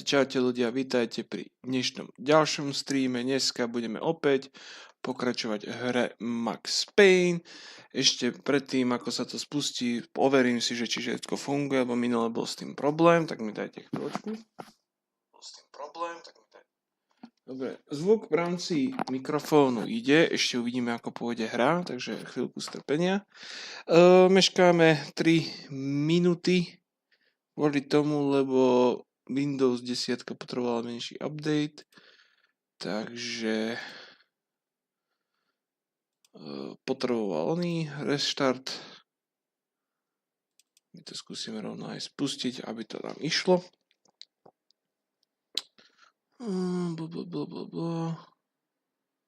Čaute ľudia, vítajte pri dnešnom ďalšom streame. Dneska budeme opäť pokračovať v hre Max Payne. Ešte predtým, ako sa to spustí, overím si, že či všetko funguje, lebo minule bol s tým problém, tak mi dajte chvíľočku. Dobre, zvuk v rámci mikrofónu ide, ešte uvidíme, ako pôjde hra, takže chvíľku strpenia. Meškáme 3 minúty kvôli tomu, lebo Windows 10 potrebovala menší update, takže potreboval oný restart. My to skúsime rovno aj spustiť, aby to nám išlo.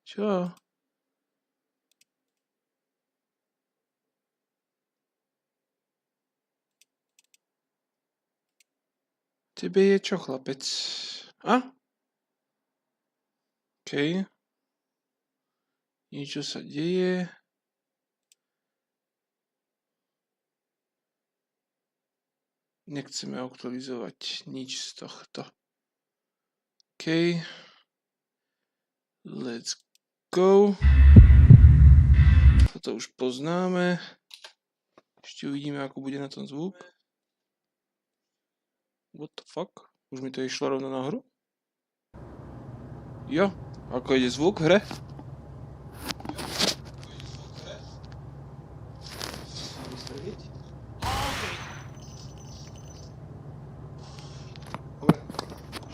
Čo? Tebe je čo, chlapec? A? OK. Niečo sa deje. Nechceme aktualizovať nič z tohto. OK. Let's go. Toto už poznáme. Ešte uvidíme, ako bude na tom zvuk. What the fuck? Už mi to išlo rovno na hru? Jo, ako ide zvuk v hre?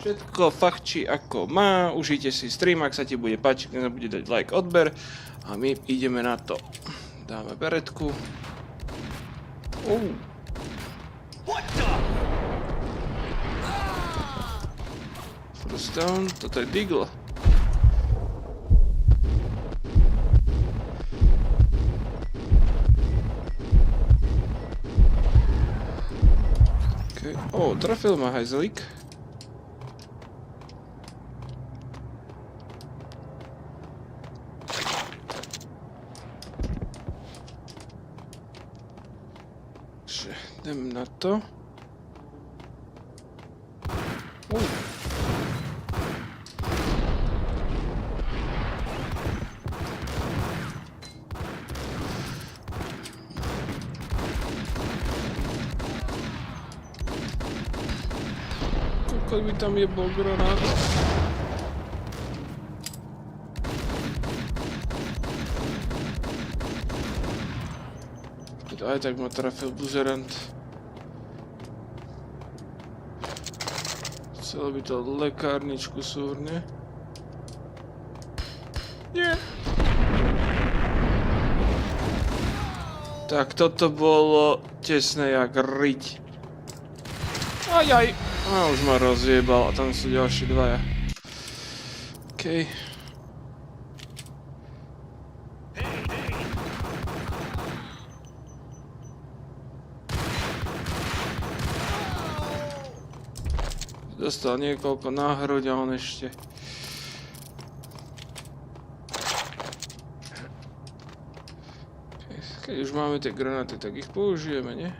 Všetko fachčí ako má, užite si stream, ak sa ti bude páčiť, nebude dať like, odber a my ideme na to. Dáme beretku. First down, toto je Diggle. Okay. Trafil ma hajzlík. Idem na to. Koľko by tam je bol granát? Aj tak ma trafil buzerant. Chcel by to lekárničku súrne. Nie. Tak toto bolo tesné jak riť. Ajaj. Už ma rozjebal a tam sú ďalší dvaja. OK. Dostal niekoľko na hruď a on ešte... Keď už máme tie granáty, tak ich použijeme, nie?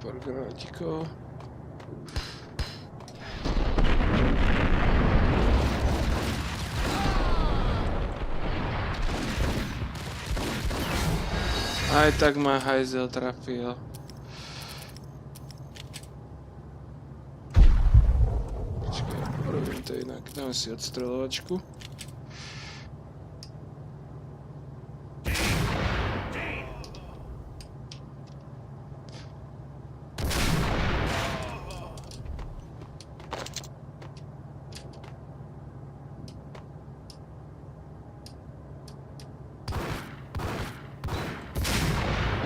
pár granátikov. Aj tak ma hajzel trafil. Počkaj, robím to inak. Dáme si odstreľovačku.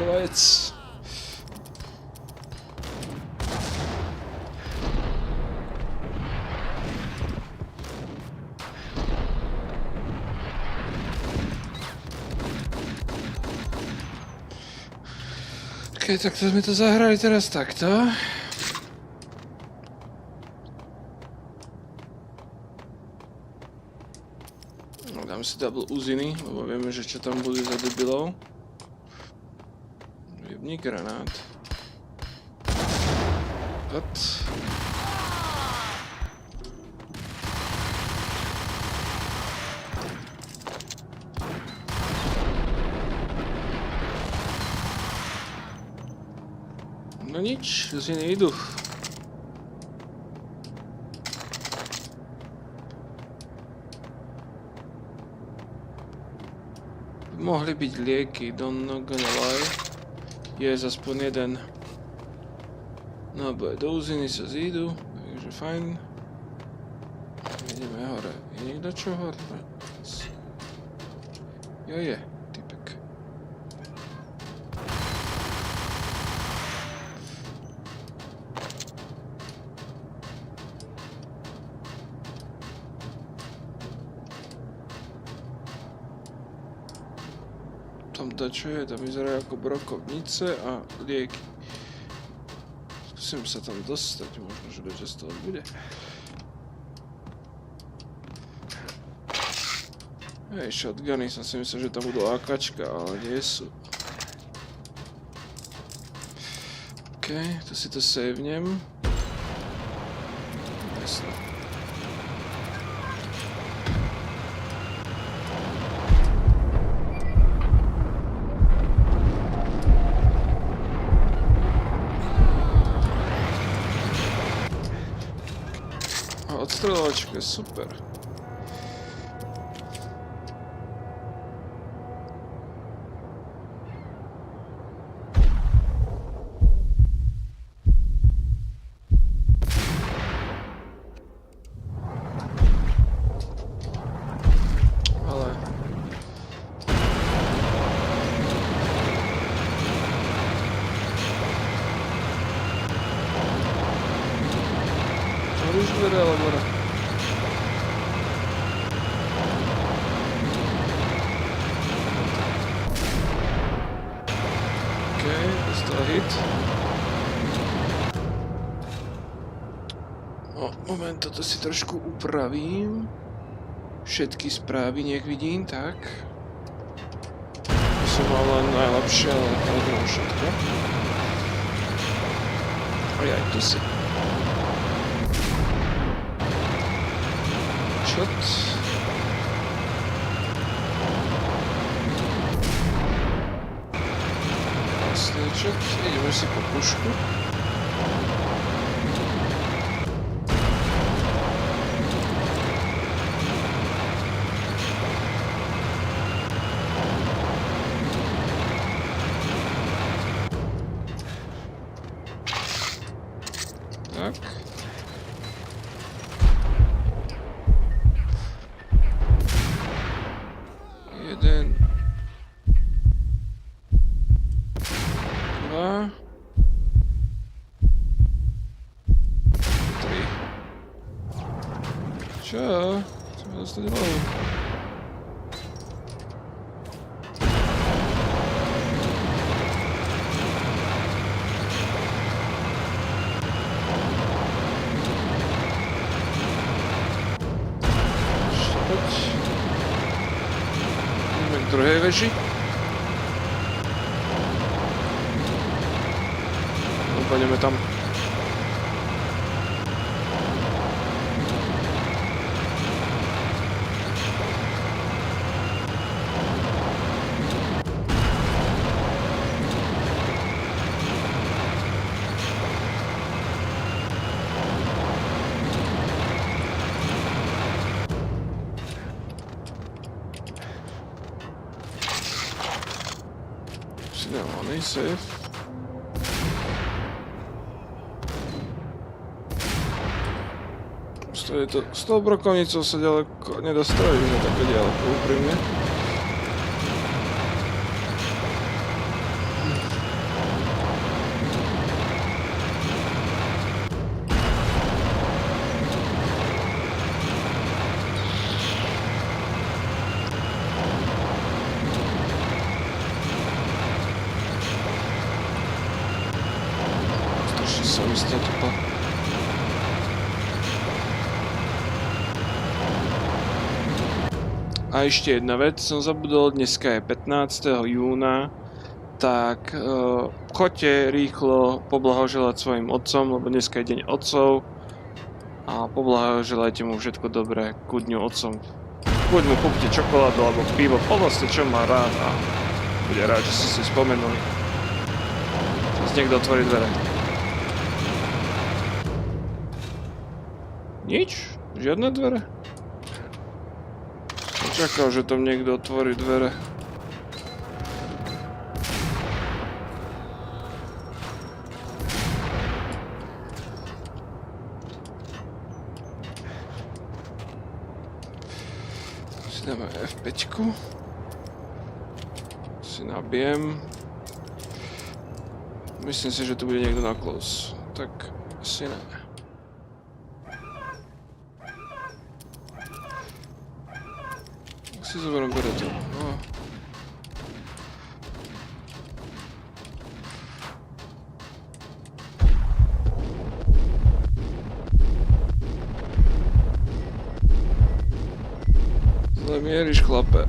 Vec. Ok, tak to sme to zahrali teraz takto. Dám si double uziny, lebo vieme, že čo tam bude za debilov. Jebni granát. Ot. No nič, z nejdu. Mohli byť lieky, don't not gonna lie. Je aspoň jeden. No bo do uziny sa zídu, takže fajn. Ideme hore. Je niekto čo hore? Jo je, typek. Tam čo je, tam vyzerá ako brokovnice a lieky. Skúsim sa tam dostať, možno, že dočas toho bude. Hej, shotguny, som si myslel, že tam budú AKčka, ale nie sú. OK, tu si to savenem. Jasne. Odstreľovačka je super. Ale... Už dvere, ale bora. Hit. Moment, toto si trošku upravím. Všetky správy nech vidím, tak. To som mal len najlepšie, ale nevedám všetko. Aj tu si. Čot. Ideme si po pušku. Tak. Jeden. Čo? Chceme dostať hlavu. Ešte poď. Ideme k druhej veži. pôjdeme tam. Safe. S tou brokovnicou sa ďaleko nedostavíš na také ďaleko, úprimne. A ešte jedna vec, som zabudol, dneska je 15. júna, tak choďte rýchlo poblahoželať svojim otcom, lebo dneska je deň otcov a poblahoželajte mu všetko dobré ku dňu otcom. Buď mu kúpte čokoládu alebo pivo, povedzte čo má rád a bude rád, že ste si spomenuli. Teraz niekto otvorí dvere. Nič? Žiadne dvere? Čakal, že tam niekto otvorí dvere. Si dáme F5. Si nabijem. Myslím si, že tu bude niekto na close. Tak asi ne. Si zoberiem beretu. No. Zle mieríš, chlape.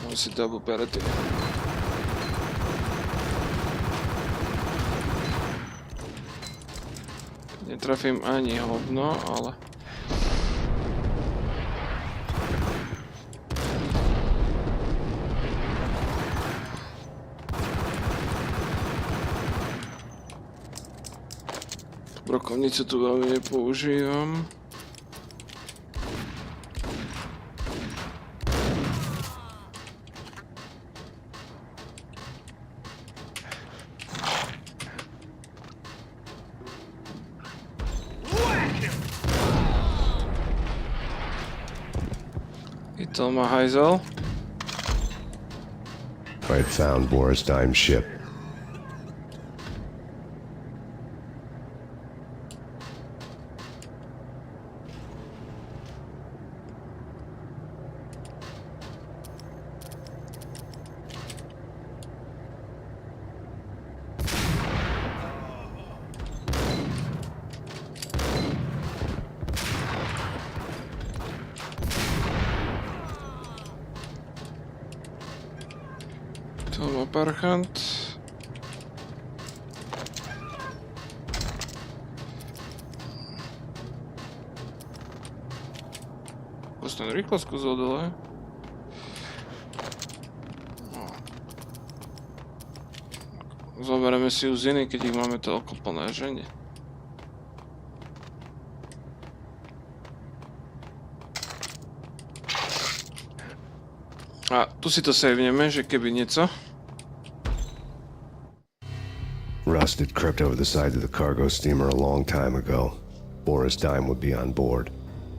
Mám si double berety. Netrafím ani hovno, ale... Brokovnicu tu veľmi nepoužívam. To má hajzel. I had found Boris Dime's ship. To má parchant. Ten rýchlo skúsil dole. Zoberieme si uziny, keď ich máme toľko plné, že nie? A tu si to saveneme, že keby niečo. Rust had crept over the sides of the cargo steamer a long time ago. Boris Dime would be on board.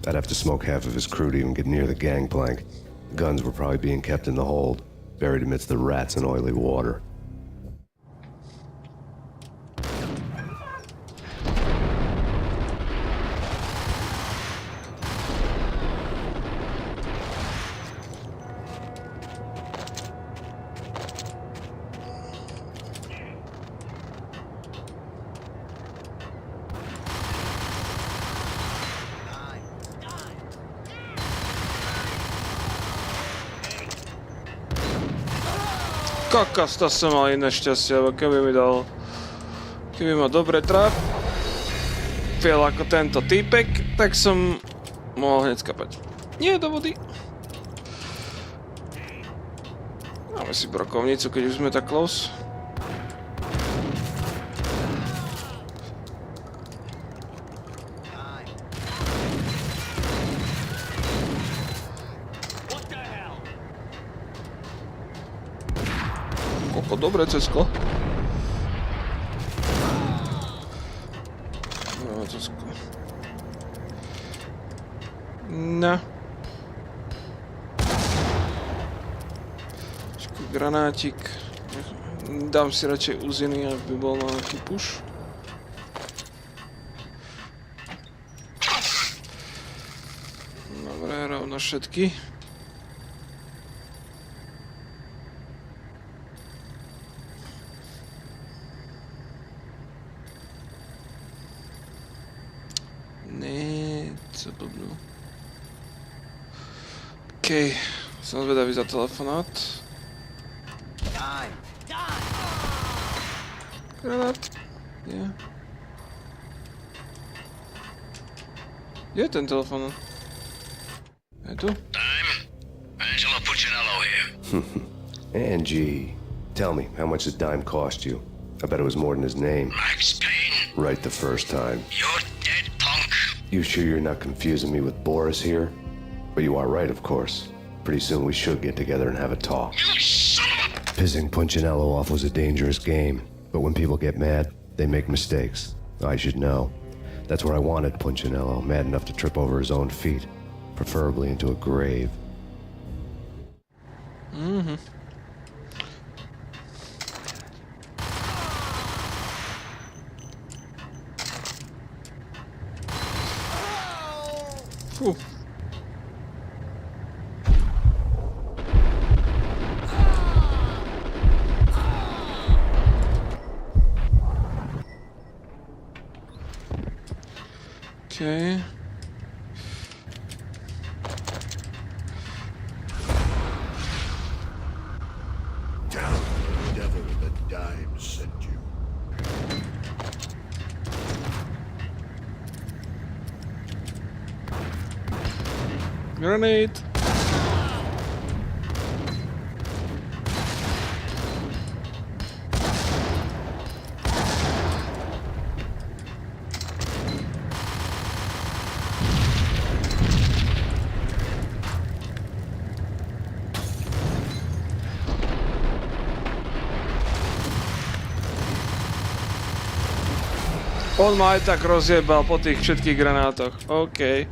I'd have to smoke half of his crew to even get near the gangplank. The guns were probably being kept in the hold, buried amidst the rats and oily water. Kokos, to som mal iné šťastie, lebo keby ma dobre trafil ako tento týpek, tak som mohol hneď skapať. Nie, do vody. Máme si brokovnicu, keď už sme tak close. Dobre, cesko. No, cesko. No. Granátik. Dám si radšej uziny, aby bol nejaký push. Dobre, rovno všetky. Okej, som zvedavý za telefonát. Granát. Nie. Kde je ten telefonát? Je tu? Angie, tell me, how much did Dime cost you? I bet it was more than his name. Max Payne. Right the first time. You're dead, punk. You sure you're not confusing me with Boris here? But you are right, of course. Pretty soon we should get together and have a talk. You son of a... Pissing Punchinello off was a dangerous game, but when people get mad, they make mistakes. I should know. That's where I wanted Punchinello, mad enough to trip over his own feet, preferably into a grave. Fú. Okay. Down the devil that Dime sent you. Grenade. On ma aj tak rozjebal po tých všetkých granátoch. OK.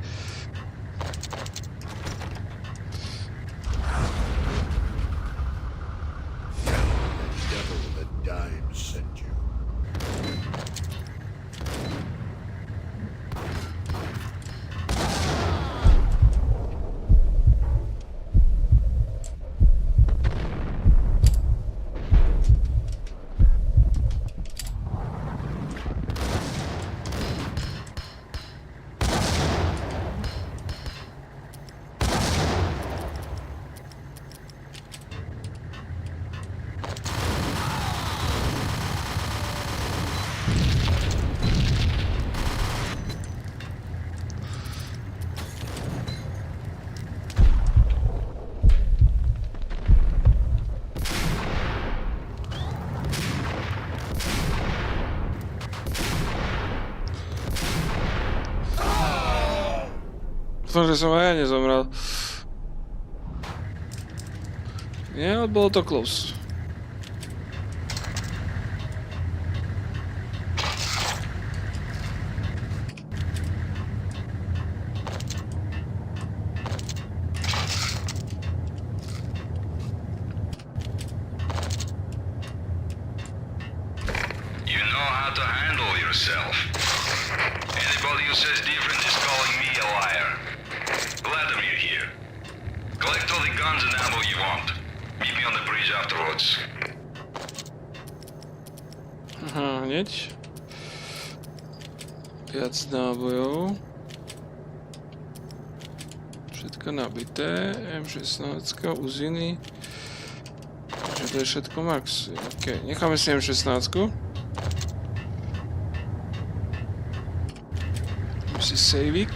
Devil that Dime sent you. Dúfam, že som aj ja nezomrel. Nie, bolo to close. You know how to handle yourself. Anybody who says different is calling me a liar. Glad of you here. Collect all the guns and ammo you want. Meet me on the bridge afterwards. Aha, hneď. Viac nábojov. Všetko nabité. M16, uziny. Čiže to je všetko max. OK, necháme si M16. Si saveik.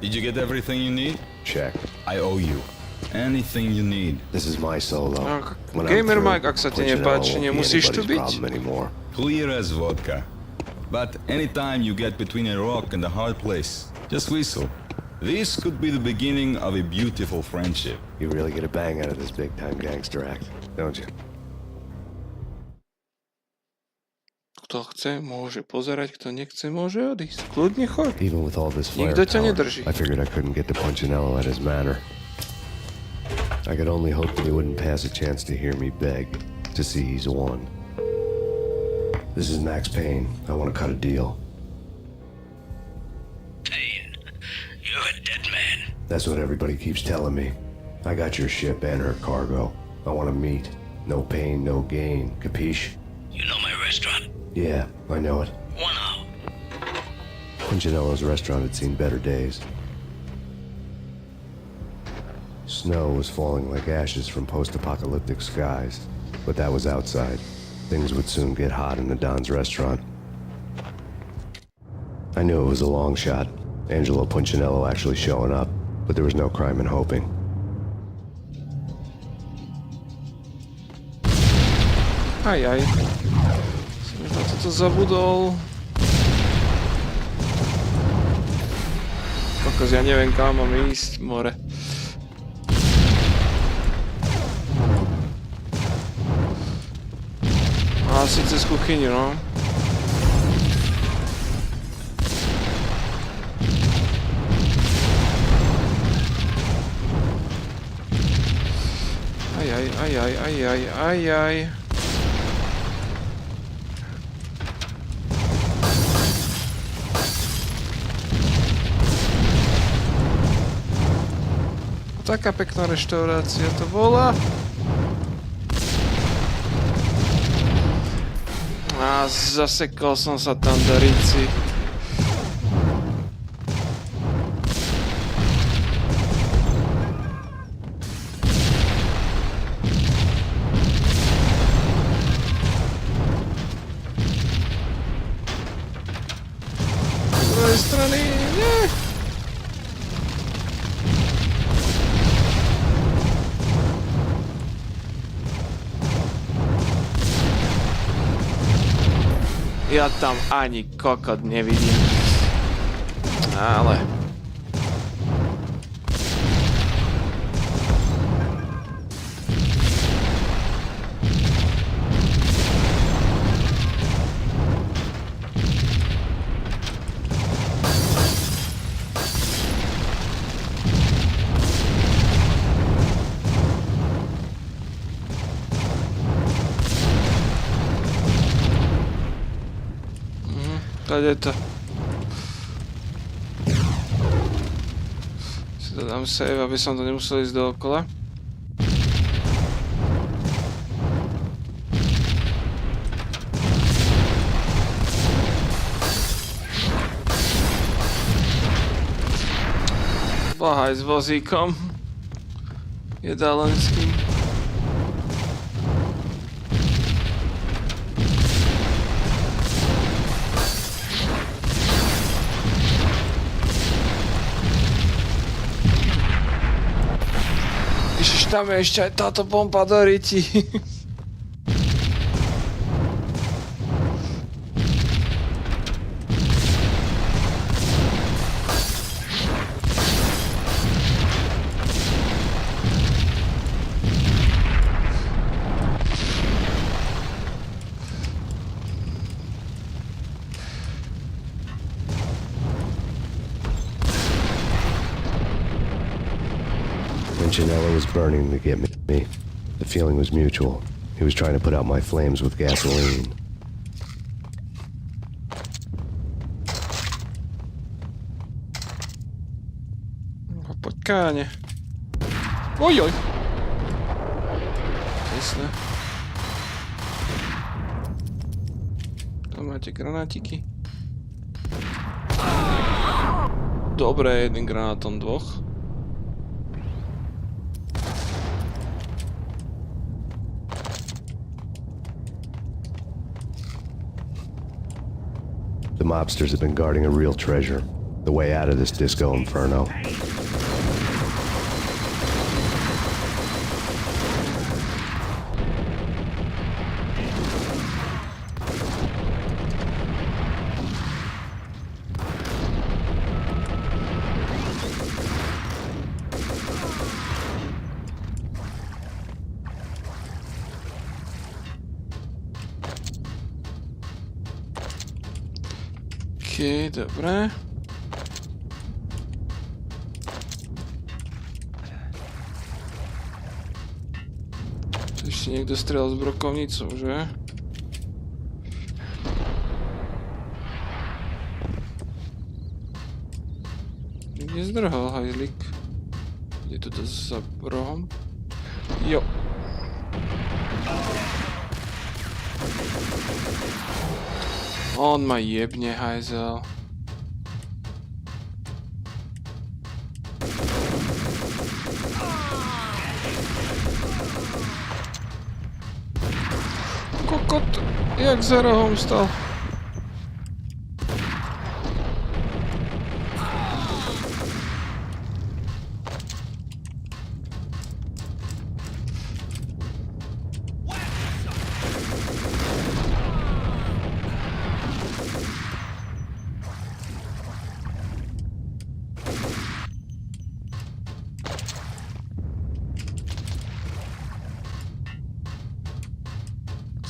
Did you get everything you need? Check. I owe you. Anything you need. This is my solo. When I'm Gamer through, Mike, ak sa ti Punchinello nepáči, won't be nemusíš tu anybody's byť. problem anymore. Clear as vodka. But anytime you get between a rock and a hard place, just whistle. This could be the beginning of a beautiful friendship. You really get a bang out of this big-time gangster act, don't you? Kto chce, môže pozerať, kto nechce, môže odísť. Kľudne choď. Even with all this Nikto ťa firepower, nedrží. I figured I couldn't get to Punchinello at his manor. I could only hope that he wouldn't pass a chance to hear me beg, to see he's won. This is Max Payne. I want to cut a deal. Payne, you're a dead man. That's what everybody keeps telling me. I got your ship and her cargo. I want to meet. No pain, no gain. Capiche? You know my restaurant? Yeah, I know it. 1 hour. Punchinello's restaurant had seen better days. Snow was falling like ashes from post-apocalyptic skies, but that was outside. Things would soon get hot in the Don's restaurant. I knew it was a long shot, Angelo Punchinello actually showing up, but there was no crime in hoping. Aj. Som už na toto zabudol. Kokos, ja neviem, kam mám ísť, more. Asi cez kuchyňu, no. Aj. Taká pekná reštaurácia to bola. A zasekol som sa tam do rici. Z druhej strany, nie. Ja tam ani kokot nevidím. Ale... Tady to. Si to dám save, aby som to nemusel ísť dookola. Bahaj s vozíkom. Jedálenským. Tam je ešte aj táto pompa do riti. Punchinello was burning to get me. The feeling was mutual. He was trying to put out my flames with gasoline. Poď káne. Ojoj. Jasné. Tam máte granátiky. Dobre, jedným granátom dvoch. The mobsters have been guarding a real treasure. The way out of this disco inferno. Okej, dobre. Tu ešte niekto strelal s brokovnicou, že? Kde zdrhal hajzlik? Je to za rohom? Jo. On ma jebne, hajzel. Kokot, jak za rohom stal.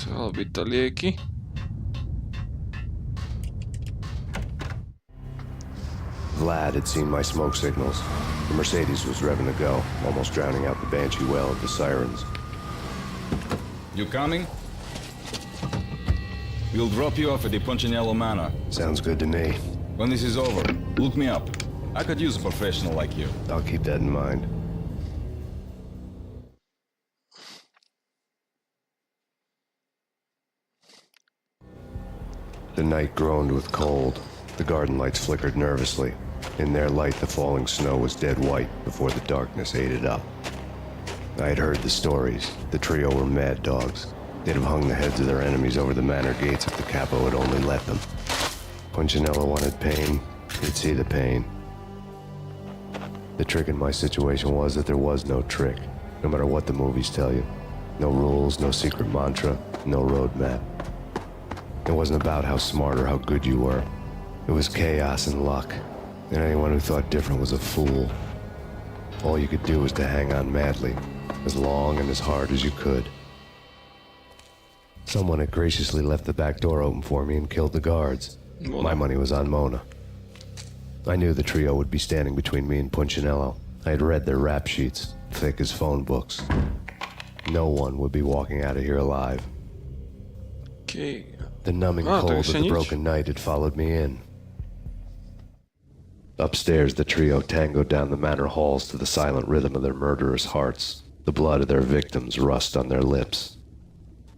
Chcelo byť to lieky. Vlad had seen my smoke signals. The Mercedes was revving to go, almost drowning out the banshee wail of the sirens. You coming? We'll drop you off at the Punchinello Manor. Sounds good to me. When this is over, look me up. I could use a professional like you. I'll keep that in mind. The night groaned with cold. The garden lights flickered nervously. In their light, the falling snow was dead white before the darkness ate it up. I had heard the stories. The trio were mad dogs. They'd have hung the heads of their enemies over the manor gates if the capo had only let them. Punchinello wanted pain. He'd see the pain. The trick in my situation was that there was no trick, no matter what the movies tell you. No rules, no secret mantra, no roadmap. It wasn't about how smart or how good you were. It was chaos and luck, and anyone who thought different was a fool. All you could do was to hang on madly, as long and as hard as you could. Someone had graciously left the back door open for me and killed the guards. My money was on Mona. I knew the trio would be standing between me and Punchinello. I had read their rap sheets, thick as phone books. No one would be walking out of here alive. Okej. The numbing to cold of jeszcze the nic. broken night had followed me in. Upstairs, the trio tangoed down the manor halls to the silent rhythm of their murderous hearts. The blood of their victims rust on their lips.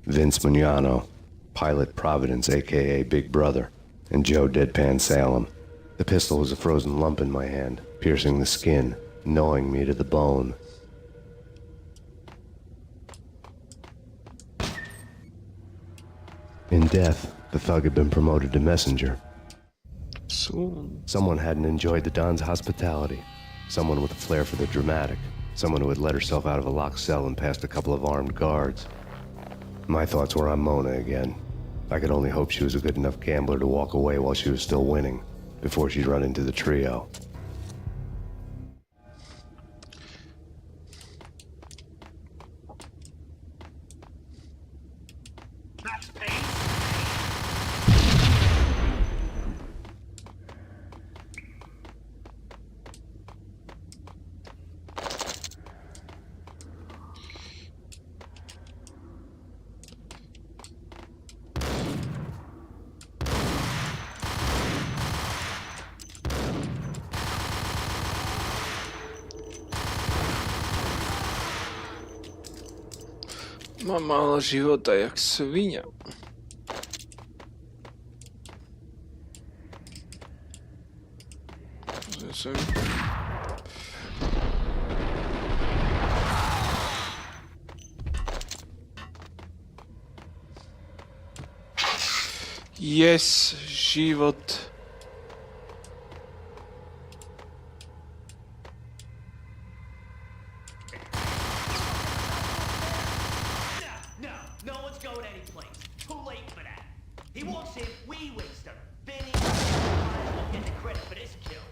Vince Mugnano, Pilot Providence, a.k.a. Big Brother, and Joe Deadpan Salem. The pistol was a frozen lump in my hand, piercing the skin, gnawing me to the bone. In death, the thug had been promoted to messenger. Someone hadn't enjoyed the Don's hospitality. Someone with a flair for the dramatic. Someone who had let herself out of a locked cell and past a couple of armed guards. My thoughts were on Mona again. I could only hope she was a good enough gambler to walk away while she was still winning, before she'd run into the trio. Max Payne? Má málo života, jak svinia. Zase. Yes, život. No one's going anyplace. Too late for that. He walks in, we waste him. Then he'll get the credit for this kill.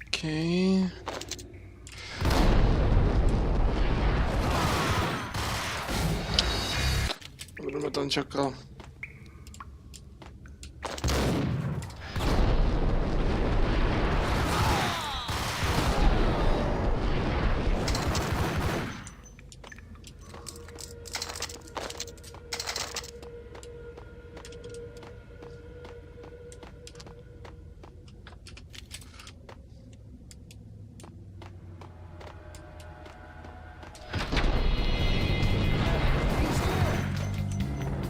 Okay. Kto ma tam čakal?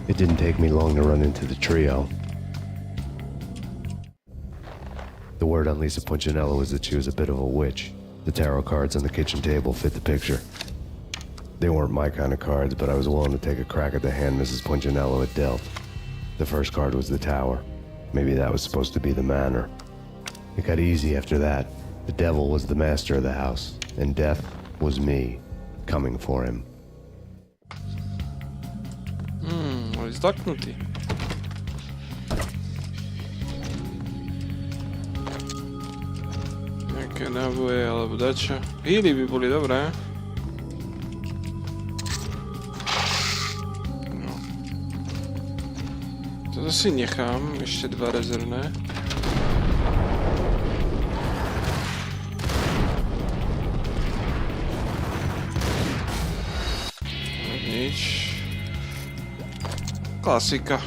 It didn't take me long to run into the trio. The word on Lisa Punchinello was that she was a bit of a witch. The tarot cards on the kitchen table fit the picture. They weren't my kind of cards, but I was willing to take a crack at the hand Mrs. Punchinello had dealt. The first card was the Tower. Maybe that was supposed to be the manor. It got easy after that. The devil was the master of the house, and death was me, coming for him. Boli zdaknutí. Nejaké náboje alebo dačo. Hýly by boli dobré. No. Toto si nechám, ešte 2 rezervné. Nič. Klasika.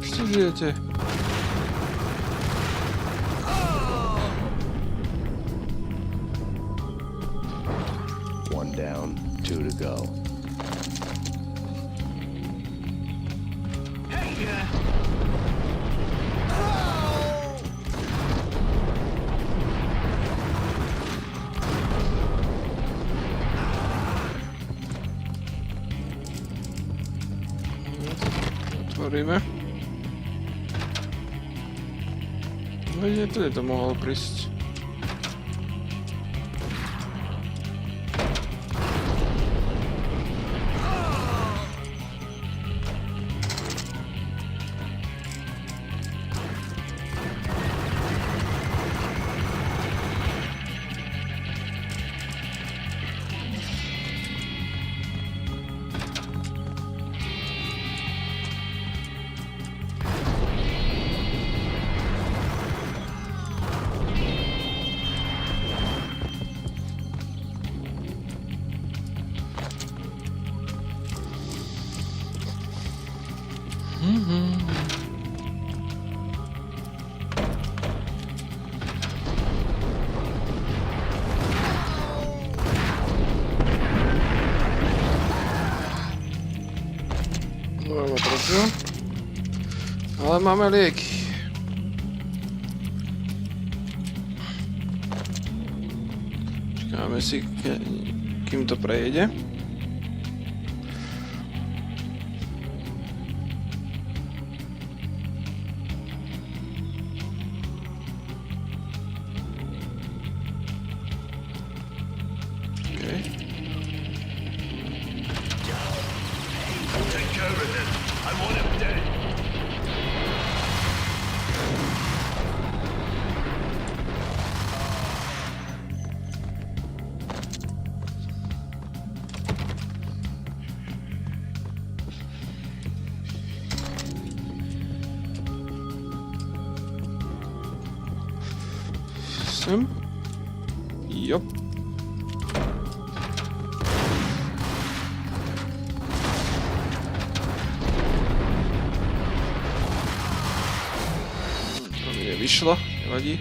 Čo žijete? One down, 2 to go. Otvoríme. Veď tu je to mohol prísť. Máme trochu. Ale máme lieky. Čakáme si, kým to prejde. Take care of him. I want him dead. Sem. Jop. To mi nevyšlo, nevadí.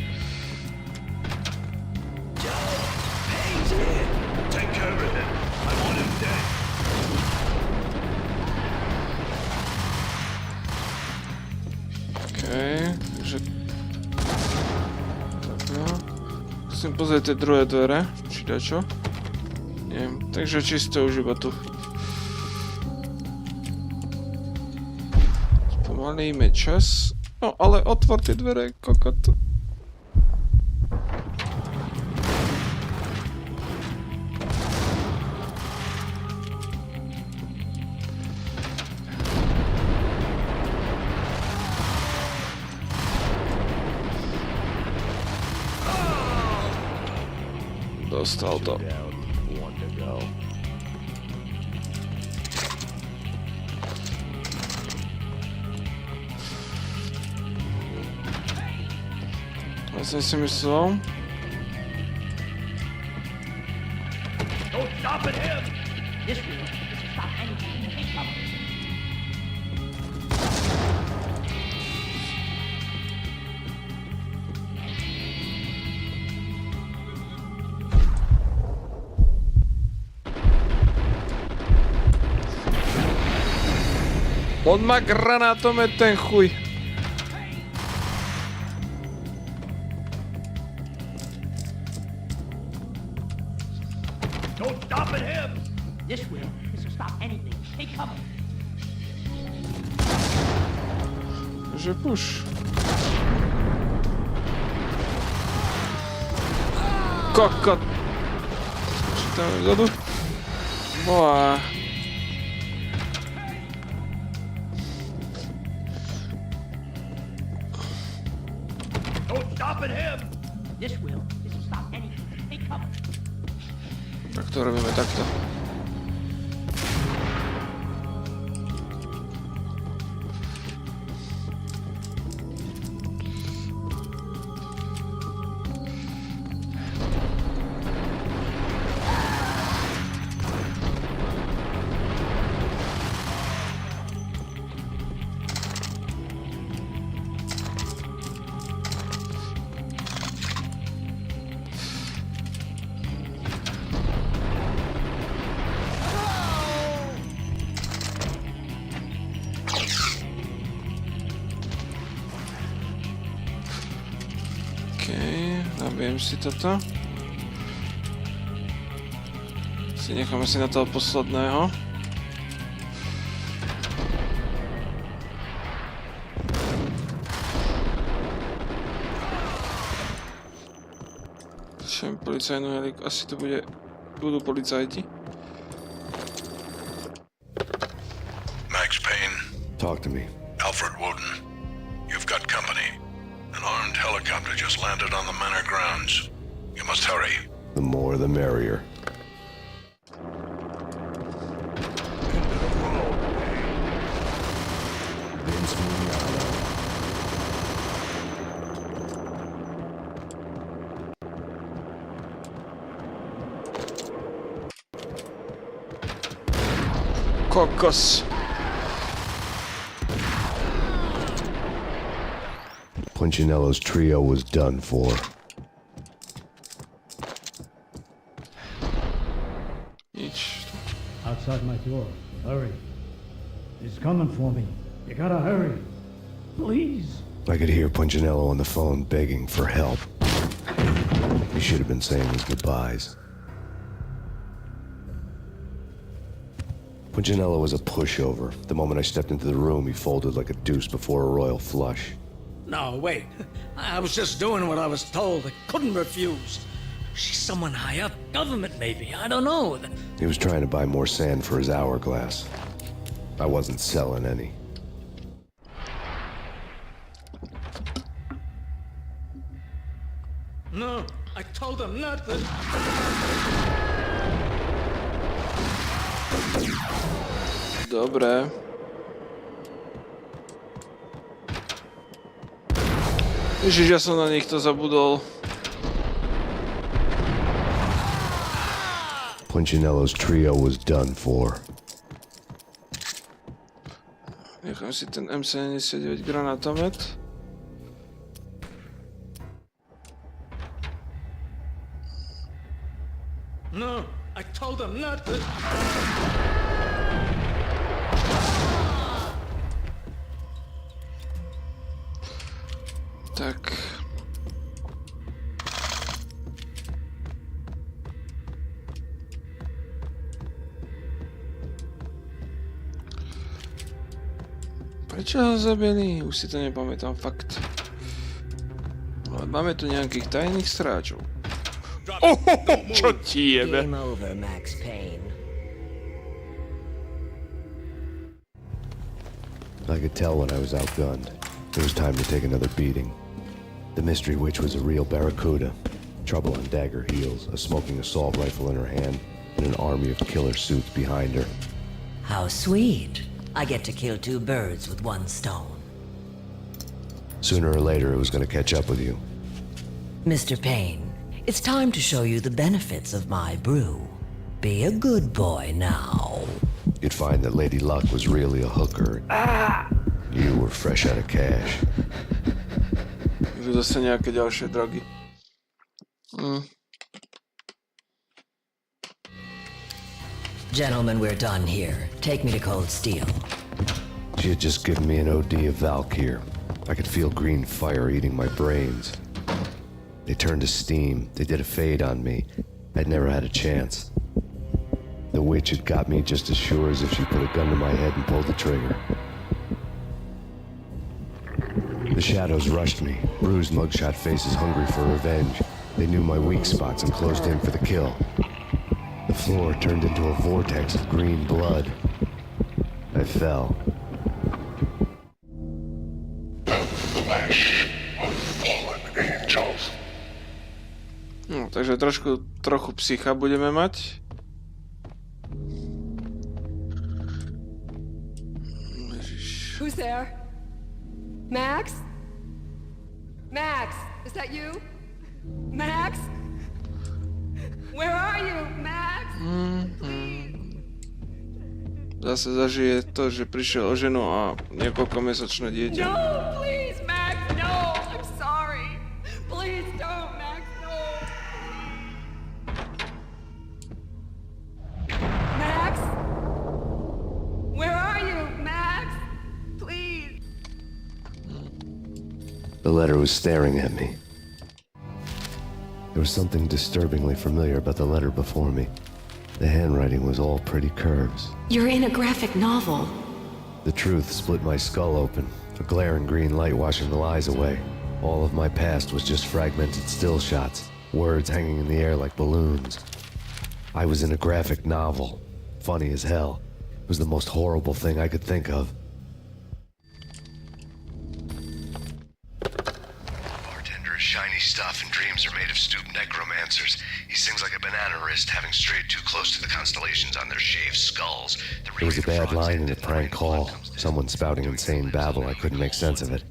Pozrite druhé dvere, či dačo. Nie, takže čisto už iba tu. Spomalíme čas. No, ale otvor tie dvere, kokot. Dostal to. Ja som si myslel. Don't stop at him! This will stop anything. Take cover. On má granátomet, ten chuj. Don't stop at him! This will stop anything. Take cover. Že puš. Kokot. Či tam je vzadu? Boa. Don't stop at him! This will stop anything. Take cover. Tak to robíme takto. Nabijem si toto. Necháme si na toho posledného. Počujem policajnú heliku. Asi to budú policajti. Max Payne, Talk to me. Alfred Woden. You've got company. An armed helicopter just landed on the manor grounds. You must hurry. The more the merrier. Kokos. Punchinello's trio was done for. Nič. Outside my door. Hurry. He's coming for me. You gotta hurry. Please. I could hear Punchinello on the phone begging for help. He should have been saying his goodbyes. Punchinello was a pushover. The moment I stepped into the room, he folded like a deuce before a royal flush. No, wait. I was just doing what I was told. I couldn't refuse. She's someone high up. Government, maybe. I don't know. He was trying to buy more sand for his hourglass. I wasn't selling any. No, I told him not to. Dobre. Ježiš, ja som na nich to zabudol. Punchinello's trio was done for. Nechám si ten M79 granátomet. No, I told him not to. Tak. Prečo ho zabili? Už si to nepamätám, fakt. Ale máme tu nejakých tajných stráčov. Čo ti jebe? Game over, Max Payne. I could tell when I was outgunned. It was time to take another beating. The mystery witch was a real barracuda. Trouble on dagger heels, a smoking assault rifle in her hand, and an army of killer suits behind her. How sweet. I get to kill two birds with one stone. Sooner or later, it was going to catch up with you. Mr. Payne, it's time to show you the benefits of my brew. Be a good boy now. You'd find that Lady Luck was really a hooker. You were fresh out of cash. Už zase nejaké ďalšie drogy. Gentlemen, we're done here. Take me to Cold Steel. She had just given me an OD of Valkyr. I could feel green fire eating my brains. They turned to steam. They did a fade on me. I'd never had a chance. The witch had got me just as sure as if she put a gun to my head and pulled the trigger. The shadows rushed me, bruised mugshot faces hungry for revenge. They knew my weak spots and closed in for the kill. The floor turned into a vortex of green blood. I fell. The flesh of fallen angels. No, takže trochu psycha budeme mať. Who's there? Max? Max, is that you? Max? Where are you, Max? Zase zažije to, že prišiel o ženu a niekoľkomesačné dieťa. No, please, Max, no! I'm sorry. Please don't, Max, no! Max? Where are you, Max? Please. The letter was staring at me. There was something disturbingly familiar about the letter before me. The handwriting was all pretty curves. You're in a graphic novel. The truth split my skull open, a glaring green light washing the lies away. All of my past was just fragmented still shots, words hanging in the air like balloons. I was in a graphic novel. Funny as hell. It was the most horrible thing I could think of. Bartender is shiny stuff and dreams are made of stooped necromancers. He sings like a banana wrist, having strayed too close to the constellations on their shaved skulls. There was a bad line in a prank call. Someone spouting insane babble. I couldn't make sense of it.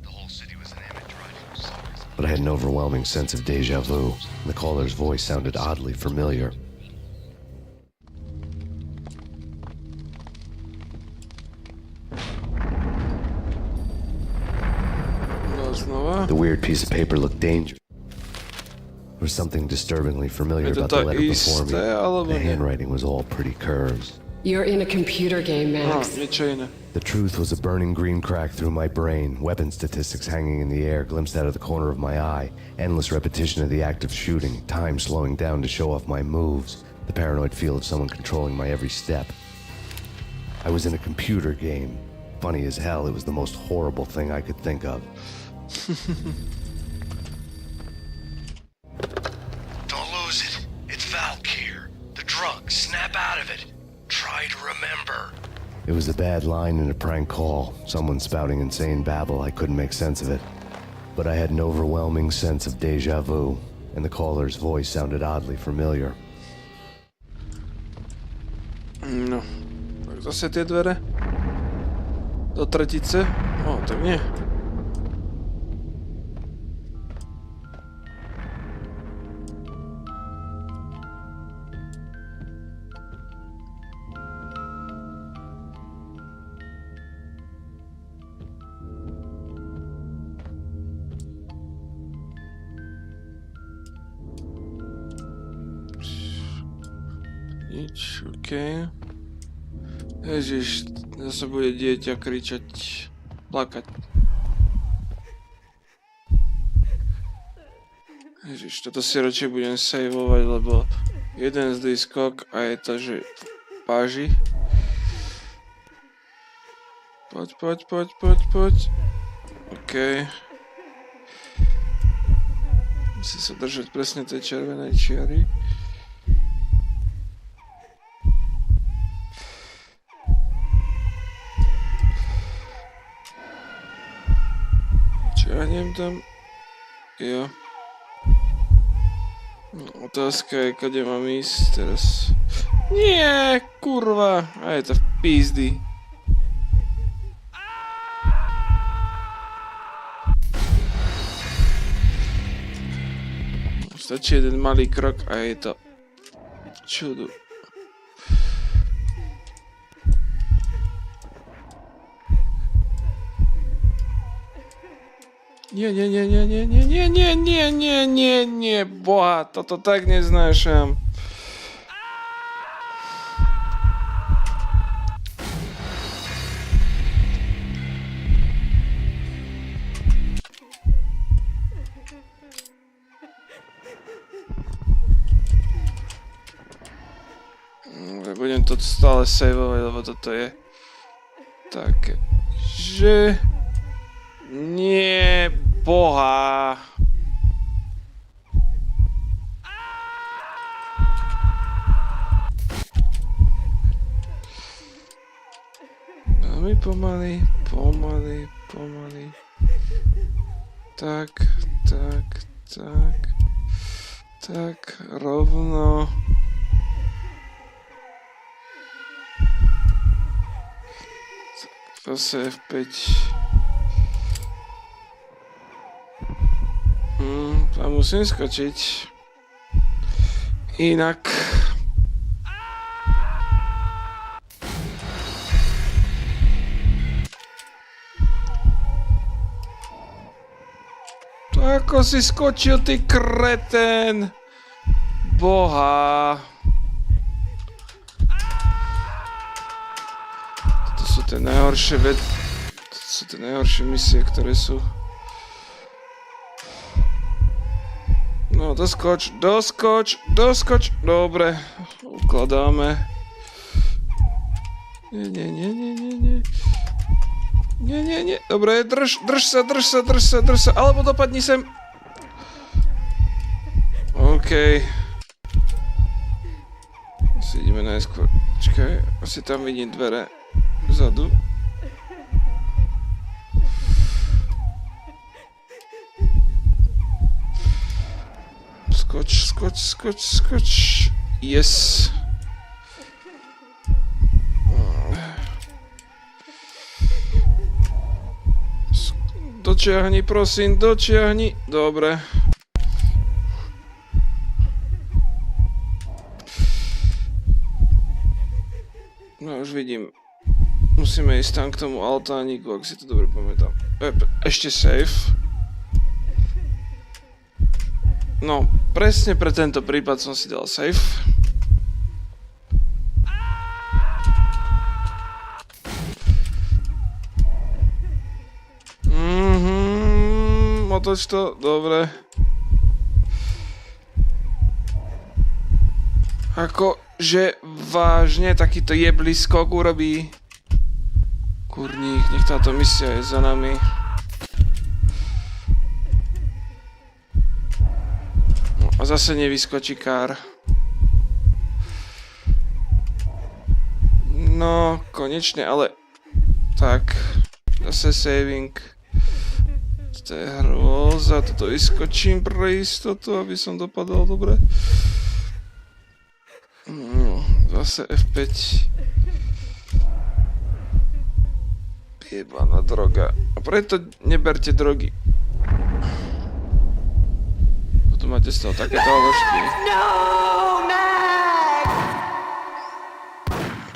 But I had an overwhelming sense of deja vu. The caller's voice sounded oddly familiar. The weird piece of paper looked dangerous. There was something disturbingly familiar about the letter before me. The handwriting was all pretty curves. You're in a computer game, Max. The truth was a burning green crack through my brain, weapon statistics hanging in the air, glimpsed out of the corner of my eye, endless repetition of the act of shooting, time slowing down to show off my moves, the paranoid feel of someone controlling my every step. I was in a computer game. Funny as hell, it was the most horrible thing I could think of. Don't lose it. It's Valkyr. The drug. Snap out of it. Try to remember. It was a bad line in a prank call. Someone spouting insane babble. I couldn't make sense of it. But I had an overwhelming sense of deja vu, and the caller's voice sounded oddly familiar. No, tak zase tie dvere. Do tretice. O, tak nie. Nič, okej. Ježiš, zase bude dieťa kričať, plakať. Ježiš, toto si radšej budem saveovať, lebo jeden zlý skok a je to, že páži. Poď. OK. Musím sa držať presne tej červenej čiary. Čiahnem tam. Jo. No, otázka je, kade mám ísť teraz. Nie, kurva. A je to v pizdy. Stačí jeden malý krok a je to čudu. Nie, boha, toto tak neznášam. Budem to stále saveovať, lebo toto je také, že nie, boha. Veľmi pomaly. Tak, rovno. Zase F5. Tam musím skočiť. Inak. To ako si skočil, ty kretén? Boha. Toto sú tie najhoršie misie, ktoré sú. No, doskoč. Dobre, ukladáme. Nie. Dobre, drž sa, alebo dopadni sem. OK. Asi ideme najskôr. Čakaj, asi tam vidím dvere vzadu. Skoč. Yes. Dočiahni, prosím, Dobre. No už vidím. Musíme ísť tam k tomu altániku, ak si to dobre pamätám. Ešte safe. No, presne pre tento prípad som si dal safe. Otoč to, dobre. Akože vážne takýto jeblý skok urobí. Kurník, nech táto misia je za nami. A zase nevyskočí kár. No, konečne, ale... Tak, zase saving. To je hrôza, toto vyskočím pre istotu, aby som dopadol dobre. No, zase F5. Jebaná droga. A preto neberte drogy. Potom máte z toho takéto haložky.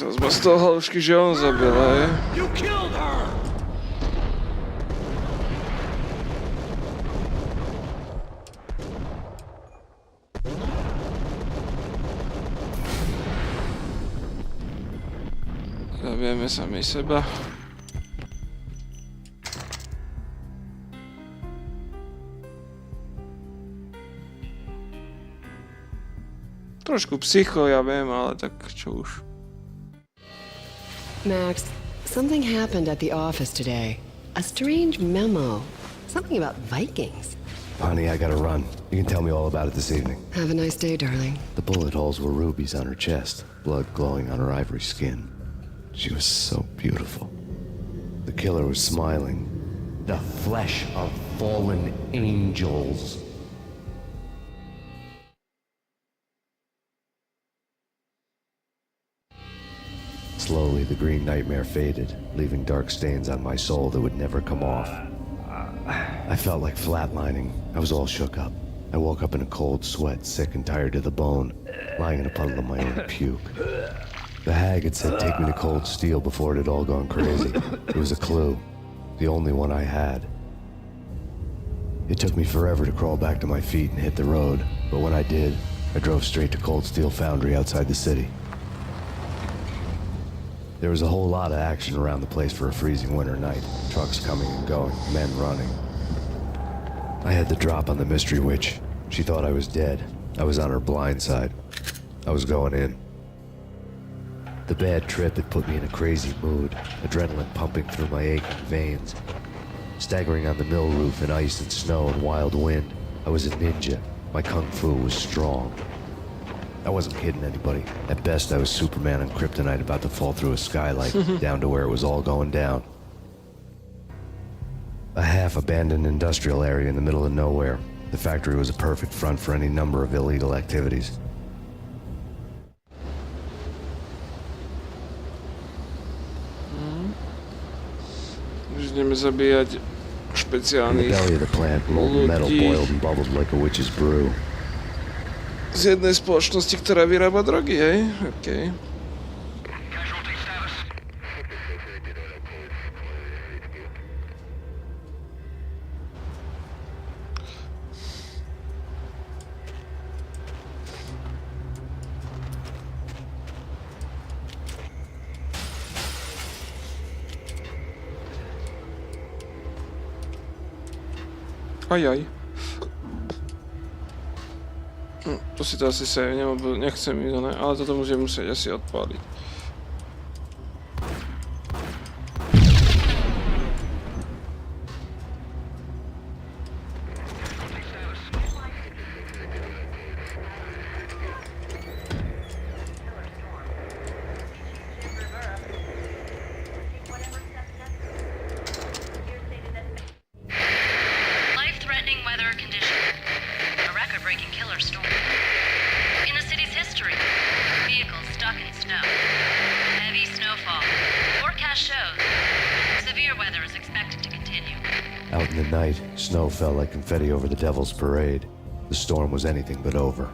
Teraz má z toho haložky, že on zabil, hej. Zabijeme sami seba. Trošku psycho, ja viem, ale tak čo už. Max, Something happened at the office today. A strange memo. Something about Vikings. Honey, I gotta run. You can tell me all about it this evening. Have a nice day, darling. The bullet holes were rubies on her chest, blood glowing on her ivory skin. She was so beautiful. The killer was smiling. The flesh of fallen angels. Slowly, the green nightmare faded, leaving dark stains on my soul that would never come off. I felt like flatlining. I was all shook up. I woke up in a cold sweat, sick and tired to the bone, lying in a puddle of my own puke. The hag had said take me to Cold Steel before it had all gone crazy. It was a clue, the only one I had. It took me forever to crawl back to my feet and hit the road, but when I did, I drove straight to Cold Steel Foundry outside the city. There was a whole lot of action around the place for a freezing winter night. Trucks coming and going, men running. I had the drop on the mystery witch. She thought I was dead. I was on her blind side. I was going in. The bad trip had put me in a crazy mood, adrenaline pumping through my aching veins. Staggering on the mill roof in ice and snow and wild wind, I was a ninja. My kung fu was strong. I wasn't kidding anybody. At best, I was Superman on kryptonite about to fall through a skylight, down to where it was all going down. A half-abandoned industrial area in the middle of nowhere. The factory was a perfect front for any number of illegal activities. Ideme zabíjať In the špeciálnych belly of the plant, molten metal boiled and bubbled like a witch's brew. z jednej spoločnosti, ktorá vyrába drogy, hej? Okej. Ajaj. To si to asi sejvnem, lebo nechcem ísť, ne? Ale toto budem musieť asi odpáliť. Out in the night, snow fell like confetti over the Devil's Parade. The storm was anything but over.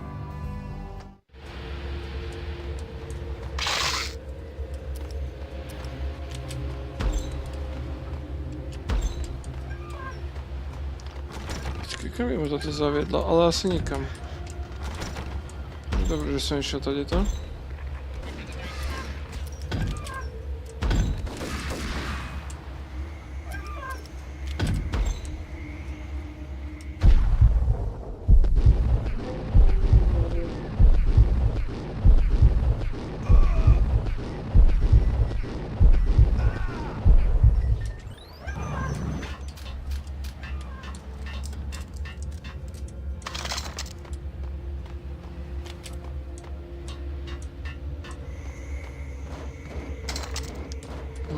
Kam by ma toto zaviedlo, ale asi nikam. Dobre, že som išiel tadeto.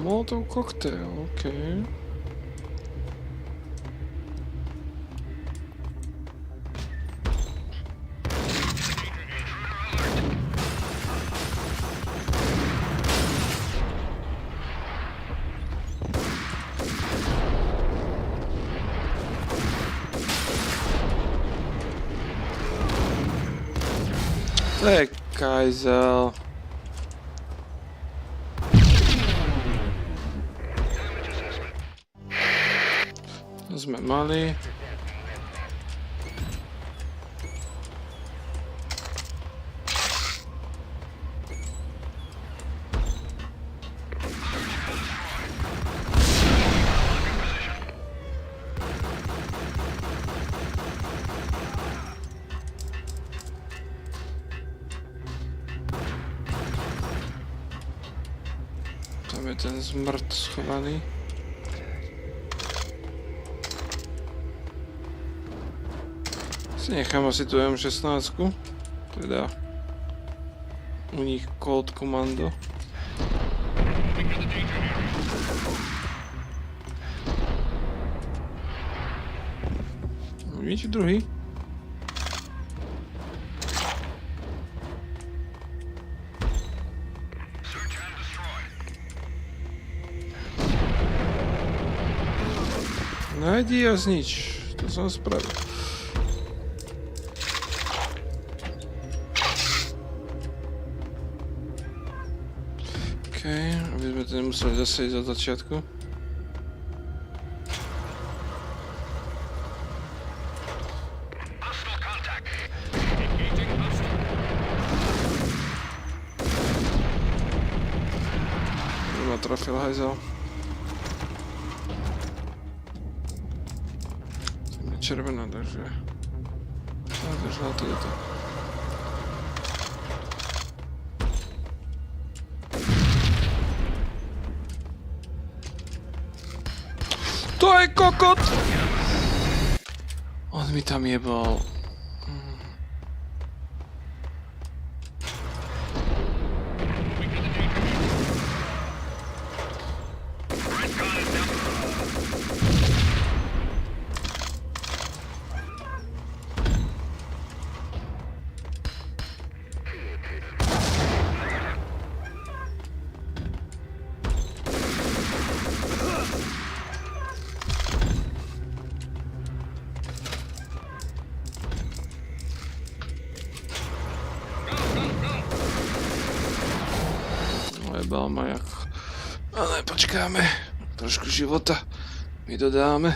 Molotov koktail, okej. To je kajzel. Sme mali. Tam je ten zmrt schovaný. Si nechám asi tu M16, teda u nich Cold Commando. Nič druhý. Nájdi a znič. To som spravil. Okej, aby sme to nemuseli zase ísť od začiatku. Ma trafil hajzel. Červená, takže... Takže na to je to. To je kokot! On mi tam jebal. Jebal ma jak... Ale počkáme. Trošku života. My dodáme.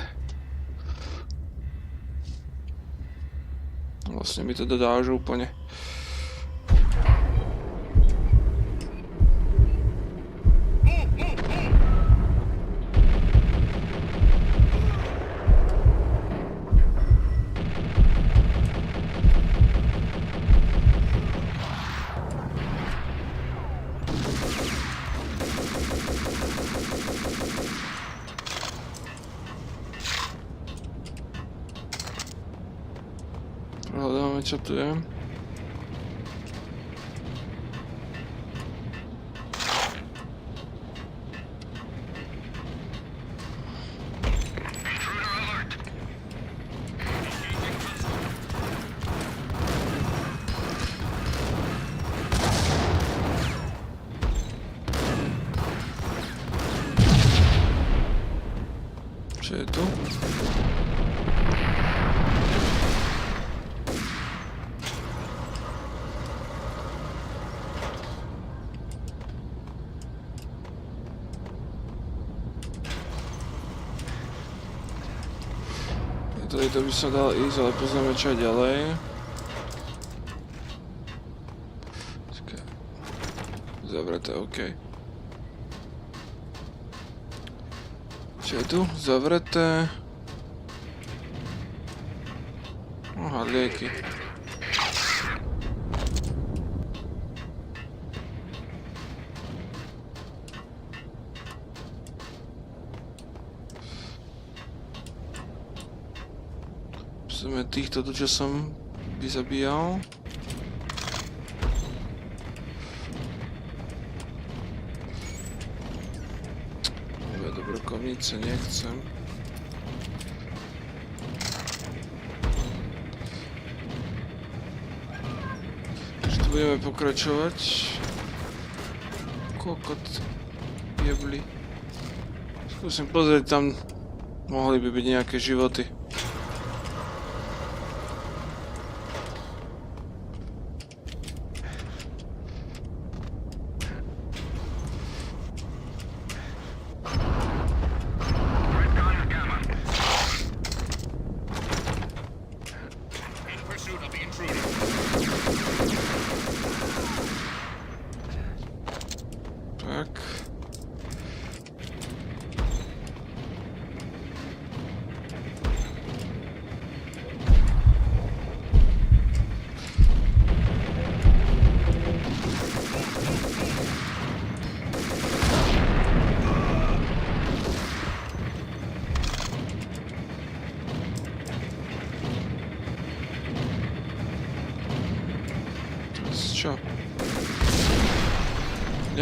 Vlastne mi to dodá už úplne. Hľadáme, čo tu je. Čo je tu? To by sa dal ísť, ale pozrieme čo je ďalej. Zavreté, OK. Čo je tu? Zavreté. Aha, lieky. Týchto tu, čo som vyzabíjal. Dobrokovnice nechcem. Takže tu budeme pokračovať. Kokot. Jebli. Skúsim pozrieť, tam mohli by byť nejaké životy.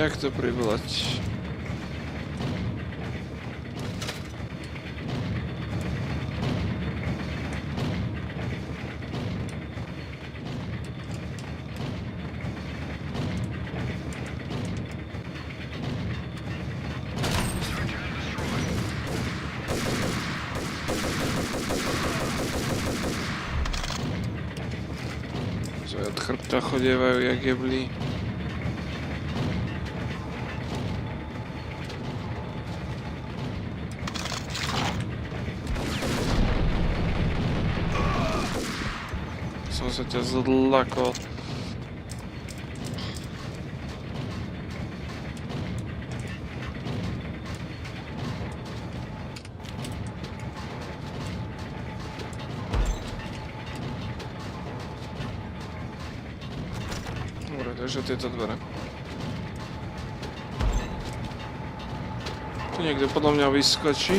Jak to privolať? Od chrbta chodievajú jak jeblí. Som sa ťa zlakol. Dobre, takže tieto dvere. Tu niekto podľa mňa vyskočí.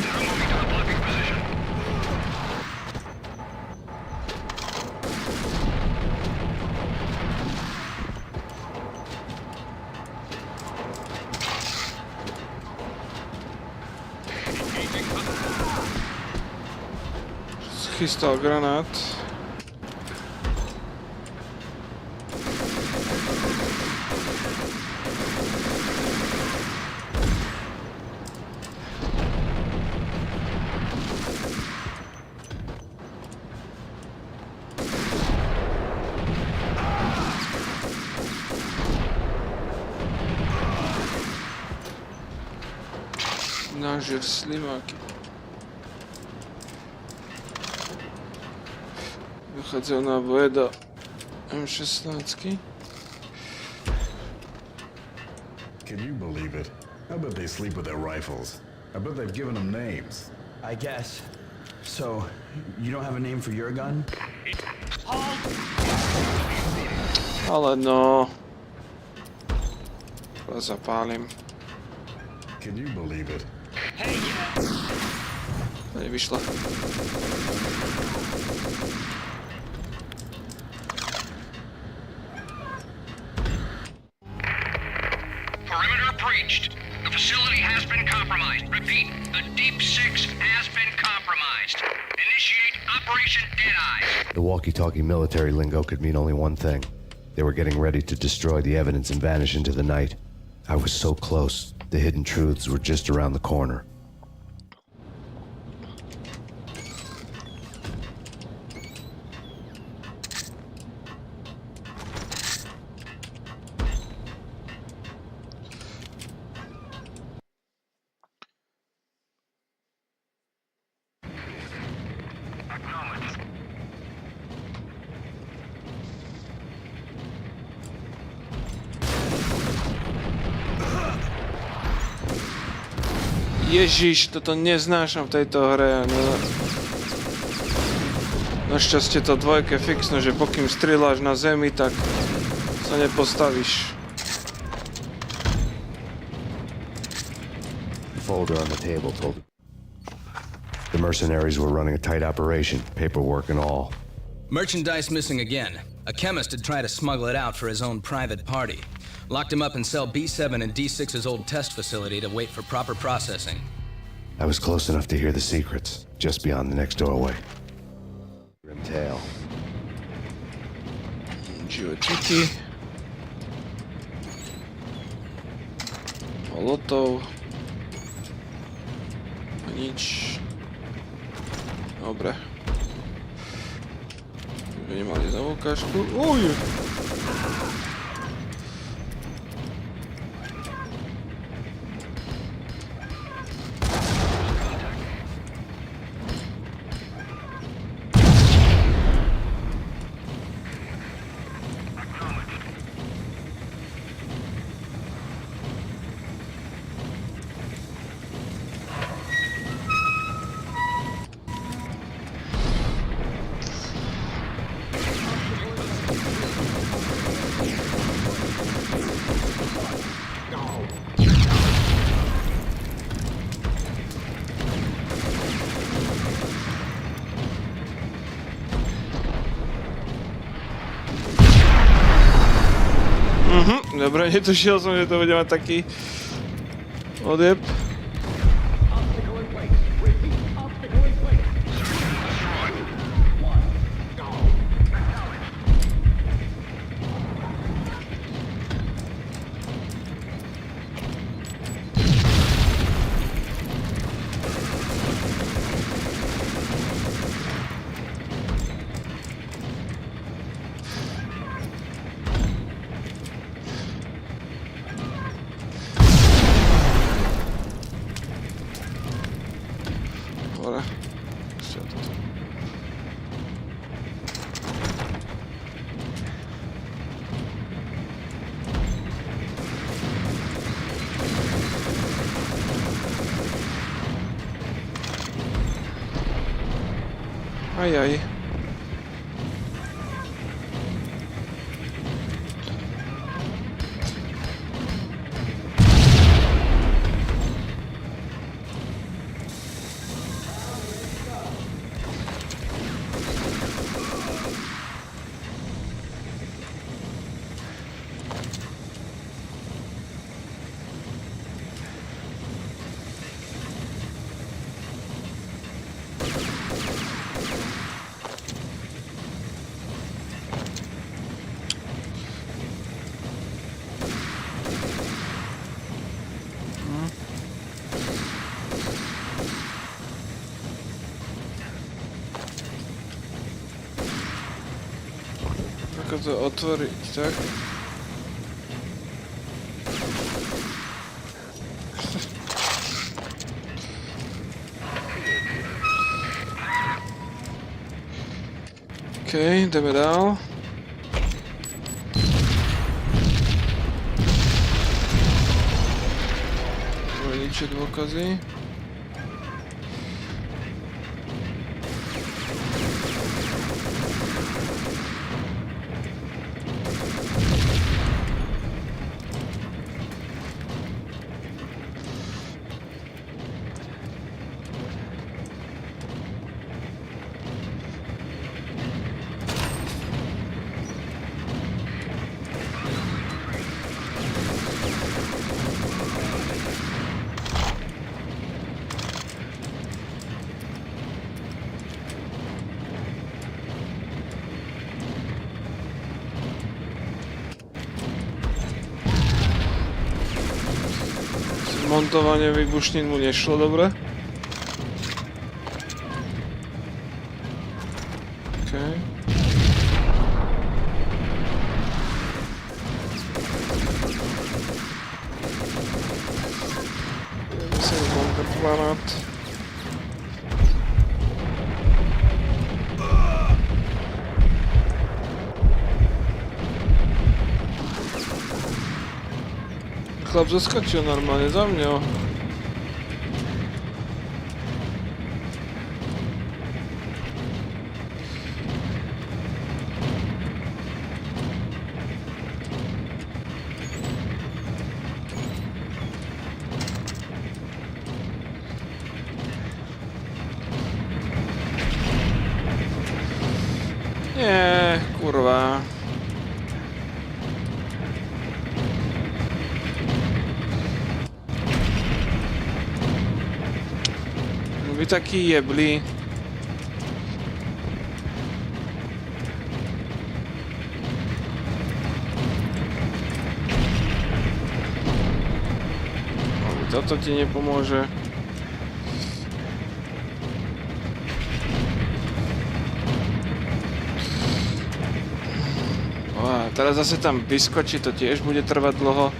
Chystal granát. Nažier slimáky. Vychádzajú na boje do M16. Can you believe it? I bet they sleep with their rifles. I bet they've given them names. I guess. So, you don't have a name for your gun? Ale no... Zapálim. Can you believe it? Nevyšlo. Perimeter breached. The facility has been compromised. Repeat, the Deep Six has been compromised. Initiate Operation Deadeye. The walkie-talkie military lingo could mean only one thing. They were getting ready to destroy the evidence and vanish into the night. I was so close. The hidden truths were just around the corner. Ježiš, toto neznášam v tejto hre. Našťastie to dvojke fixno, že pokým strieľaš na zemi, tak sa nepostavíš. The folder on the table told the mercenaries were running a tight operation, paperwork and all. Merchandise missing again. A chemist had tried to smuggle it out for his own private party. Locked him up in cell B7 in D6's old test facility to wait for proper processing. I was close enough to hear the secrets, just beyond the next doorway. Grim tale. Živočíky. Molotov. Nič. Dobre. By nemali za ukážku. Uj! Dobre, netušil som, že to bude mať taký odjeb. Ajaj. Ako to otvoriť, tak? Okej, ideme dál. Ničie dôkazy. Montovanie výbušnín mu nešlo dobre. Okay. Musím bunker planát. Chlap zaskočil normálne za mňou. Nie, kurwa. Vy takí jebli. Toto ti nepomôže. A teraz zase tam vyskočí, to tiež bude trvať dlho.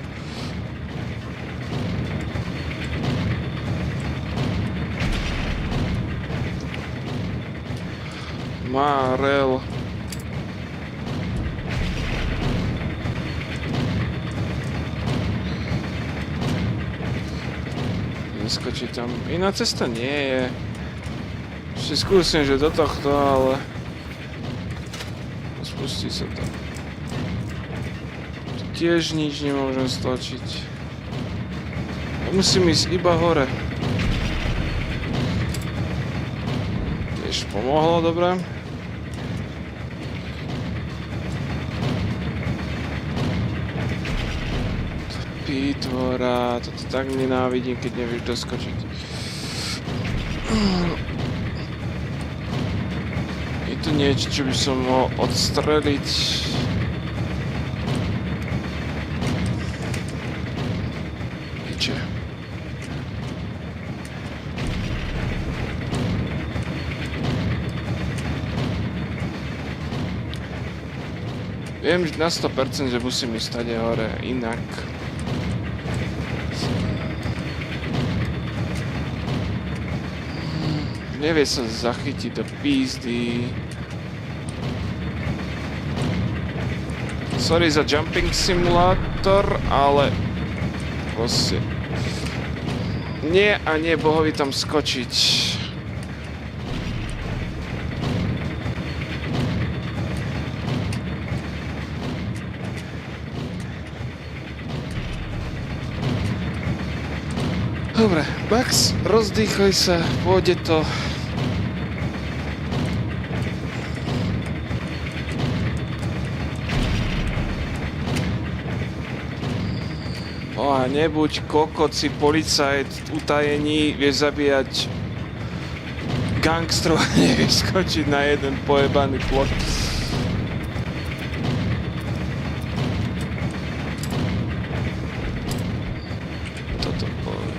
Marel. Vyskočí tam. Iná cesta nie je. Ešte skúsim, že do tohto, ale... Spustí sa to. Tu tiež nič nemôžem stlačiť. Musím ísť iba hore. Tiež pomohlo, dobre. Tvora, toto tak nenávidím, keď nevieš doskočiť. Je tu niečo, čo by som mohol odstreliť. Niče. Viem na 100%, že musím ísť tady hore, inak. Nevie sa zachytiť do pízdy. Sorry za jumping simulátor, ale proste nie a nie bohovi tam skočiť. Dobre, Max, rozdýchaj sa, pôjde to. A nebuď kokoci policajt utajení, vieš zabíjať gangstrov a nevieš skočiť na jeden pojebaný plot. Toto poviem.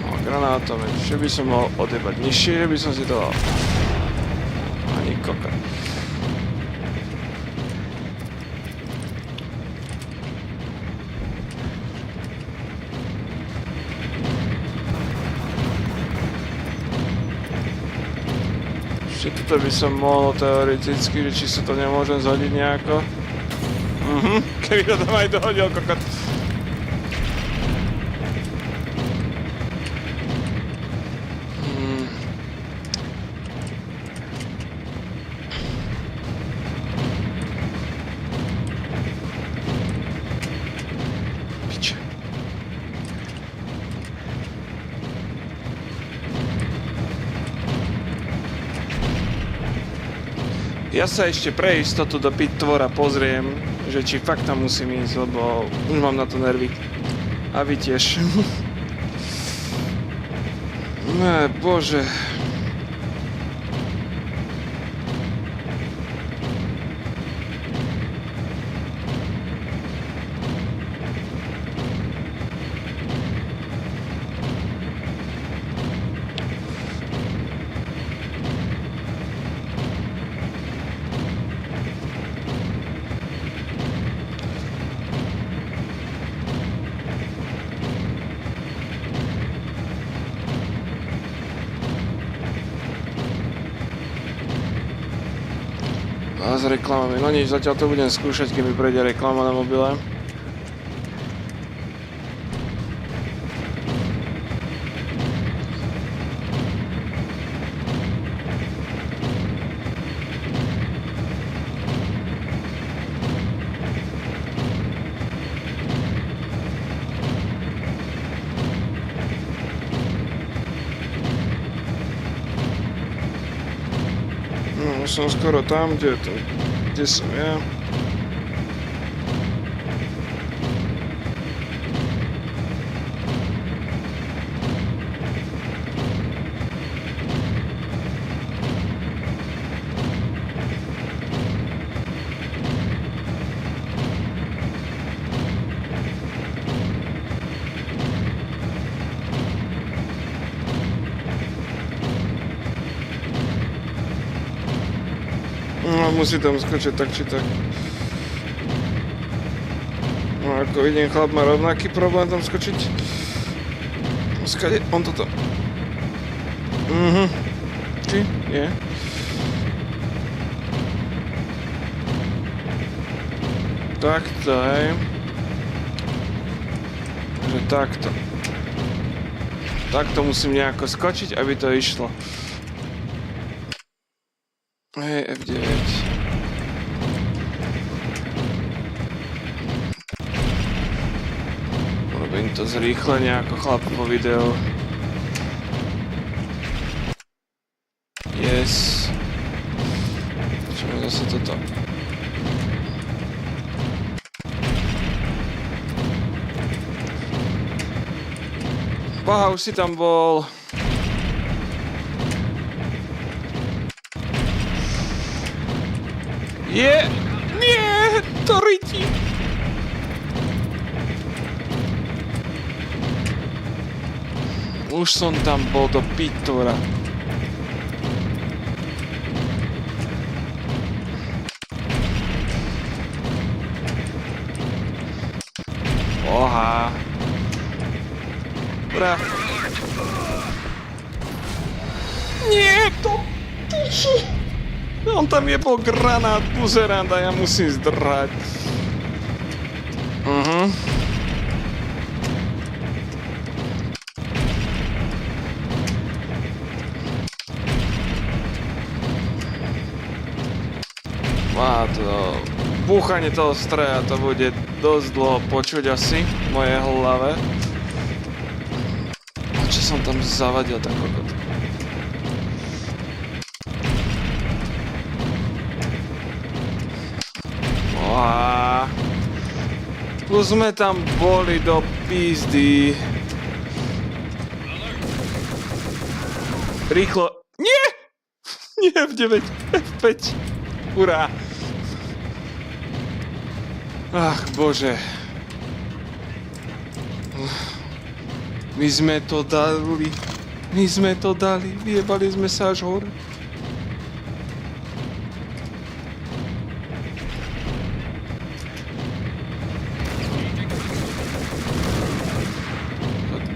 No, granátomet, že by som mohol odjebať nižšie, že by som si to dal. Ani koka. Toto by som mohol teoreticky, že či sa to nemôžem zhodiť nejako. Keby to tam aj dohodil, kokot. Piče. Ja sa ešte pre istotu do tvora pozriem, že či fakt tam musím ísť, lebo už mám na to nervy. A vy tiež. Bože. A s reklamami, no nič, zatiaľ to budem skúšať, keď mi prejde reklama na mobile. Som skoro tam, kde som ja. No, musí tam skočiť tak či tak. No, ako vidím, chlap má rovnaký problém tam skočiť. Skade, on toto. Či? Nie? Takto, hej. Že takto. Takto musím nejako skočiť, aby to išlo. Hej, F9. Robím to zrýchlenie ako chlapovo video. Yes. Čo mi Zase toto. Boha, už si tam bol. Nie, to ryti. Už som tam bol do pitora. Boha. Dobrá. Nie, to... On tam jebol granát, buzerant a ja musím zdrhať. Má to... Búchanie toho stroja, to bude dosť dlho počuť asi v mojej hlave. A čo som tam zavadil, ten kokot? Plus sme tam boli do pizdy. Rýchlo. Nie! Nie, F9, F5. Hurá. Ach, bože. My sme to dali. My sme to dali. Vyjebali sme sa až hore.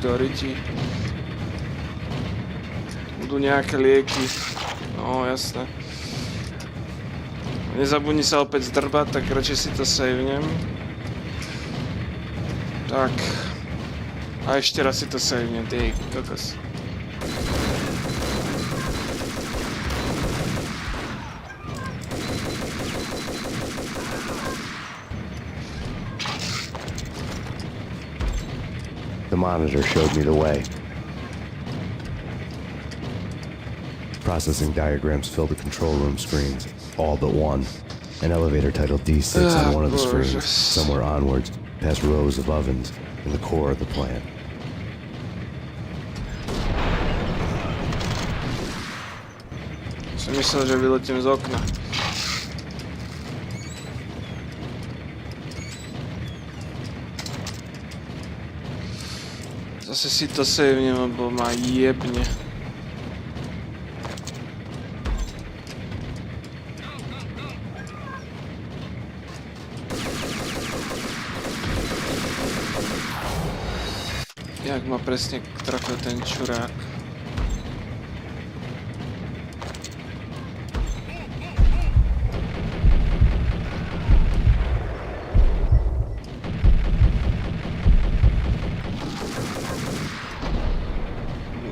Doriti. Budú nejaké lieky. No, jasné. Nezabudni sa opäť zdrbať, tak radšej si to savenem. Tak. A ešte raz si to savenem, ty kokos. The monitor showed me the way. Processing diagrams filled the control room screens, all but one. An elevator titled D6 on one of the screens, somewhere onwards, past rows of ovens in the core of the plant. Som myslel, že vyletím z okna. Zase si to savenem, lebo ma jebne. Jak ma presne trafil ten čurák.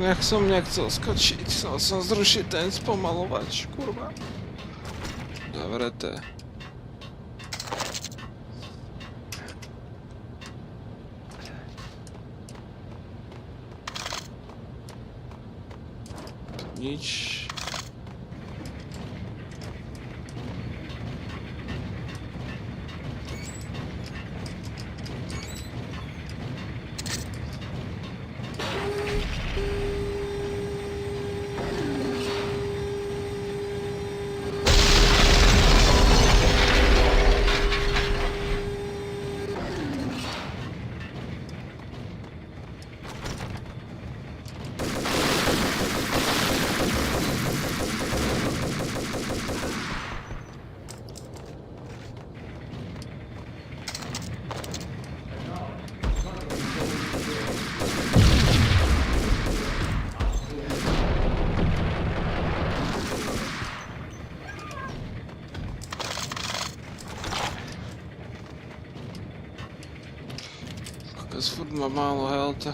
Jak som nechcel skočiť, chcel som zrušiť ten spomalovač, kurva. Zavreté. Nič. Furt má málo health.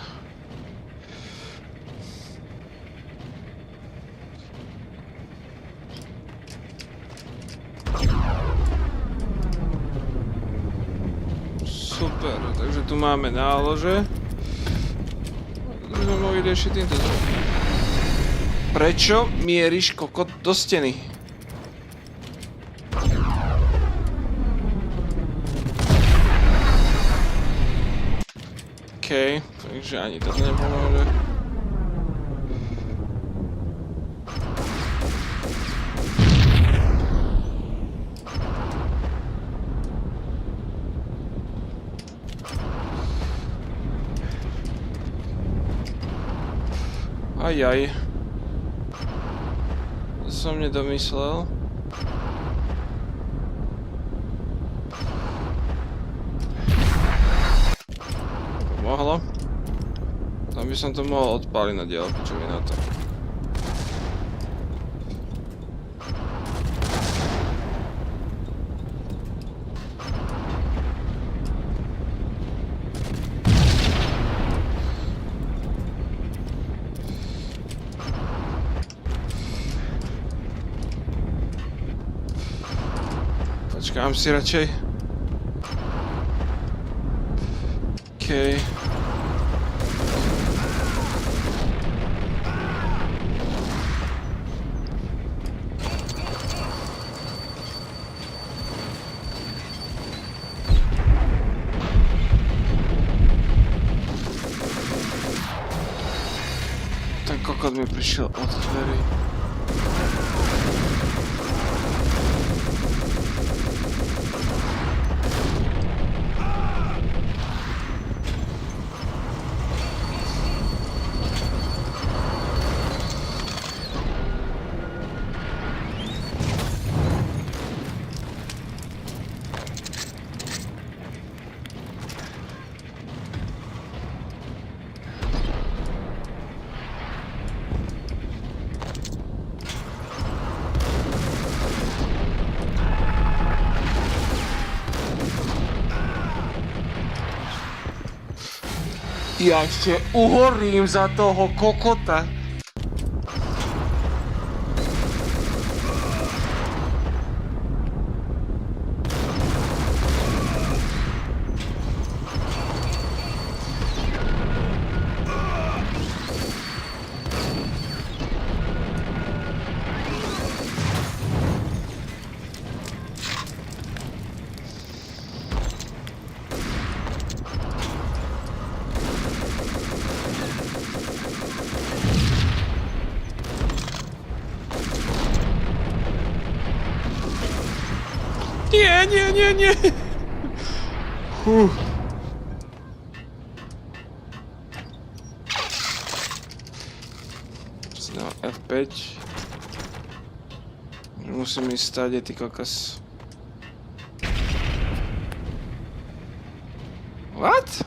Super, takže tu máme nálože. Sme mohli riešiť týmto. Prečo mieríš kokot do steny? OK, takže ani to nepomôže. Ajaj. To som nedomyslel. Mohlo. Tam by som to mohol odpáliť na diaľku, čo mi na to. Počkám si radšej. OK. Ten kokot mi prišiel od dverí. Ja ešte uhorím za toho kokota. Nie. No, F5. Musím ísť stáť, ty kokos. What?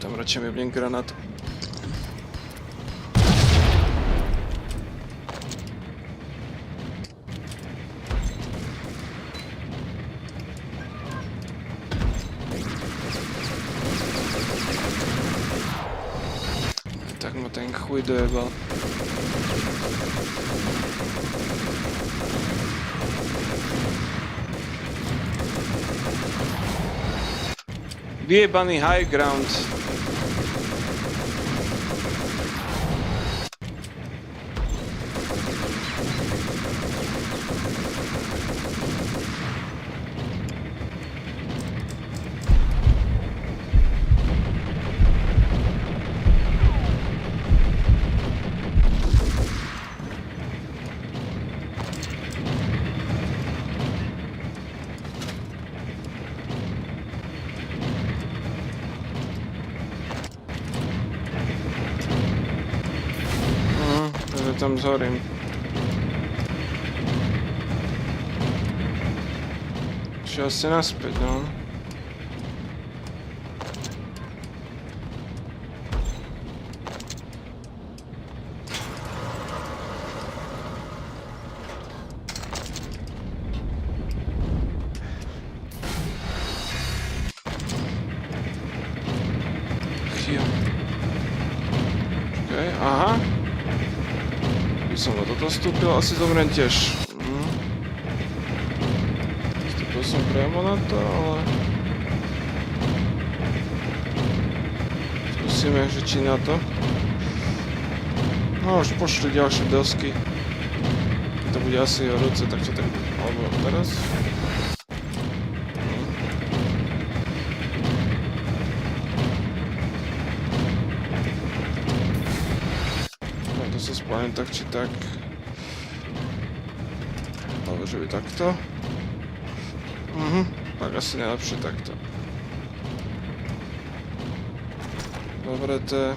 Tam radšej mi vnem granát. Tak ma ten chuj dojebal. Vyjebaný high ground. Tam zhorím. Šiel si naspäť, no. Okej, aha. Som na toto vstúpil, asi zomriem tiež. Vstúpil som priamo na to, ale... skúsime, že či na to. No, už pošli ďalšie dosky. To bude asi horúce, tak čo tak... Alebo teraz? No, to sa spájem tak či tak. Alebo že by takto. Tak asi najlepšie takto. Dobre, to je...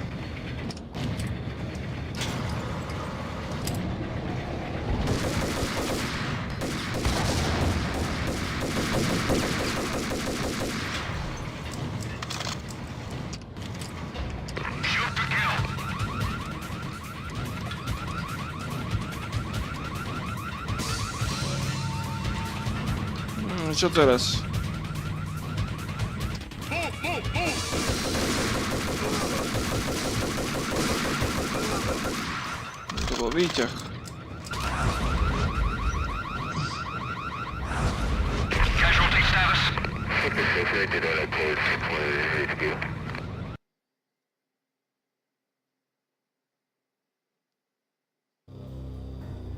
Čo teraz? To bol výťah. Casualty status?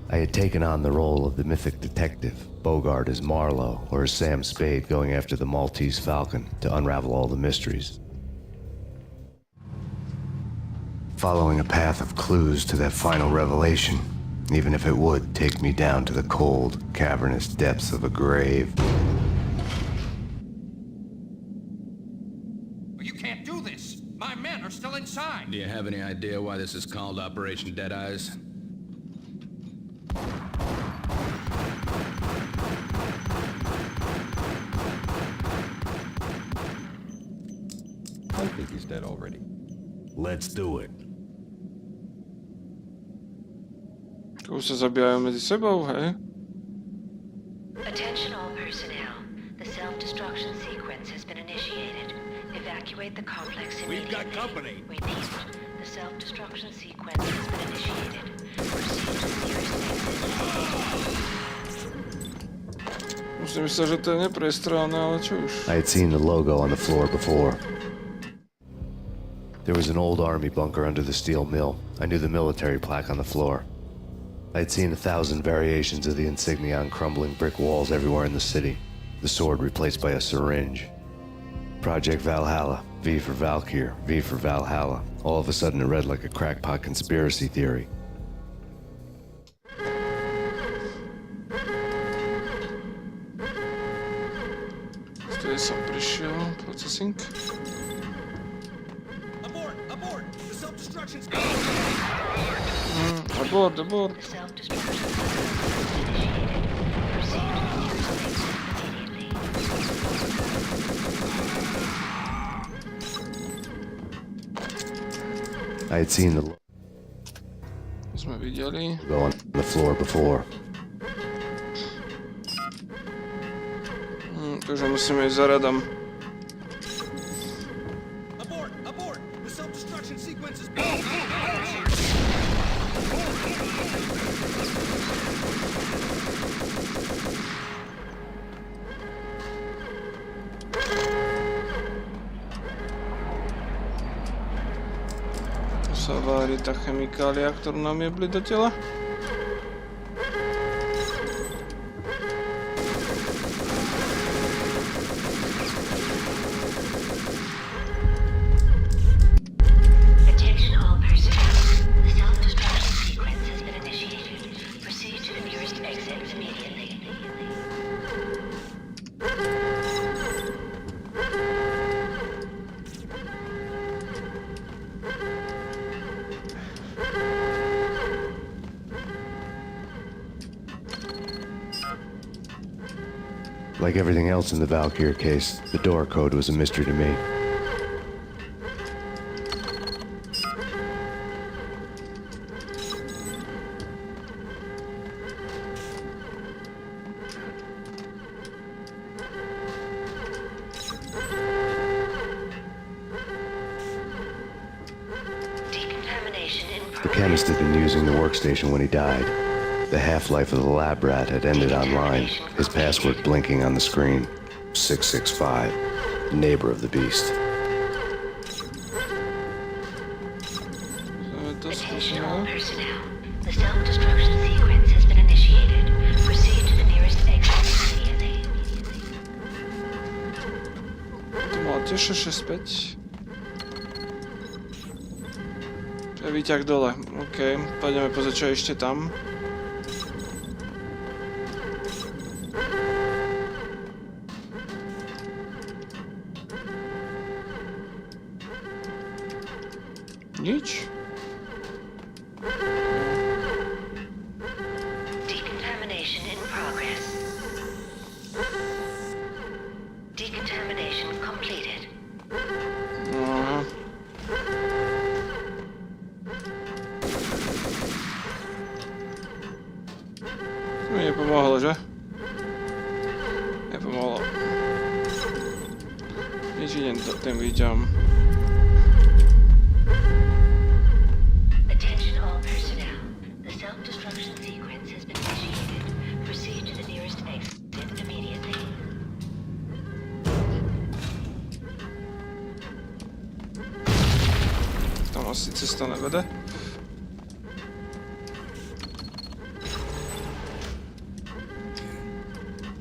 I had taken on the role of the mythic detective, Bogart as Marlowe, or as Sam Spade going after the Maltese Falcon to unravel all the mysteries. Following a path of clues to that final revelation, even if it would take me down to the cold, cavernous depths of a grave. You can't do this! My men are still inside! Do you have any idea why this is called Operation Dead Eyes? I think he's dead already. Let's do it. Už sa zabíjajú medzi sebou, hej? Attention all personnel. The self-destruction sequence has been initiated. Evacuate the complex immediately. We've got company. Repeat. The self-destruction sequence has been initiated. Proceed to the nearest exit. Musím sa, že to je neprestrelné, ale čo už? I had seen the logo on the floor before. There was an old army bunker under the steel mill. I knew the military plaque on the floor. I had seen 1,000 variations of the insignia on crumbling brick walls everywhere in the city. The sword replaced by a syringe. Project Valhalla, V for Valkyr, V for Valhalla. All of a sudden it read like a crackpot conspiracy theory. Tutaj som prišiel, processing. Abort! The self-destruction's Abort. I had seen the Sme videli. logo on the floor before. Takže musíme ísť za radom. Abort! The self-destruction sequence is... Tu sa vári tá chemikália, ktorú nám jebli do tela. Like everything else in the Valkyr case, the door code was a mystery to me. The chemist had been using the workstation when he died. The half-life of the lab rat had ended online, his password blinking on the screen. 665, neighbor of the beast. Attention all personnel. The self-destruction sequence has been initiated. Proceed to the nearest exit immediately. To malo tiež 6-5. To je výťah dole. OK, poďme pozrieť, čo je ešte tam. Nič? Decontamination in progress. Decontamination completed. Aha. To mi nepomohlo, že? Nepomohlo. Nič idem to tým výťahom. Asi cesta nevede.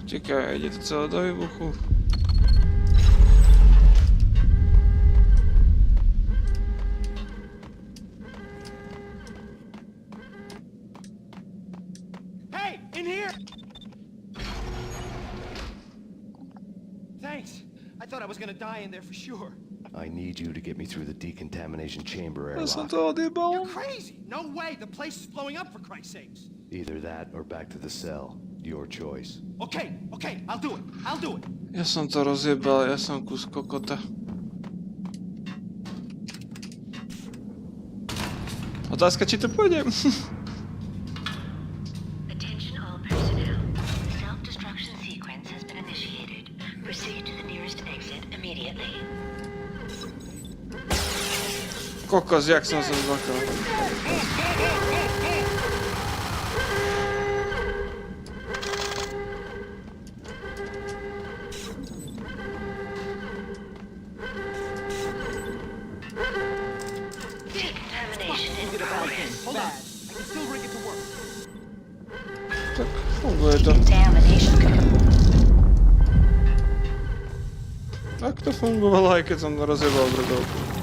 Čekaj, ide to celé do výbuchu. Hey, in here! Thanks. I thought I was gonna die in there for sure. I need you to get me through the decontamination chamber Ja som airlock. to odjebal. You're crazy! No way! The place is blowing up for Christ's sakes! Either that or back to the cell. Your choice. Okay, I'll do it. I'll do it. Ja som to rozjebal, ja som kus kokota. Otázka, či to pôjde. Attention all personnel. The self-destruction sequence has been initiated. Proceed to the nearest exit immediately. Kokos, jak som sa zbakal. Decontamination in progress. Hold on. I can still bring it to work. Tak, funguje to. Decontamination. Tak to fungovalo, aj keď som rozjebal brdovku.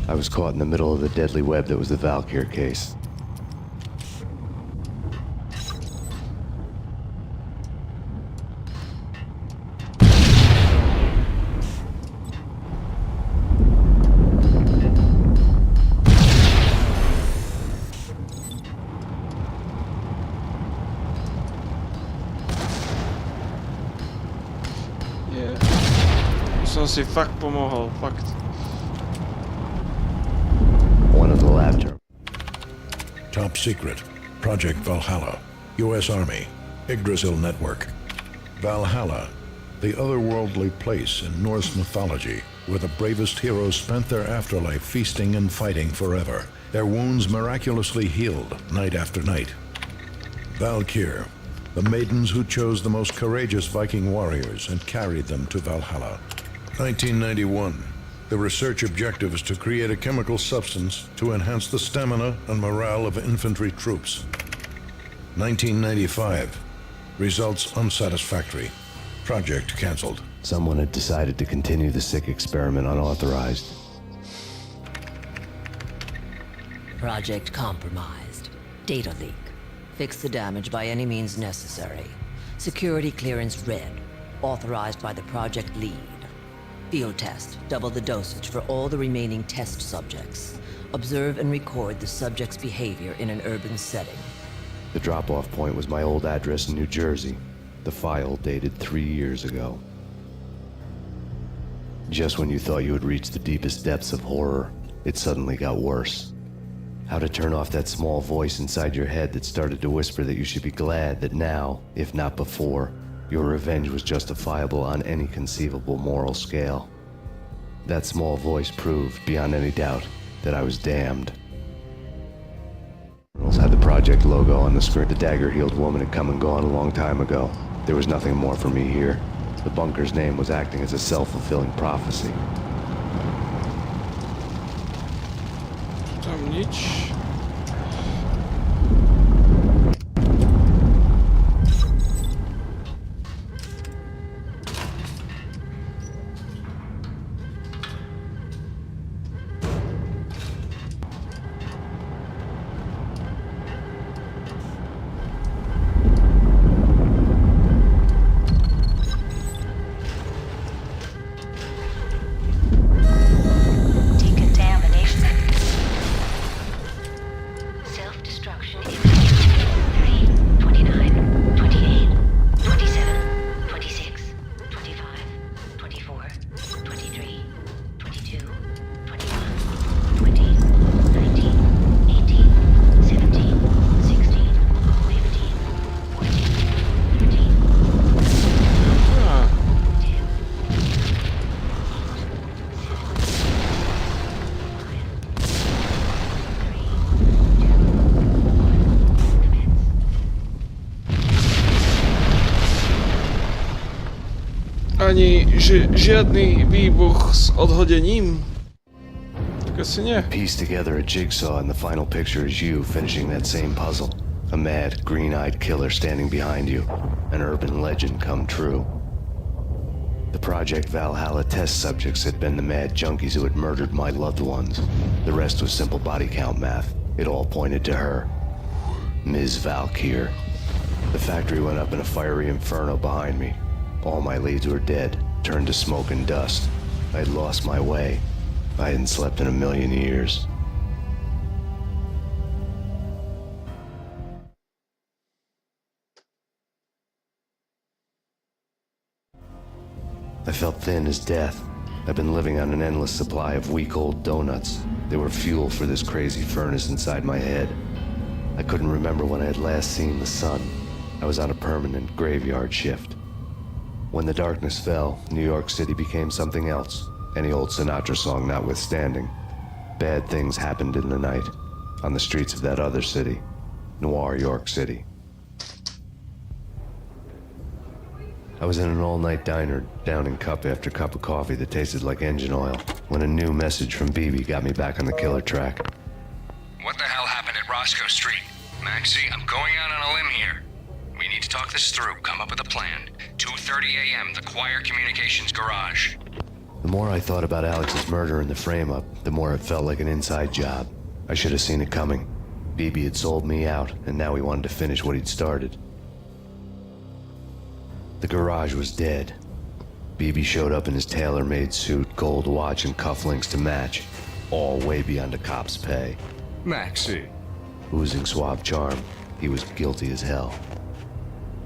I was caught in the middle of the deadly web that was the Valkyr case. Yeah. Som si fakt pomohol, fakt. One of the lab term. Top secret. Project Valhalla. U.S. Army. Yggdrasil Network. Valhalla. The otherworldly place in Norse mythology where the bravest heroes spent their afterlife feasting and fighting forever. Their wounds miraculously healed night after night. Valkyr. The maidens who chose the most courageous Viking warriors and carried them to Valhalla. 1991. The research objective is to create a chemical substance to enhance the stamina and morale of infantry troops. 1995. Results unsatisfactory. Project cancelled. Someone had decided to continue the sick experiment unauthorized. Project compromised. Data leak. Fix the damage by any means necessary. Security clearance red. Authorized by the project lead. Field test. Double the dosage for all the remaining test subjects. Observe and record the subject's behavior in an urban setting. The drop-off point was my old address in New Jersey. The file dated 3 years ago. Just when you thought you had reached the deepest depths of horror, it suddenly got worse. How to turn off that small voice inside your head that started to whisper that you should be glad that now, if not before, your revenge was justifiable on any conceivable moral scale. That small voice proved, beyond any doubt, that I was damned. Had the project logo on the screen. The dagger-heeled woman had come and gone a long time ago. There was nothing more for me here. The bunker's name was acting as a self-fulfilling prophecy. Tam nič. Ani žiadny výbuch s odhodením? Tak asi nie. Piece together a jigsaw and the final picture is you finishing that same puzzle. A mad, green-eyed killer standing behind you. An urban legend come true. The Project Valhalla test subjects had been the mad junkies who had murdered my loved ones. The rest was simple body count math. It all pointed to her. Ms. Valkyr. The factory went up in a fiery inferno behind me. All my leads were dead, turned to smoke and dust. I'd lost my way. I hadn't slept in a million years. I felt thin as death. I've been living on an endless supply of week-old donuts. They were fuel for this crazy furnace inside my head. I couldn't remember when I had last seen the sun. I was on a permanent graveyard shift. When the darkness fell, New York City became something else, any old Sinatra song notwithstanding. Bad things happened in the night, on the streets of that other city, Noir York City. I was in an all-night diner, downing cup after cup of coffee that tasted like engine oil, when a new message from BB got me back on the killer track. What the hell happened at Roscoe Street? Maxie, I'm going out on a limb here. We need to talk this through, come up with a plan. 2:30 a.m., the Choir Communications Garage. The more I thought about Alex's murder and the frame-up, the more it felt like an inside job. I should have seen it coming. BB had sold me out, and now he wanted to finish what he'd started. The garage was dead. BB showed up in his tailor-made suit, gold watch, and cufflinks to match, all way beyond a cop's pay. Maxie. Oozing suave charm, he was guilty as hell.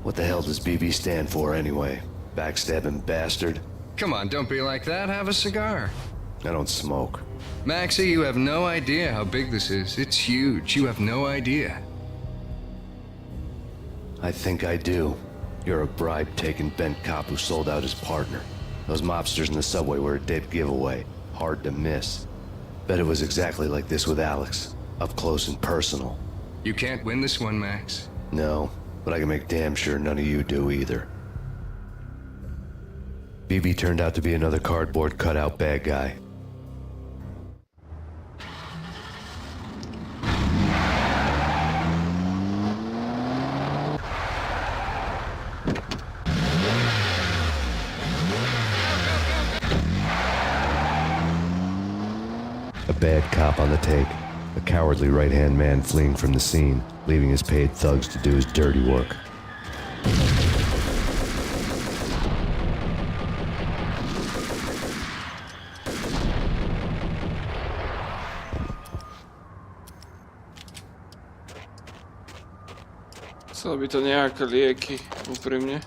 What the hell does BB stand for anyway? Backstabbing bastard? Come on, don't be like that. Have a cigar. I don't smoke. Maxie, you have no idea how big this is. It's huge. You have no idea. I think I do. You're a bribe-taking bent cop who sold out his partner. Those mobsters in the subway were a dead giveaway. Hard to miss. Bet it was exactly like this with Alex. Up close and personal. You can't win this one, Max. No, but I can make damn sure none of you do either. BB turned out to be another cardboard cutout bad guy. A bad cop on the take. A cowardly right-hand man fleeing from the scene, leaving his paid thugs to do his dirty work. Chcel by to nejaké lieky, úprimne.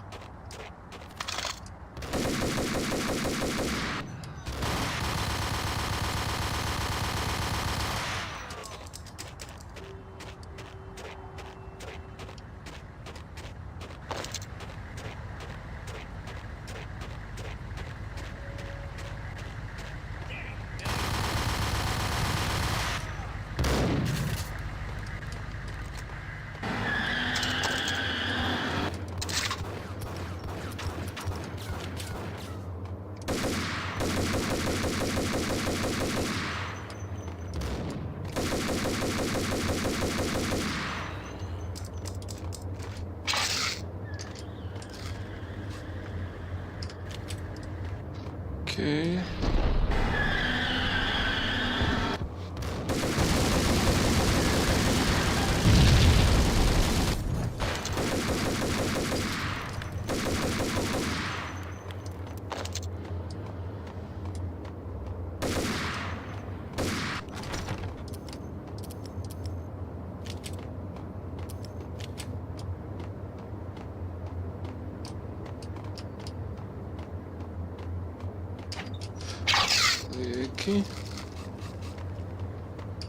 prestrelky.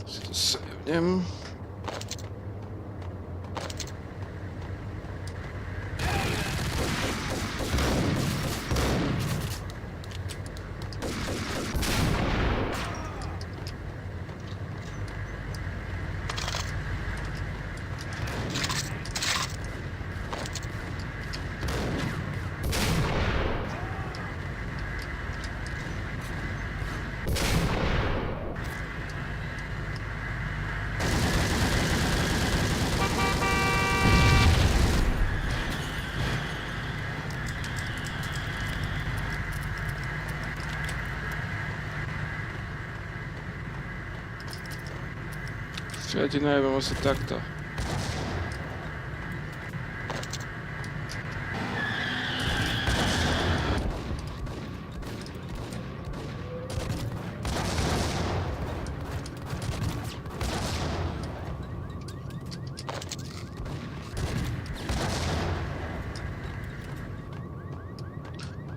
Si to savnem. Ja ti najebám asi takto.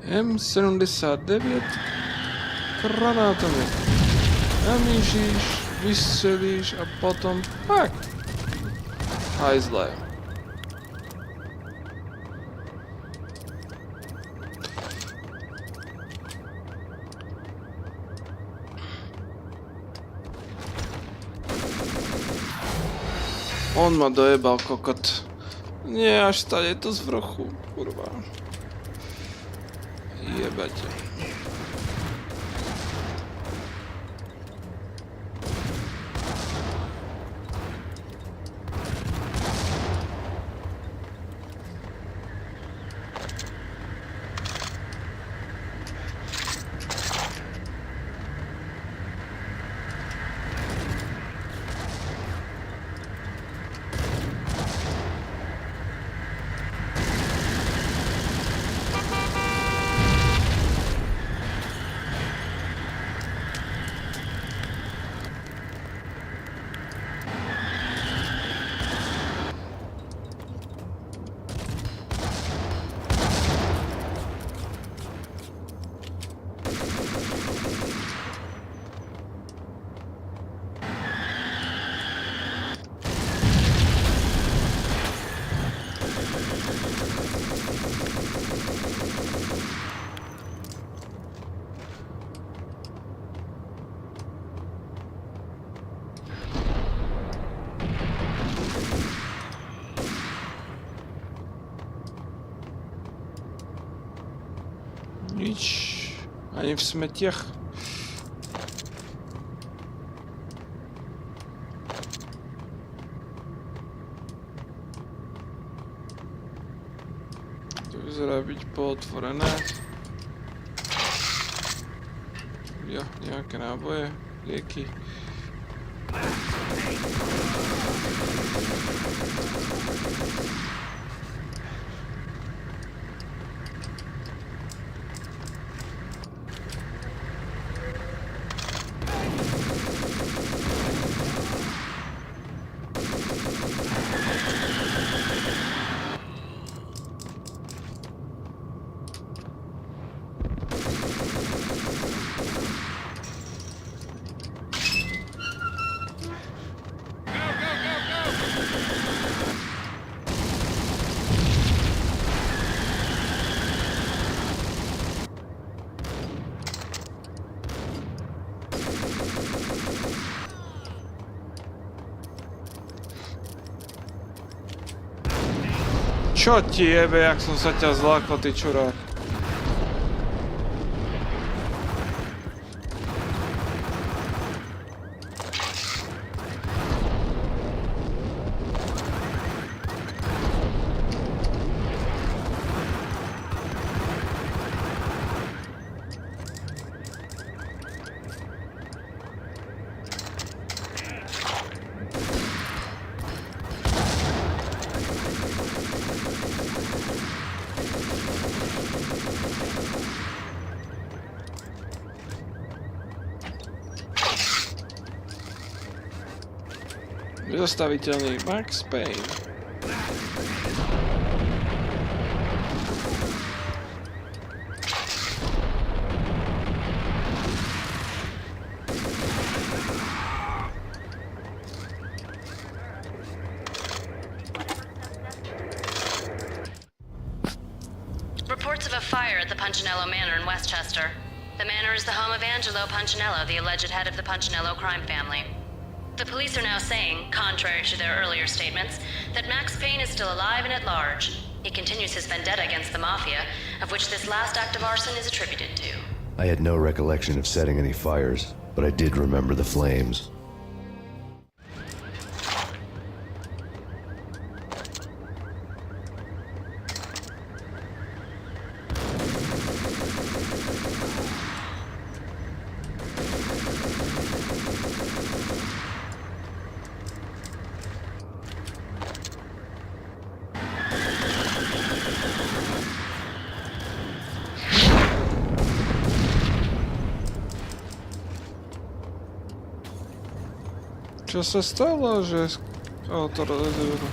M79 granátomet. Namíříš, vystřelíš a potom pak. Hajzle. On ma dojebal, kokot. Nie, až tady je to z vrchu, kurva. Jebate. Nič. Ani v smetiach. To vyzerá byť pootvorené. Jo, nejaké náboje, lieky. Čo ti jebe, jak som sa ťa zlákol, ty čurák? Nezastaviteľný Max Payne. reports of a fire at the Punchinello Manor in Westchester. The manor is the home of Angelo Punchinello, the alleged head of the Punchinello crime family. The police are now saying, contrary to their earlier statements, that Max Payne is still alive and at large. He continues his vendetta against the Mafia, of which this last act of arson is attributed to. I had no recollection of setting any fires, but I did remember the flames. Čo sa stalo, že to rozeberú?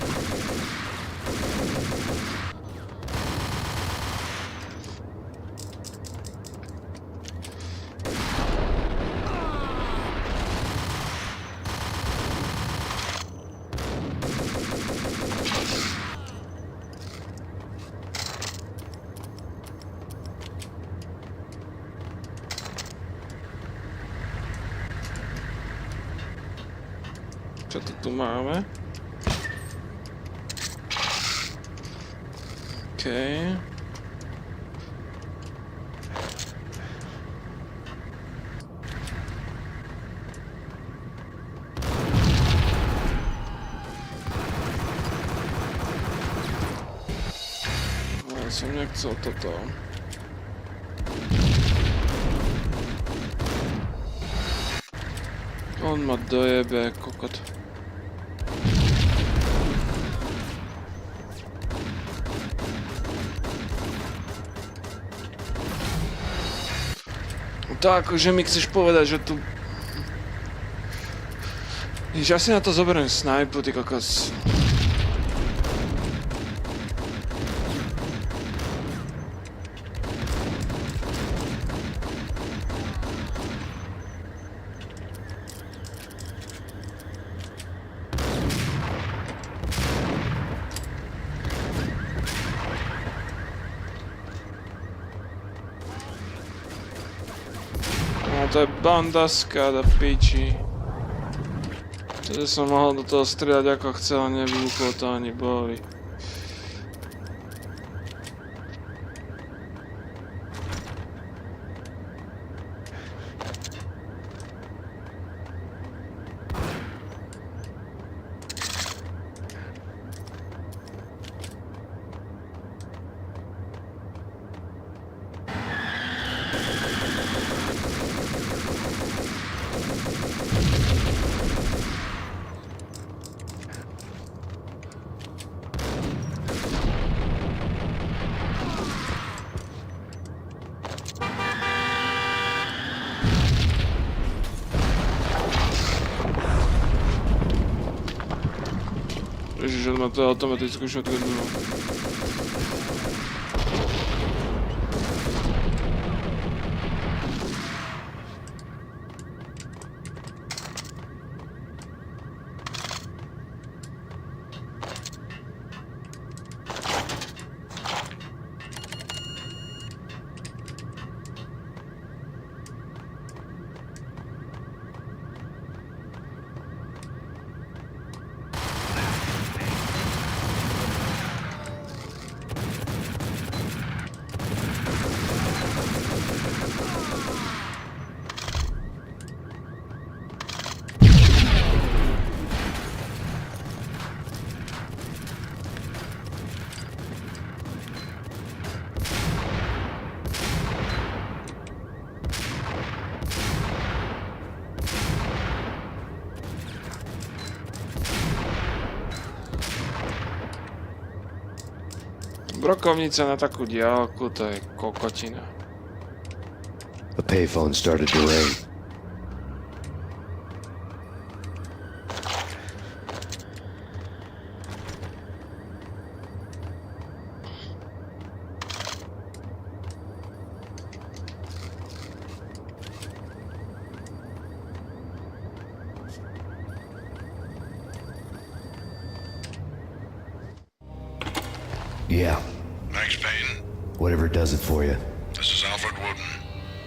Čo to tu máme? Okej. Ja som nechcel toto. On ma dojebe, kokot. To akože mi chceš povedať, že tu... Ježiš, ja si na to zoberiem snajpu, ty kokos. To je bandaska do piči. Teda som mohol do toho strieľať ako chcel, nevybuchlo to ani bovi. Ježiš, on má to automatickú shotgunu. Brokovnica na takú diaľku, to je kokotina. A payphone started to ring. Yeah. Max Payne, Whatever does it for you. This is Alfred Woden.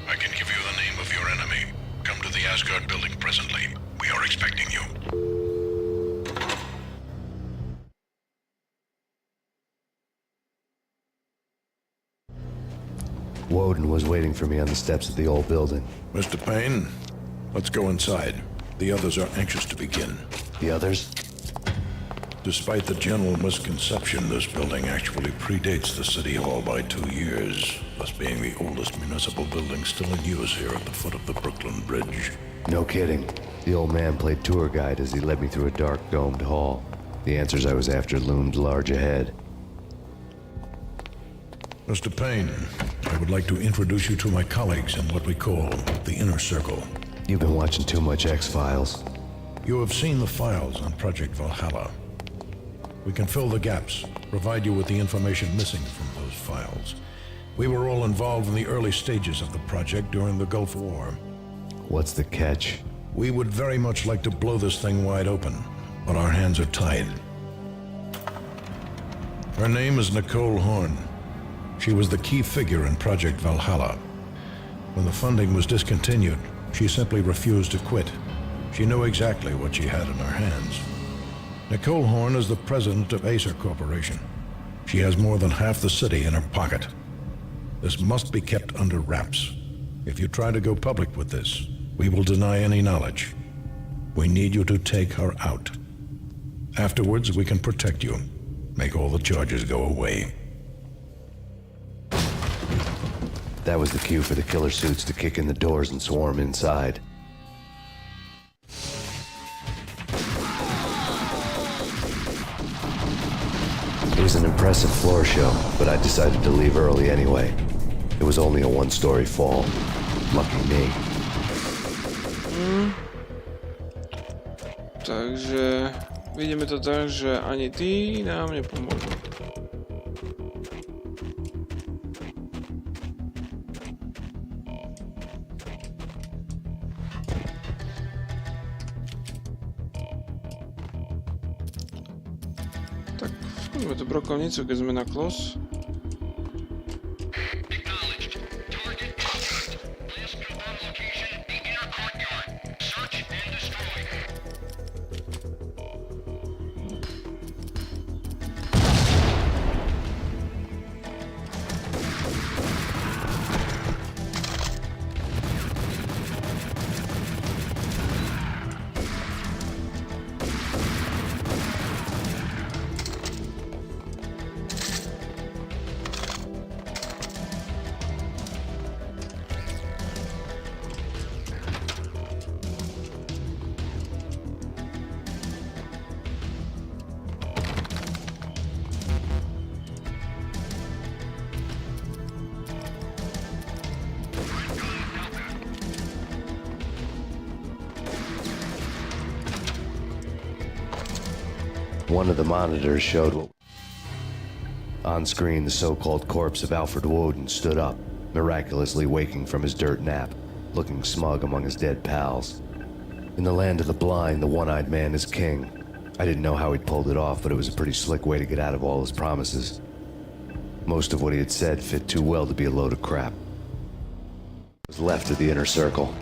I can give you the name of your enemy. Come to the Asgard building presently. We are expecting you. Woden was waiting for me on the steps of the old building. Mr. Payne, let's go inside. The others are anxious to begin. The others? Despite the general misconception, this building actually predates the City Hall by 2 years, thus being the oldest municipal building still in use here at the foot of the Brooklyn Bridge. No kidding. The old man played tour guide as he led me through a dark, domed hall. The answers I was after loomed large ahead. Mr. Payne, I would like to introduce you to my colleagues in what we call the Inner Circle. You've been watching too much X-Files. You have seen the files on Project Valhalla. We can fill the gaps, provide you with the information missing from those files. We were all involved in the early stages of the project during the Gulf War. What's the catch? We would very much like to blow this thing wide open, but our hands are tied. Her name is Nicole Horn. She was the key figure in Project Valhalla. When the funding was discontinued, she simply refused to quit. She knew exactly what she had in her hands. Nicole Horn is the president of Acer Corporation. She has more than half the city in her pocket. This must be kept under wraps. If you try to go public with this, we will deny any knowledge. We need you to take her out. Afterwards, we can protect you. Make all the charges go away. That was the cue for the killer suits to kick in the doors and swarm inside. It was an impressive floor show, but I decided to leave early anyway. It was only a one-story fall. Lucky me. Takže vidíme to tak, že ani ty nám nepomôžu. Tak skúsme tú brokovnicu, keď sme na klos. One of the monitors showed on screen the so-called corpse of Alfred Woden stood up, miraculously waking from his dirt nap, looking smug among his dead pals. In the land of the blind, the one-eyed man is king. I didn't know how he'd pulled it off, but it was a pretty slick way to get out of all his promises. Most of what he had said fit too well to be a load of crap. I was left of the inner circle.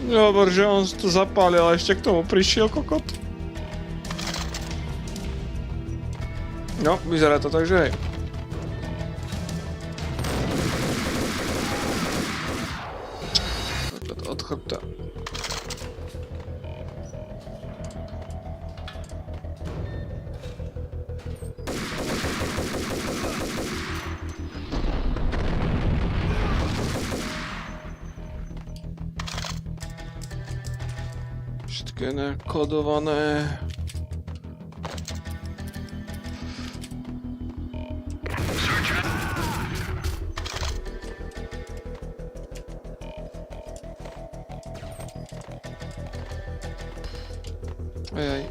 Dobre, že on to zapálil a ešte k tomu prišiel kokot. No, vyzerá to tak, že hej. Od chrbta. Všetko je nakodované. Search Ajaj.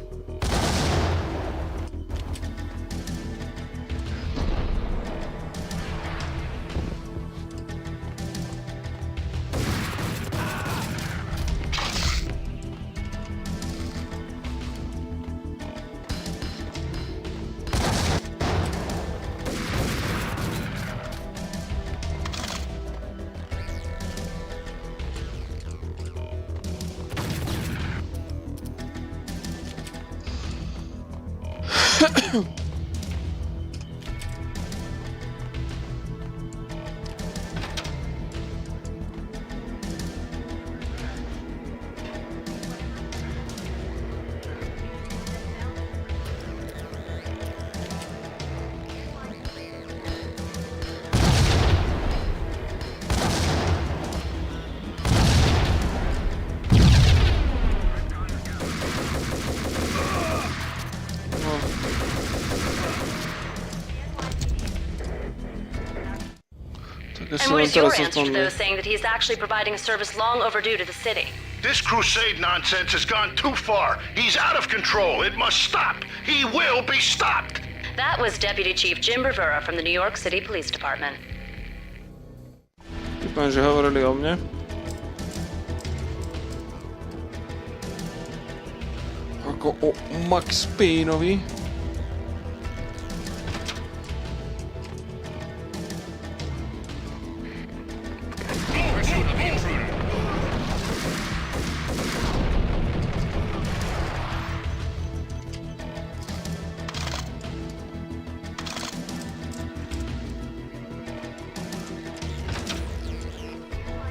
And what is your answer to those saying that he is actually providing a service long overdue to the city? This crusade nonsense has gone too far. He's out of control. It must stop. He will be stopped. That was Deputy Chief Jim Rivera from the New York City Police Department. Vypadám, že hovorili o mne. Ako o Max Payneovi.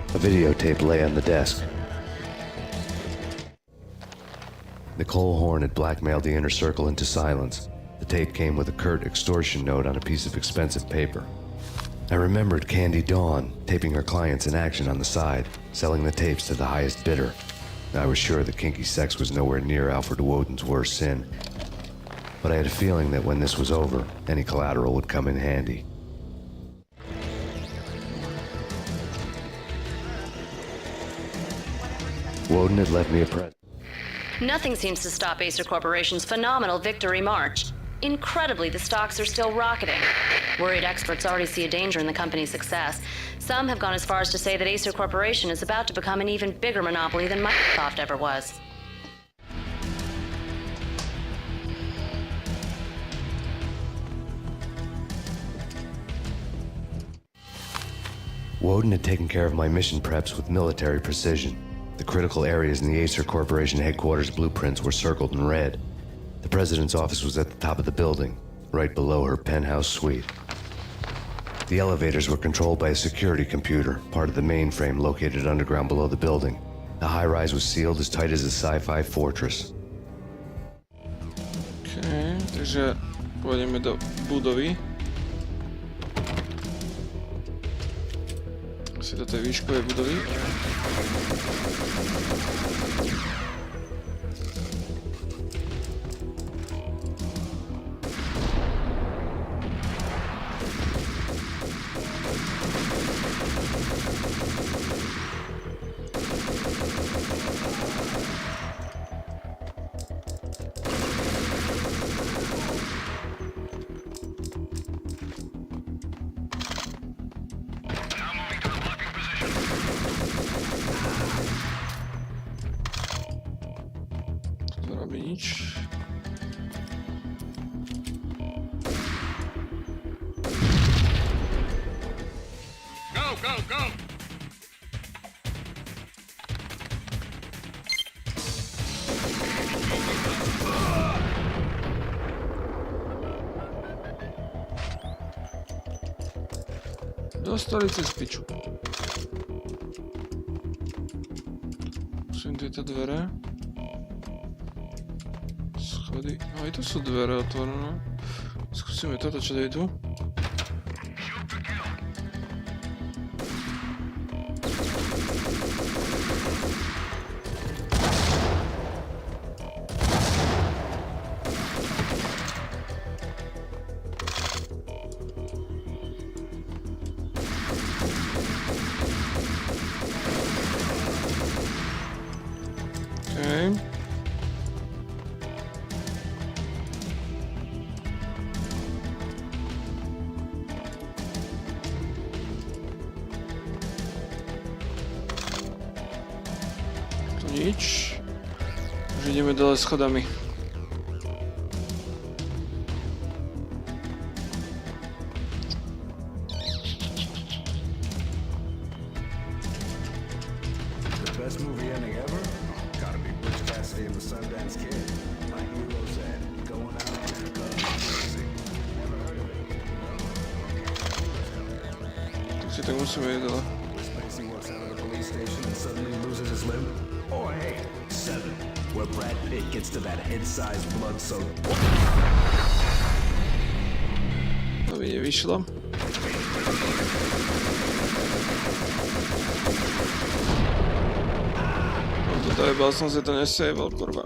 A videotape lay on the desk. Nicole Horn had blackmailed the inner circle into silence. The tape came with a curt extortion note on a piece of expensive paper. I remembered Candy Dawn taping her clients in action on the side, selling the tapes to the highest bidder. I was sure that kinky sex was nowhere near Alfred Woden's worst sin. But I had a feeling that when this was over, any collateral would come in handy. Woden had left me a present. Nothing seems to stop Acer Corporation's phenomenal victory march. Incredibly, the stocks are still rocketing. Worried experts already see a danger in the company's success. Some have gone as far as to say that Acer Corporation is about to become an even bigger monopoly than Microsoft ever was. Woden had taken care of my mission preps with military precision. The critical areas in the Acer Corporation headquarters blueprints were circled in red. The president's office was at the top of the building, right below her penthouse suite. The elevators were controlled by a security computer, part of the mainframe located underground below the building. The high-rise was sealed as tight as a sci-fi fortress. Okay, takže pôjdeme do budovy. Asi do tej výškovej budovy. Dostali cez piču. Musím tieto dvere. Schody. Aj tu sú dvere otvorené. Skúsime toto, čo je tu. Nič. Už ideme dole schodami. Tak musíme ísť dole. Or hey, 7, where Brad Pitt gets to that head-sized blood-soaked. To by nevyšlo. Toto jebal som si to nesejval, kurva.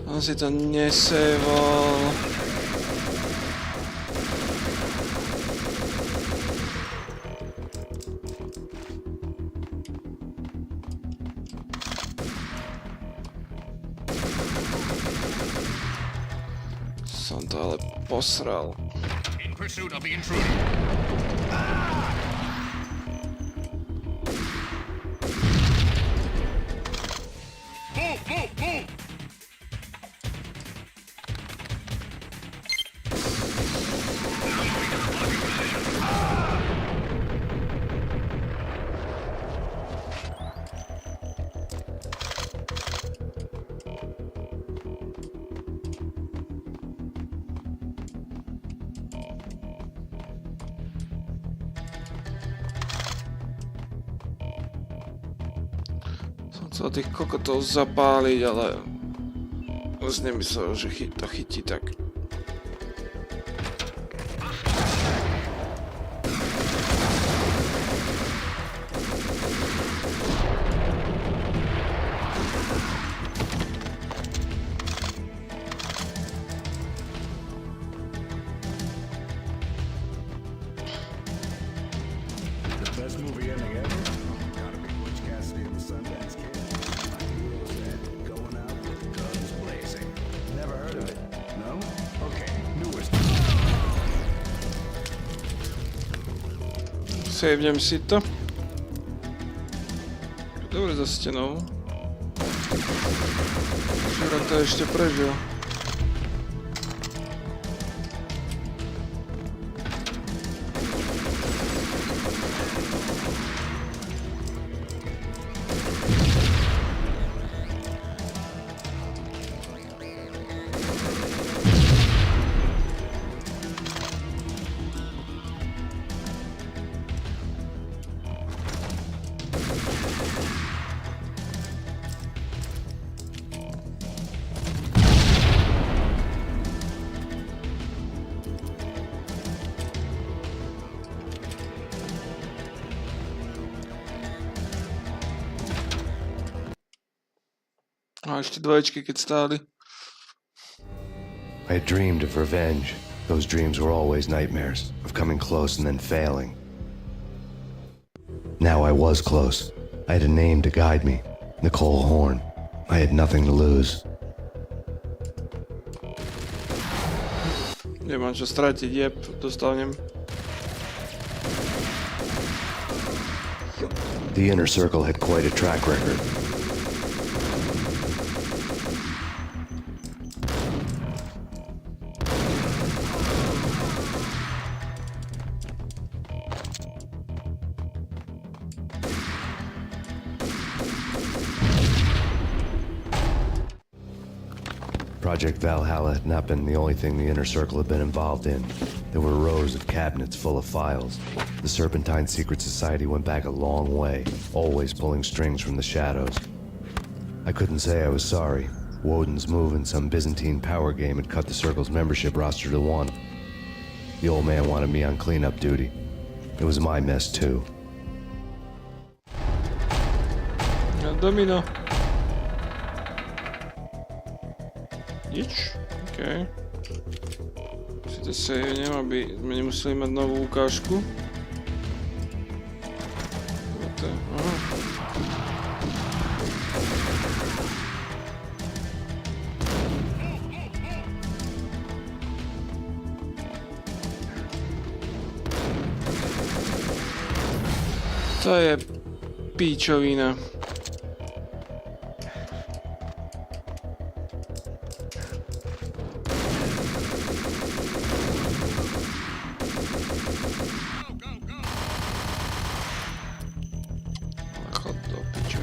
On si to nesejval. Som to ale posral. In pursuit of the intruder. Move, move, move! Chcel tých kokotov zapáliť, ale už nemyslel, že to chytí tak. Savnem si to. Dobre za stenou. Žurak to ešte prežil. A ešte dvoječky, keď stáli. I had dreamed of revenge. Those dreams were always nightmares, of coming close and then failing. Now I was close. I had a name to guide me, Nicole Horn. I had nothing to lose. Nemám čo stratiť, jeb, dostanem. The inner circle had quite a track record. Project Valhalla had not been the only thing the Inner Circle had been involved in. There were rows of cabinets full of files. The Serpentine Secret Society went back a long way, always pulling strings from the shadows. I couldn't say I was sorry. Woden's move in some Byzantine power game had cut the Circle's membership roster to 1. The old man wanted me on cleanup duty. It was my mess too. Domino. Nič? OK. Si to savenem, aby sme nemuseli mať novú ukážku. Aha. To je Píčovina. Chod do piče.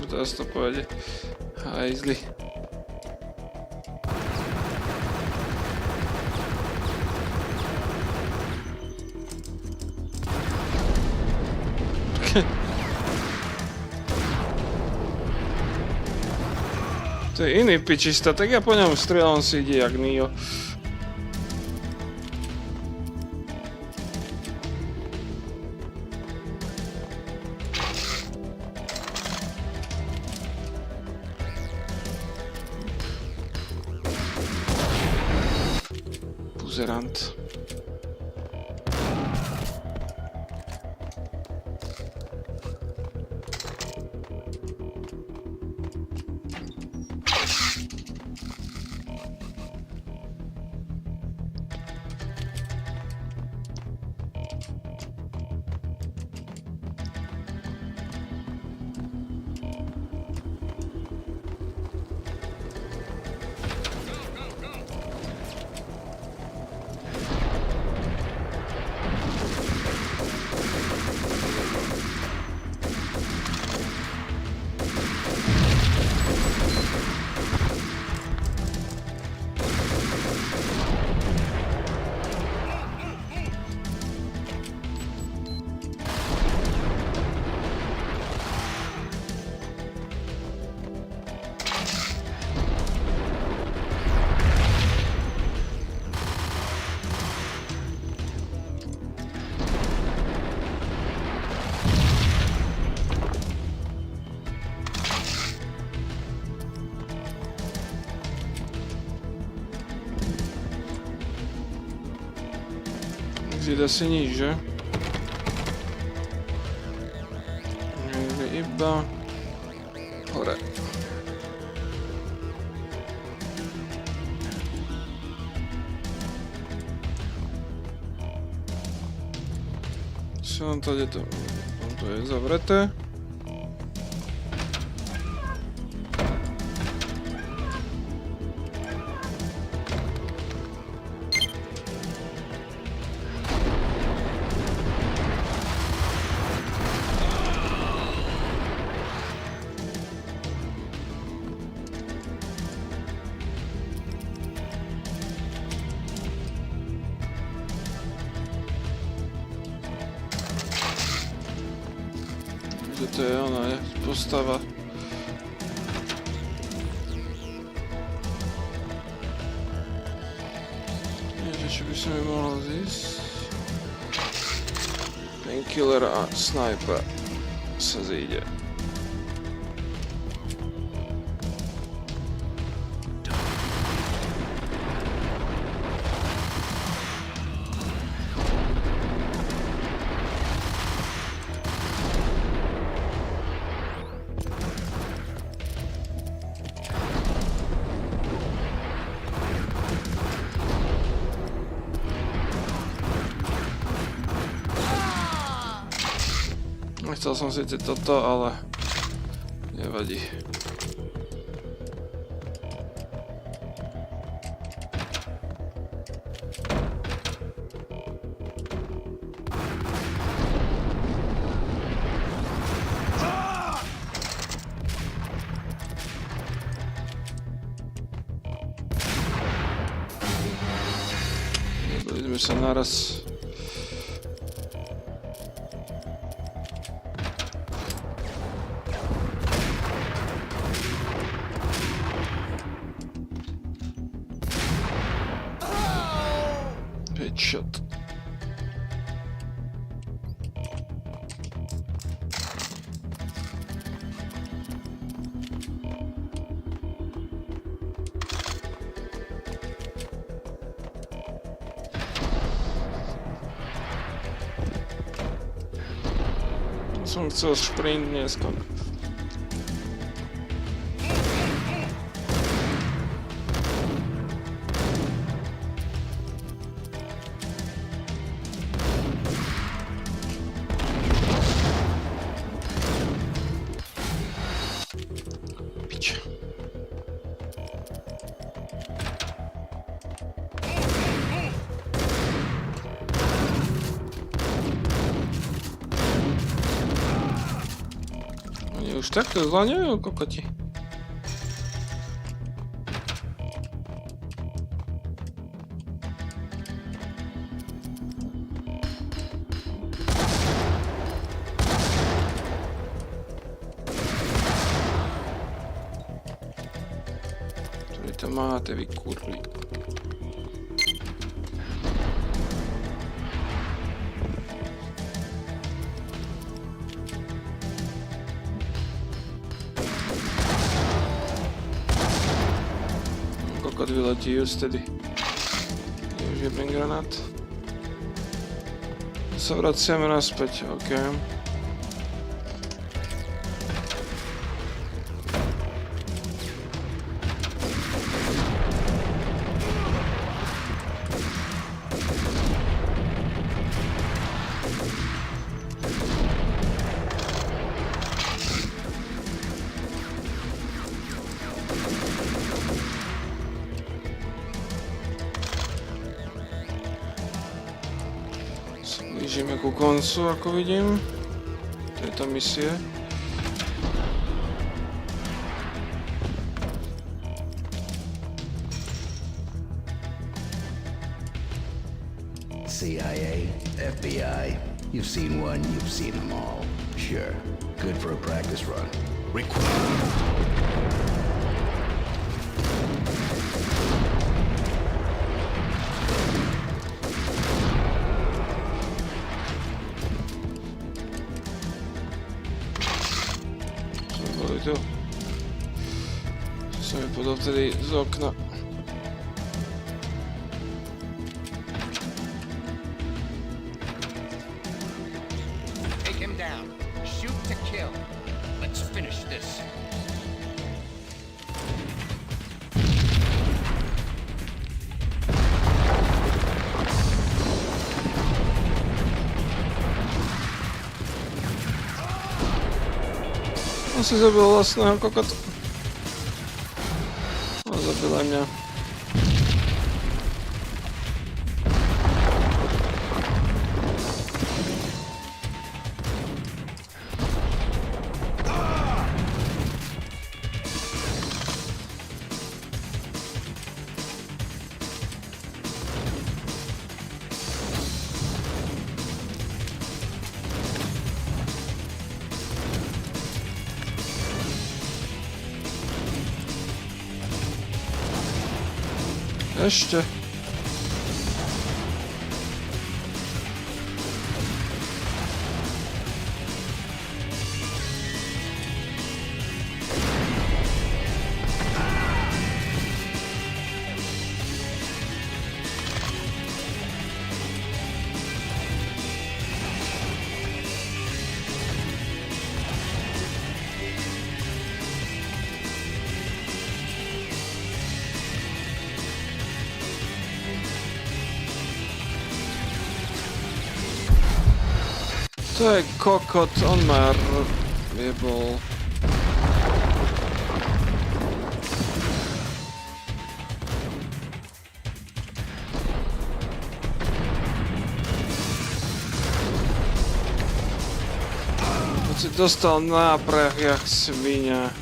Teraz to pôjde. Hajzli. To je iný pičista, tak ja po ňom strieľam, si ide jak Neo. Buzerant. Zjeda si nič, že? Niekde iba hore. Som tady to je zavreté. To je ona, je postava. Niečo, čo by sa mi mohlo zísť. Painkiller a sniper sa zíde. Chcel som síce toto, ale nevadí. Neboli sme sa naraz. Headshot. Som chcel šprint dneska. takto zlaňujú kokoti. Ktorý to máte, vy kurvy. Vyletí už tedy. Je už jeden granát. Sa vraciame naspäť, OK. Blížime ku koncu, ako vidím, tejto misie. CIA, FBI, you've seen one, you've seen them all. Sure, good for a practice run. Tu. Som mi podal vtedy z okna. Take him down. Shoot to kill. Let's finish this. On si zabil vlastného kokota. No, zabil aj mňa. Ešte. To je kokot, on má jebol. On si dostal náprah jak svinia.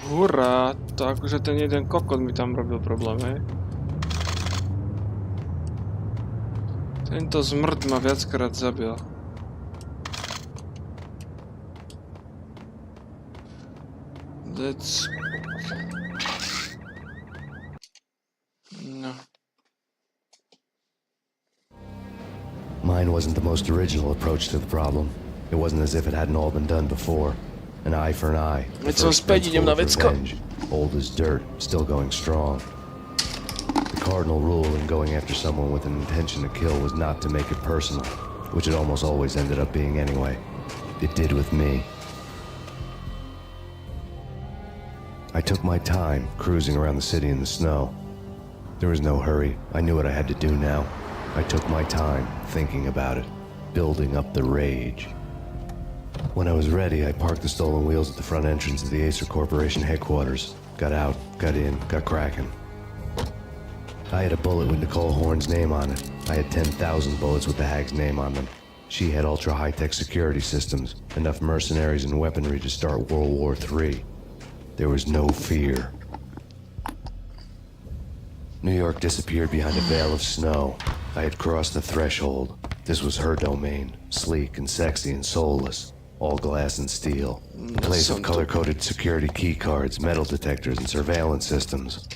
Hurá, to akože ten jeden kokot mi tam robil problém, hej. Tento zmrt ma viackrát zabil. Let's... No. Mine wasn't the most original approach to the problem. It wasn't as if it hadn't all been done before. An eye for an eye. The first principle of revenge. Old as dirt, still going strong. The cardinal rule in going after someone with an intention to kill was not to make it personal, which it almost always ended up being anyway. It did with me. I took my time cruising around the city in the snow. There was no hurry. I knew what I had to do now. I took my time thinking about it, building up the rage. When I was ready, I parked the stolen wheels at the front entrance of the Acer Corporation headquarters. Got out, got in, got cracking. I had a bullet with Nicole Horn's name on it. I had 10,000 bullets with the hag's name on them. She had ultra-high-tech security systems, enough mercenaries and weaponry to start World War III. There was no fear. New York disappeared behind a veil of snow. I had crossed the threshold. This was her domain, sleek and sexy and soulless. All glass and steel. A place of color-coded security key cards, metal detectors, and surveillance systems.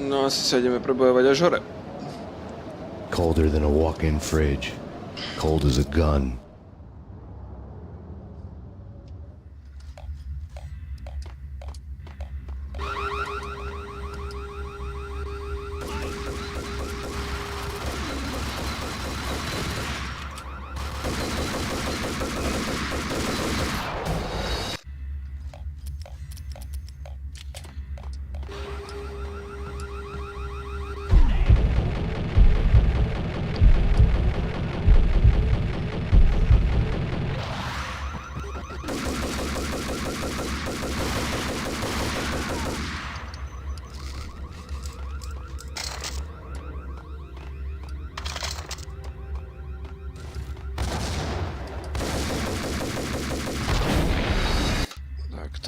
No asi sa ideme prebojovať až hore. Colder than a walk-in fridge. Cold as a gun.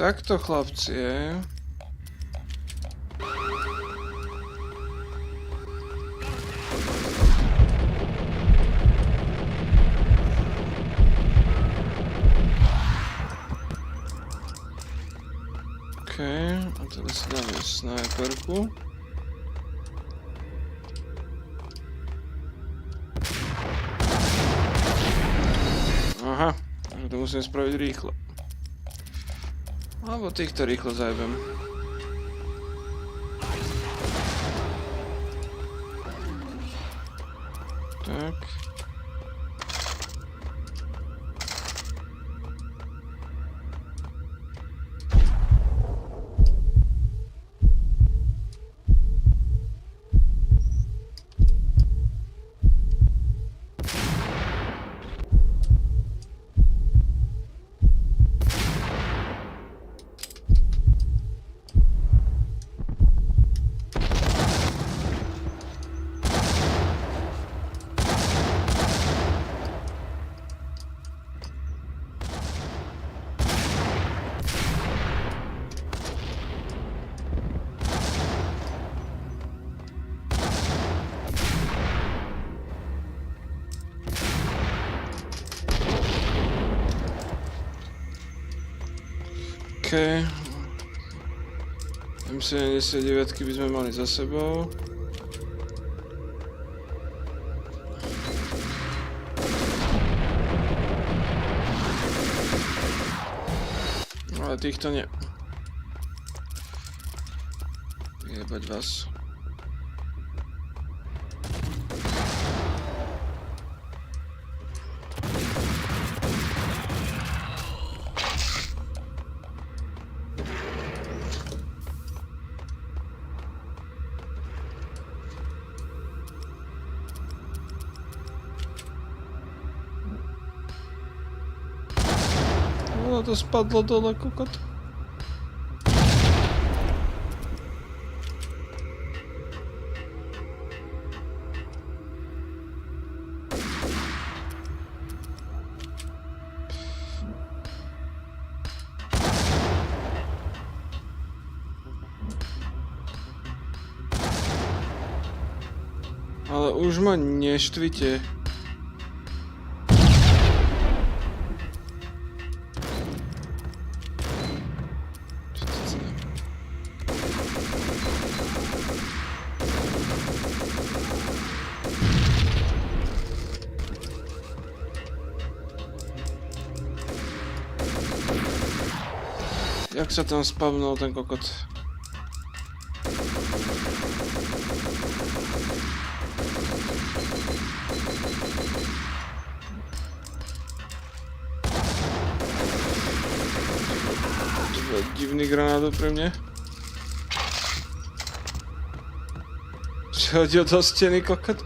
Takto, chlapci, je. Okej, a teraz si dáme snajperku. Aha, to musím spraviť rýchlo. Alebo týchto rýchlo zajebem. Tak. OK. M79 by sme mali za sebou. Ale týchto nie. Jebať vás. To spadlo dole, kokot. Ale už ma neštvite. Jak sa tam spavnul ten kokot? To je divný granát pre mňa. Hodil do steny kokot?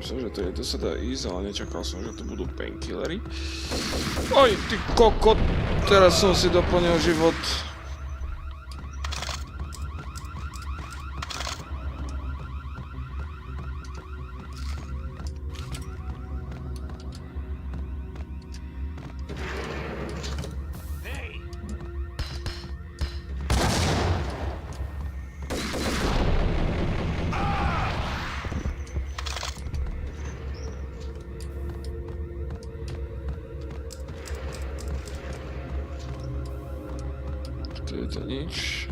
Myslím, že to sa dá ísť, ale nečakal som, že to budú painkillery. Oj, ty kokot! Teraz som si doplnil život. To je to nič.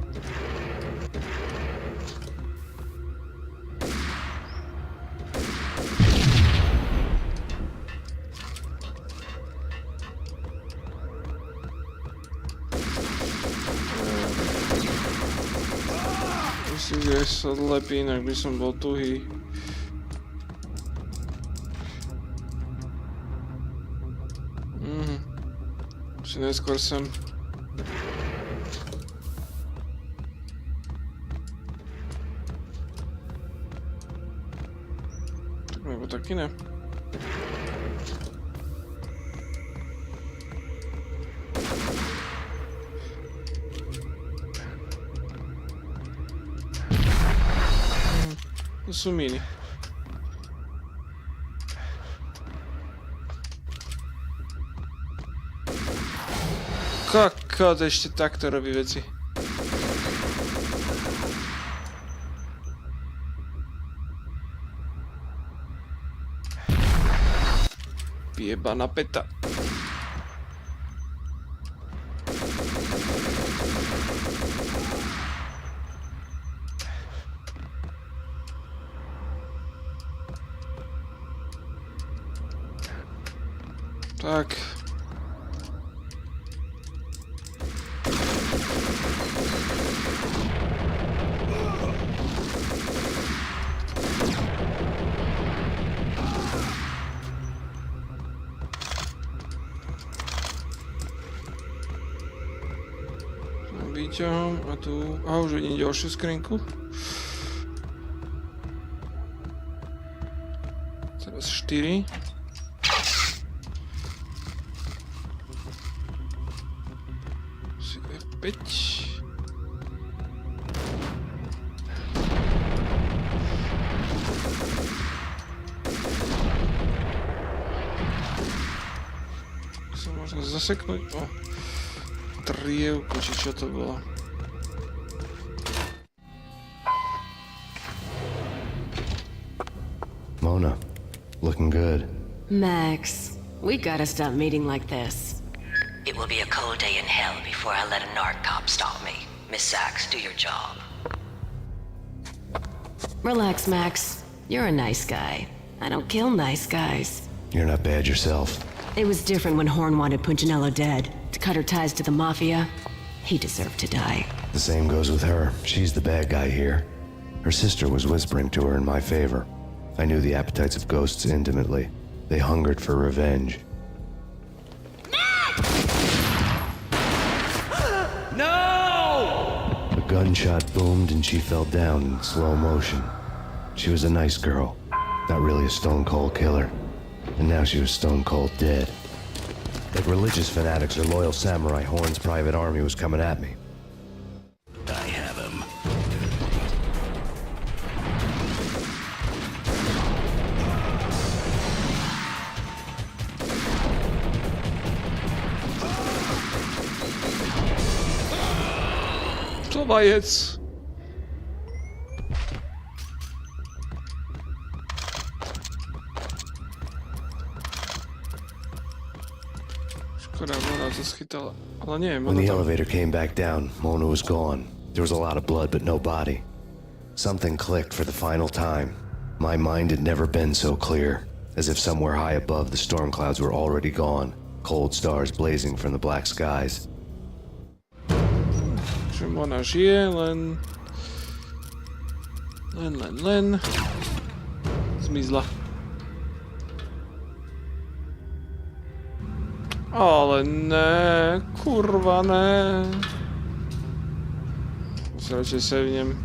Myslím, že sa lepí, inak by som bol tuhý. Si neskôr sem. Nebo taky ne. To sú míny. Kokot, ešte takto robí veci. Jebaná peta. Tak. Výťahom a tu... A už vidím ďalšiu skrinku. Teraz 4. Si F5. Sa možno zaseknúť. O. Trievku, či čo to bolo. Mona, looking good. Max, we gotta stop meeting like this. It will be a cold day in hell before I let a narc cop stop me. Miss Sachs, do your job. Relax, Max. You're a nice guy. I don't kill nice guys. You're not bad yourself. It was different when Horn wanted Punchinello dead. To cut her ties to the Mafia. He deserved to die. The same goes with her. She's the bad guy here. Her sister was whispering to her in my favor. I knew the appetites of ghosts intimately. They hungered for revenge. No! A gunshot boomed and she fell down in slow motion. She was a nice girl. Not really a stone-cold killer. And now she was stone-cold dead. Like religious fanatics or loyal samurai, Horn's private army was coming at me. I have him. do vajec. Škoda, Mona to schytala. Ale nie, When Mona the tam... elevator came back down, Mona was gone. There was a lot of blood, but no body. Something clicked for the final time. My mind had never been so clear, as if somewhere high above the storm clouds were already gone, cold stars blazing from the black skies. Že Mona žije, len... Zmizla. Ale ne, kurva ne. Sa radšej sevnem.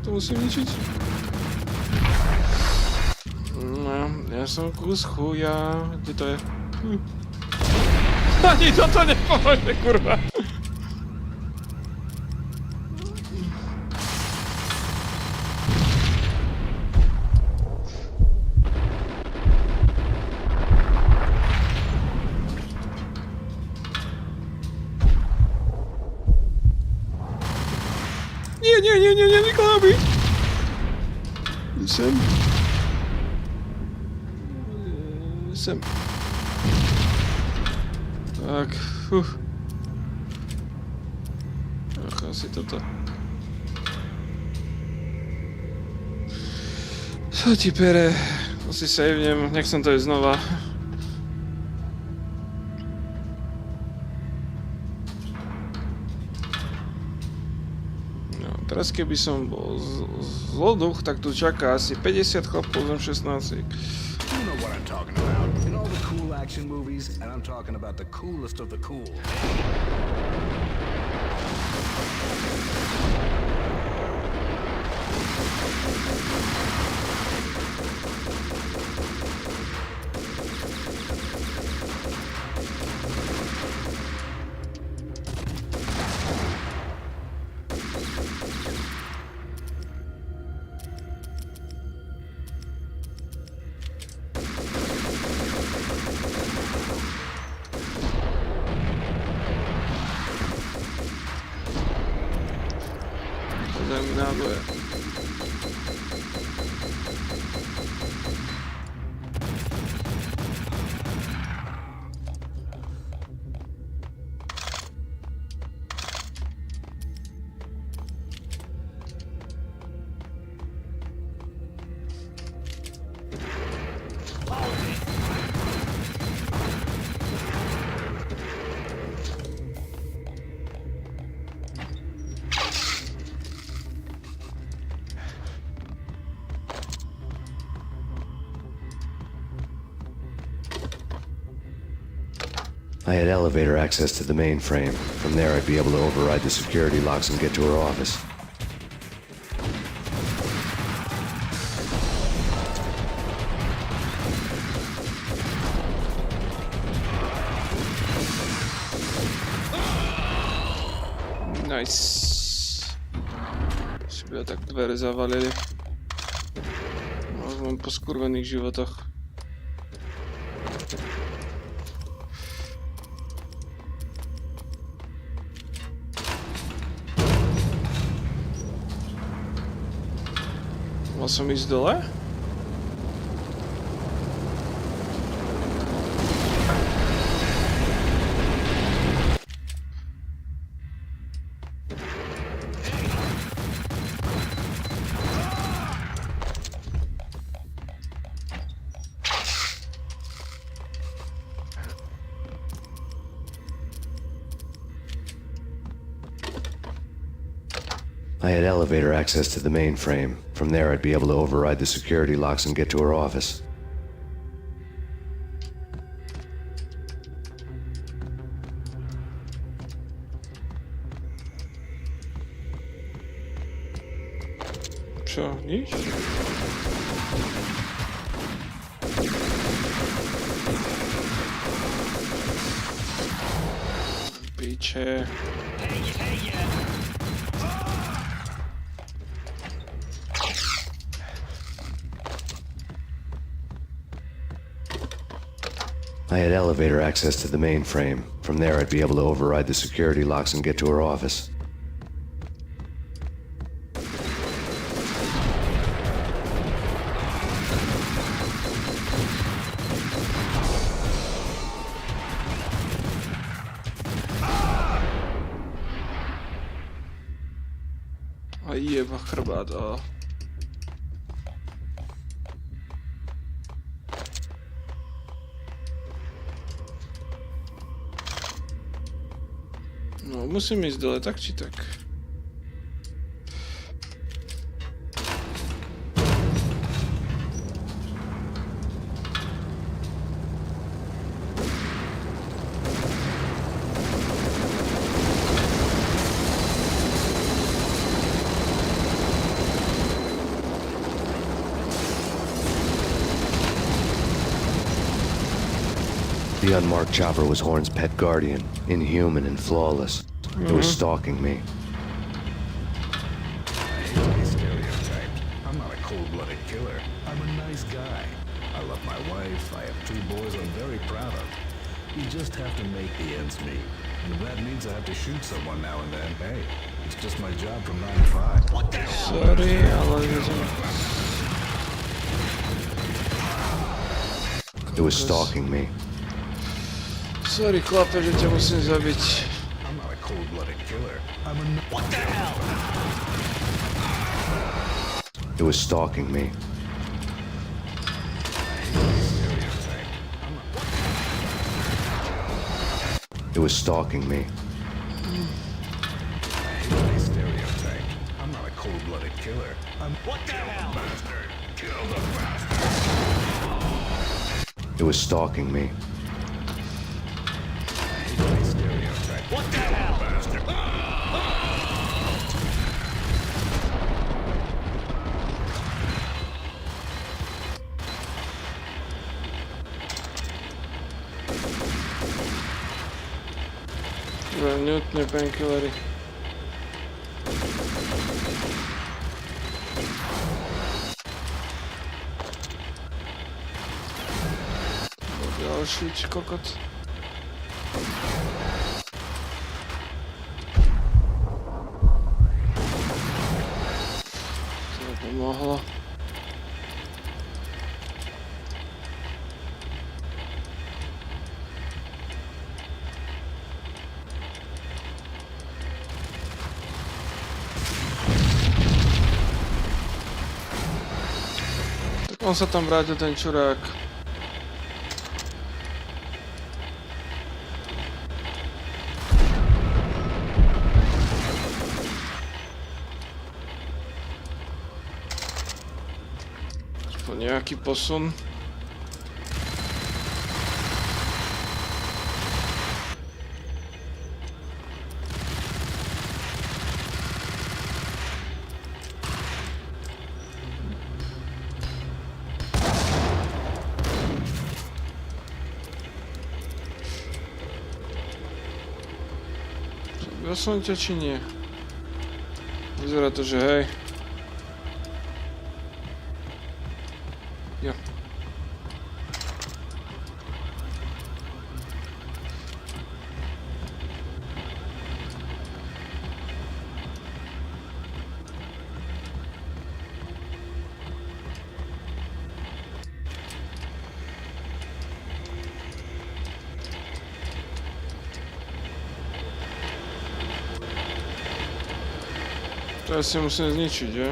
To musím ničiť. No, ja som kus chuja. Kde to je? Ani toto nepomôže, kurva. Nie, vyklábi. Sem. Tak, Ach, asi toto. Čo ti pere? Asi savnem, nechcem to ísť znova. Teraz keby som bol zloduch, tak tu čaká asi 50 chlapov zem 16. You know what I'm talking about. In all the cool action movies, and I'm talking about the coolest of the cool. Náboje. I had elevator access to the mainframe. From there, I'd be able to override the security locks and get to her office. Nice. Si by tak dvere zavalili. Mám po skurvených životoch. Mal som ísť dole? I had elevator access to the mainframe. From there, I'd be able to override the security locks and get to her office. Čo, nič? Piče. I had elevator access to the mainframe. From there, I'd be able to override the security locks and get to her office. A jeba chrbát, No, musím ísť dole, tak či tak. The unmarked chopper was Horn's pet guardian, inhuman and flawless. It was stalking me. Stereotype. I'm not a cold-blooded killer. I'm a nice guy. I love my wife. I have 2 boys I'm very proud of. You just have to make the ends meet. And if that means I have to shoot someone now and then, hey, it's just my job from 9 to 5. What the hell? Sorry, ale It was stalking me. Sorry, chlape, že ťa musím zabiť. I'm not a cold-blooded killer. I'm a... What the hell? It was stalking me. It was stalking me. Stereotype. I'm not a cold-blooded killer. I'm... What the hell? Bastard! Kill the bastard! It was stalking me. What the hell? Bastard. Nutné painkillery. Ďalší kokot. Pomohlo. Tak on sa tam vrátil, ten čurák. Nejaký posun. Zabil som ťa, či nie? Vyzerá to, že hej. Jo. To asi musím zničiť, že?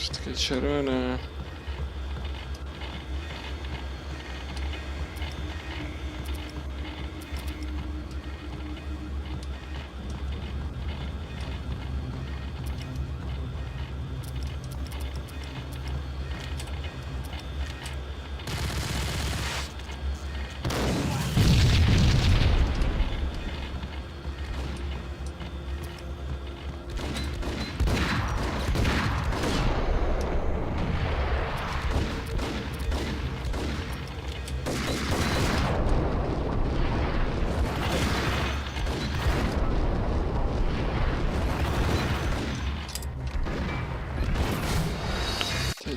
Všetky červené.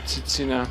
cicina.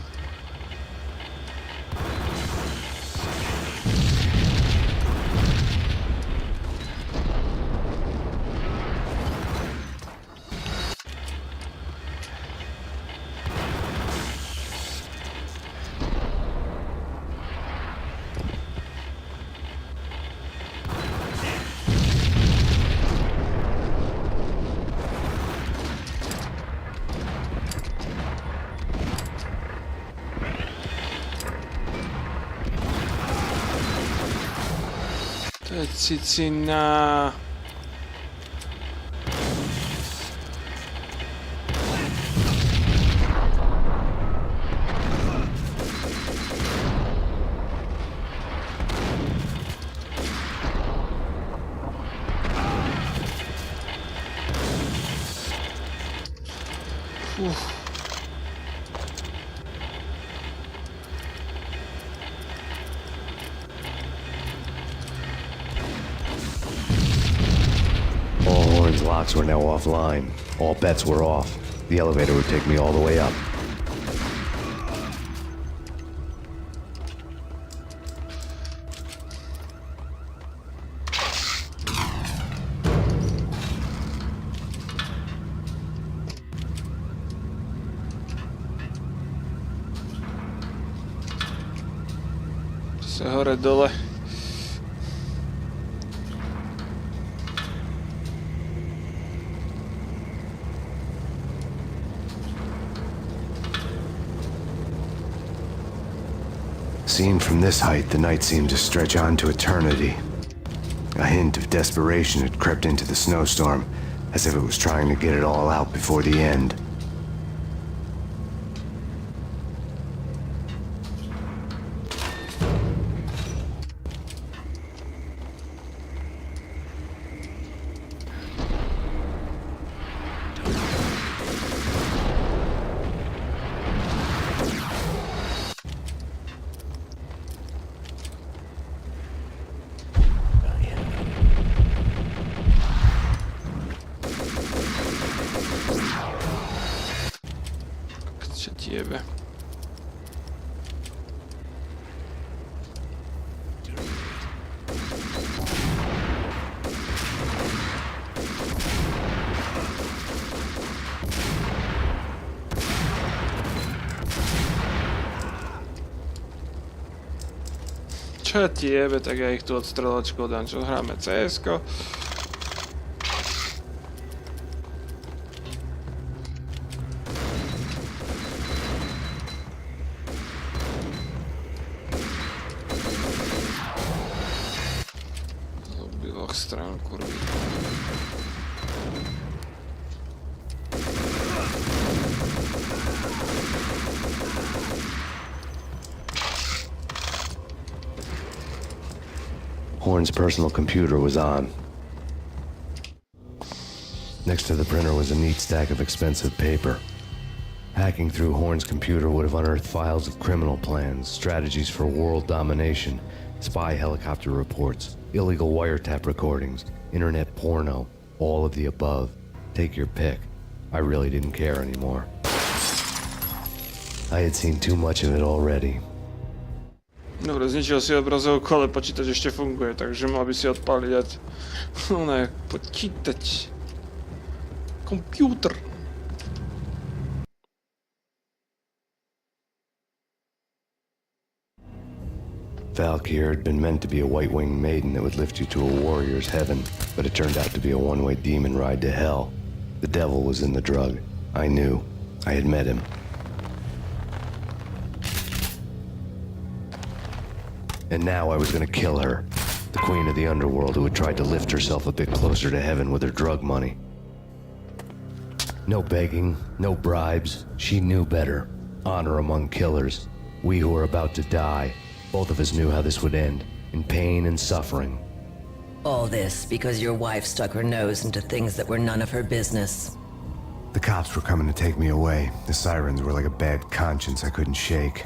Cicina. Locks were now offline. All bets were off. The elevator would take me all the way up. Sa hore dole. Seen from this height, the night seemed to stretch on to eternity. A hint of desperation had crept into the snowstorm, as if it was trying to get it all out before the end. Jebe. Čo ti jebe, tak ja ich tu od strelačkou dám, čo hráme CS-ko. Strán, kurvy. Horn's personal computer was on. Next to the printer was a neat stack of expensive paper. Hacking through Horn's computer would have unearthed files of criminal plans, strategies for world domination, spy helicopter reports, illegal wiretap recordings, internet porno, all of the above. Take your pick. I really didn't care anymore. I had seen too much of it already. Dobre, zničil si obrazovku, ale počítač ešte funguje, takže mal by si odpáliť a... Ne, počítač. Kompúter. Valkyr had been meant to be a white-winged maiden that would lift you to a warrior's heaven, but it turned out to be a one-way demon ride to hell. The devil was in the drug. I knew. I had met him. And now I was gonna kill her. The queen of the underworld who had tried to lift herself a bit closer to heaven with her drug money. No begging, no bribes. She knew better. Honor among killers. We who were about to die. Both of us knew how this would end, in pain and suffering. All this because your wife stuck her nose into things that were none of her business. The cops were coming to take me away. The sirens were like a bad conscience I couldn't shake.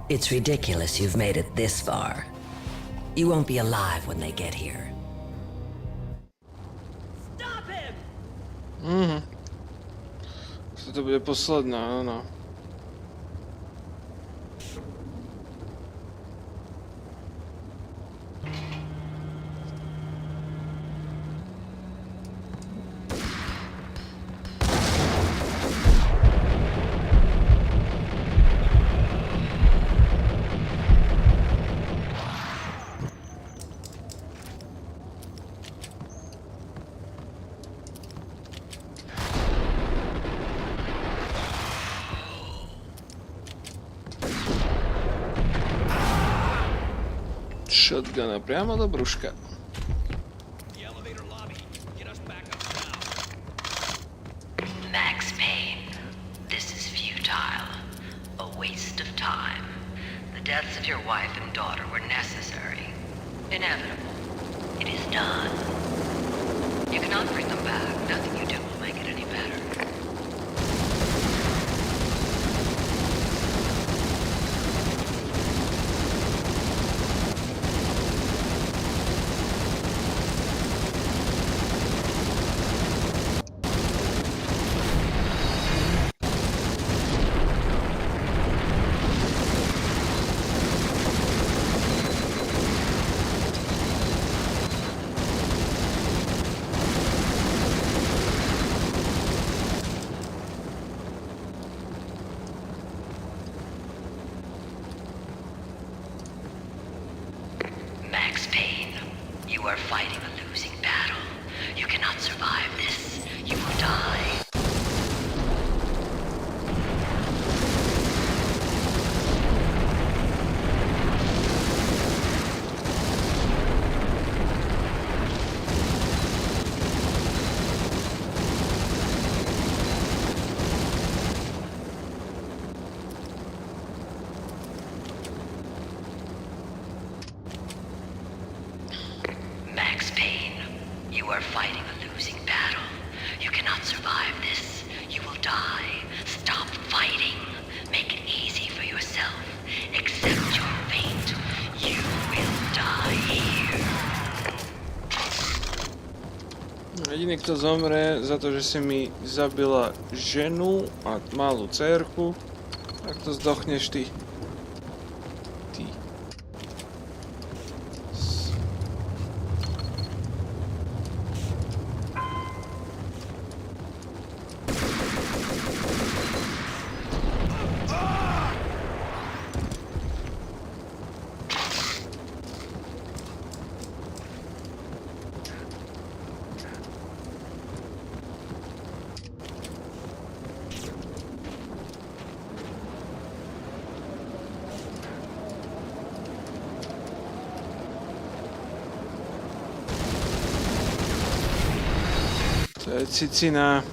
It's ridiculous you've made it this far. You won't be alive when they get here. Stop him! To bude posledná, áno. shotguna priamo do brúška. Max Payne, this is futile. A waste of time. The deaths of your wife and daughter were necessary. Inevitable. It is done. You cannot bring them back. Nothing you do will make it any better. Max Payne, you are fighting a losing battle. You cannot survive this. You will die. Max Payne, you are fighting a losing battle. You cannot survive this. You will die. Stop fighting. Make it easy for yourself. Accept your fate. You will die here. Jediný, kto zomre za to, že si mi zabila ženu a malú dcérku, tak to zdochneš ty. Ty. To je cicina.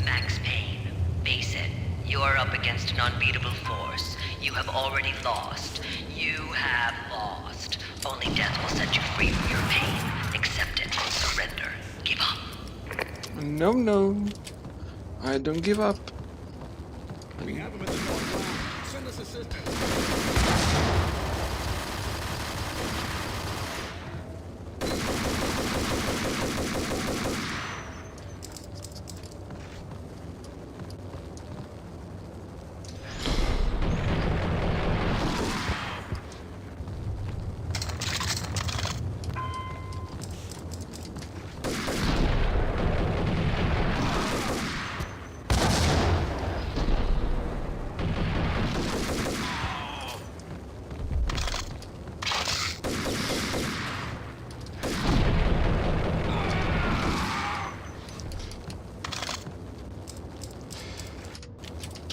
Max Payne, face it. You are up against an unbeatable force. You have already lost. You have lost. Only death will set you free from your pain. Accept it. Surrender. Give up. No, no. I don't give up. We have him at the north line. Send us assistance.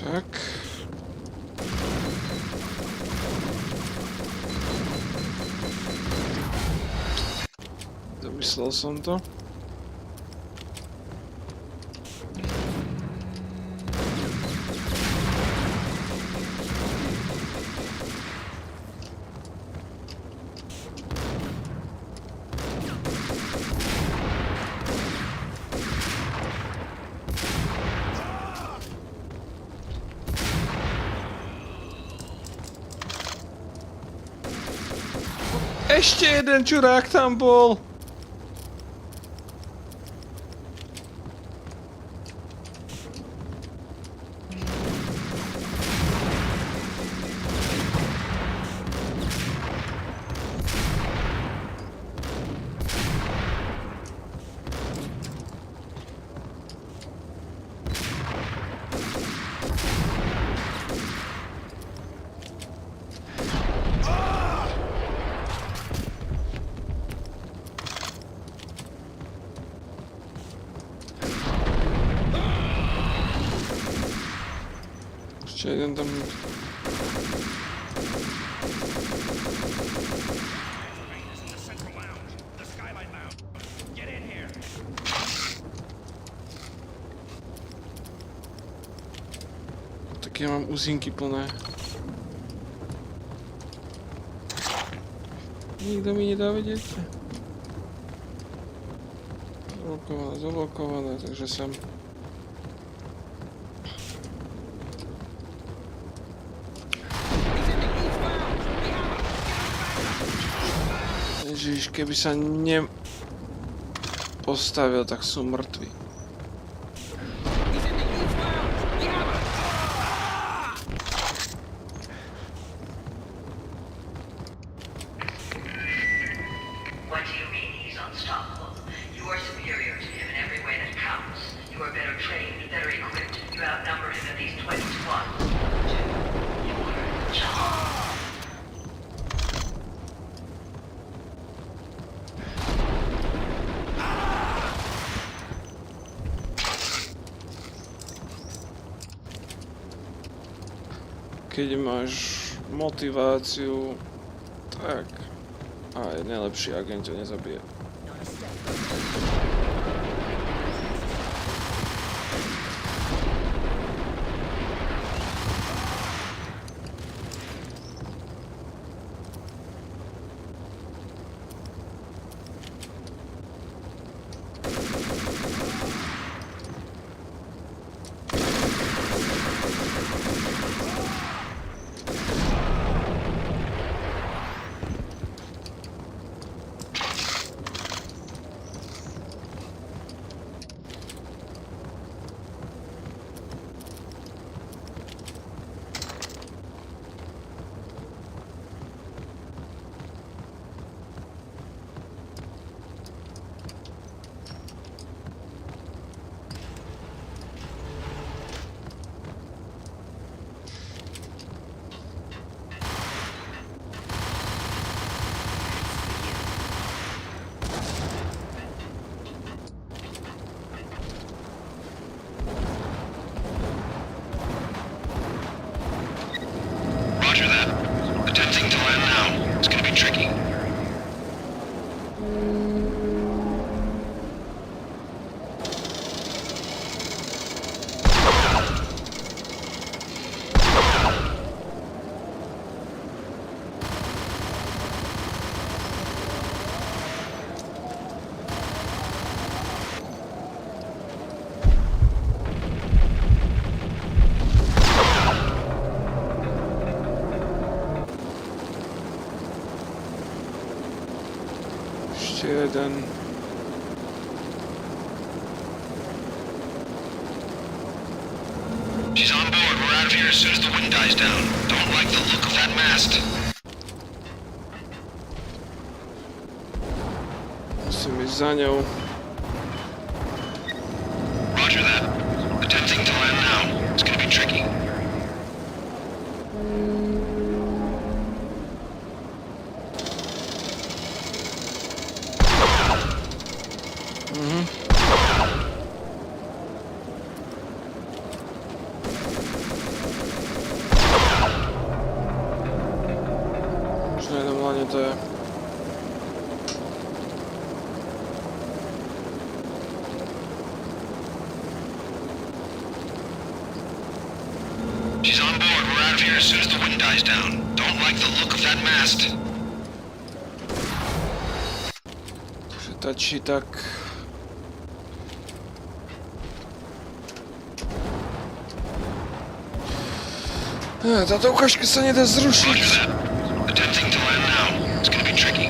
Tak. Domyslel som to. Ešte jeden čurák tam bol. Ešte jeden tam... Tak ja mám uzinky plné. Nikto mi nedá vedieť. Zablokované, takže sem. Ježiš, keby sa postavil, tak sú mŕtvi. Keď máš motiváciu, tak aj najlepší agent ťa nezabije. Jeden. She's on board. We're out of here as soon as the wind dies down. Don't like the look of that mast. Musím ísť za ňou. Roger that. Attempting to land now. It's gonna be tricky. She's on board. We're out of here as soon as the wind dies down. Don't like the look of that mast. Tačí tak... Táto ukážka sa nedá zrušiť. Attempting to land now. It's gonna be tricky.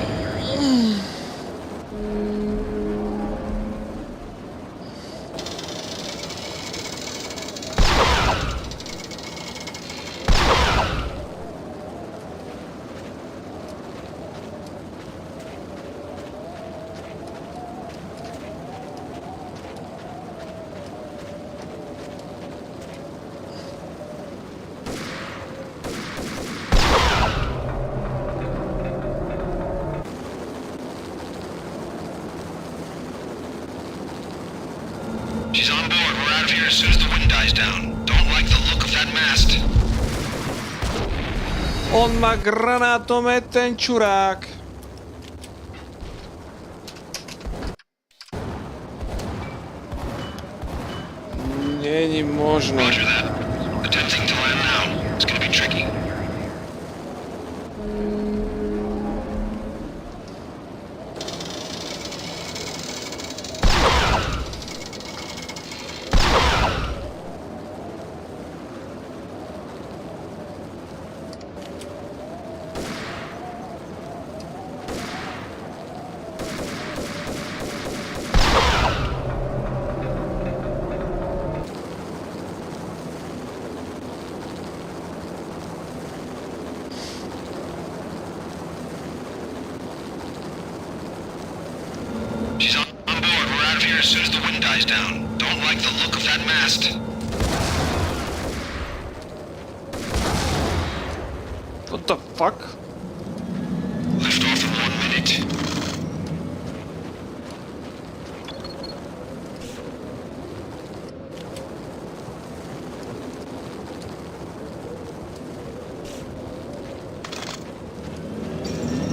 She's on board. We're out of here as soon as the wind dies down. Don't like the look of that that mast. On má granátomet, ten čurák. Není možné. Roger that. Attempting to land now. It's gonna be tricky. She's on board. We're out of here as soon as the wind dies down. Don't like the look of that mast. What the fuck? Lift off in 1 minute.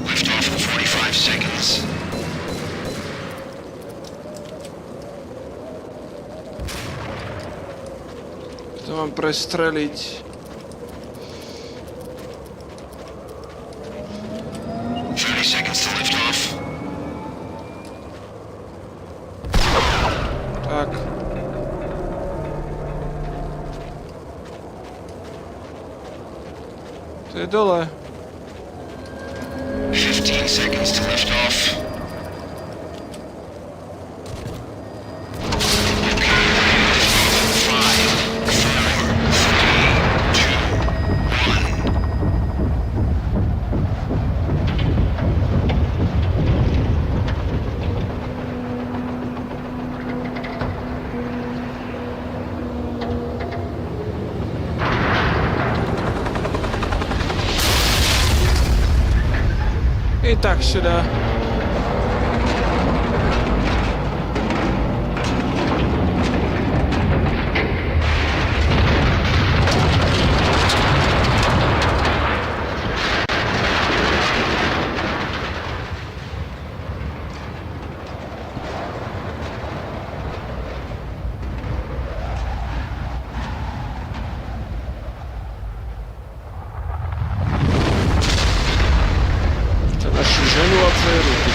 Lift off in 45 seconds. To mám prestreliť. Seconds to lift off. Tak. To je dole. 15 seconds to lift off. I tak się da.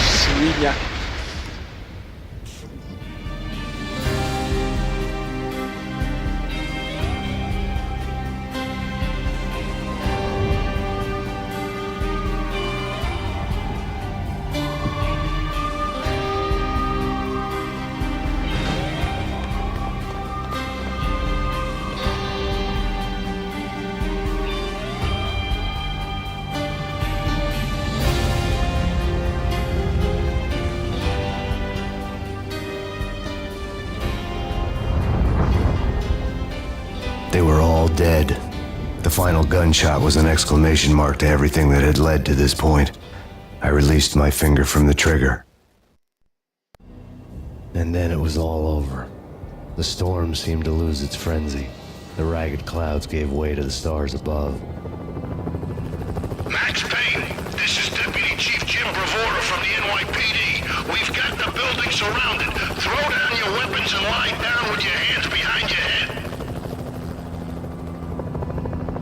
Svinia. They were all dead. The final gunshot was an exclamation mark to everything that had led to this point. I released my finger from the trigger. And then it was all over. The storm seemed to lose its frenzy. The ragged clouds gave way to the stars above. Max Payne, this is Deputy Chief Jim Bravura from the NYPD. We've got the building surrounded. Throw down your weapons and lie down with your hands behind your head.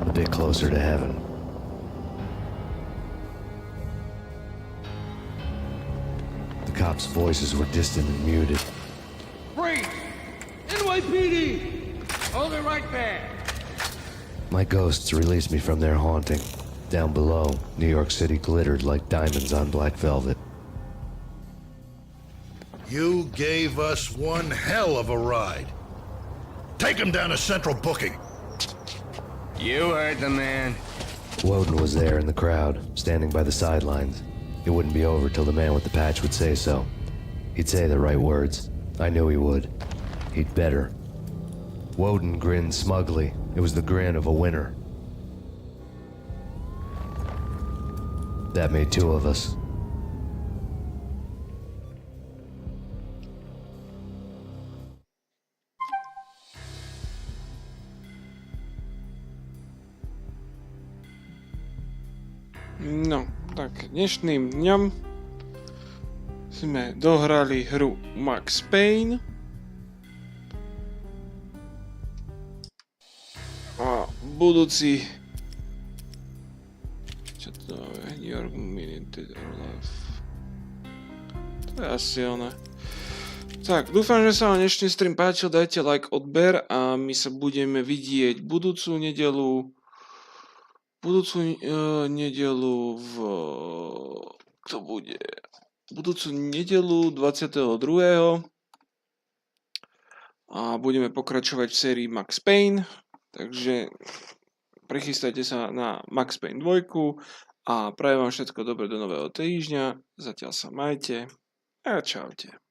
A bit closer to heaven. The cops' voices were distant and muted. Freeze! NYPD! Hold it right there! My ghosts released me from their haunting. Down below, New York City glittered like diamonds on black velvet. You gave us one hell of a ride. Take him down to Central Booking. You heard the man. Woden was there in the crowd, standing by the sidelines. It wouldn't be over till the man with the patch would say so. He'd say the right words. I knew he would. He'd better. Woden grinned smugly. It was the grin of a winner. That made two of us. No, tak dnešným dňom sme dohrali hru Max Payne. A budúci... Čo to je? Yorku Minute Life. To je asi ono. Tak, dúfam, že sa vám dnešný stream páčil, dajte like, odber a my sa budeme vidieť budúcu nedelu v... To bude... Budúcu nedelu 22. A budeme pokračovať v sérii Max Payne, takže prichystajte sa na Max Payne 2 a prajem vám všetko dobré do nového týždňa, zatiaľ sa majte a čaute.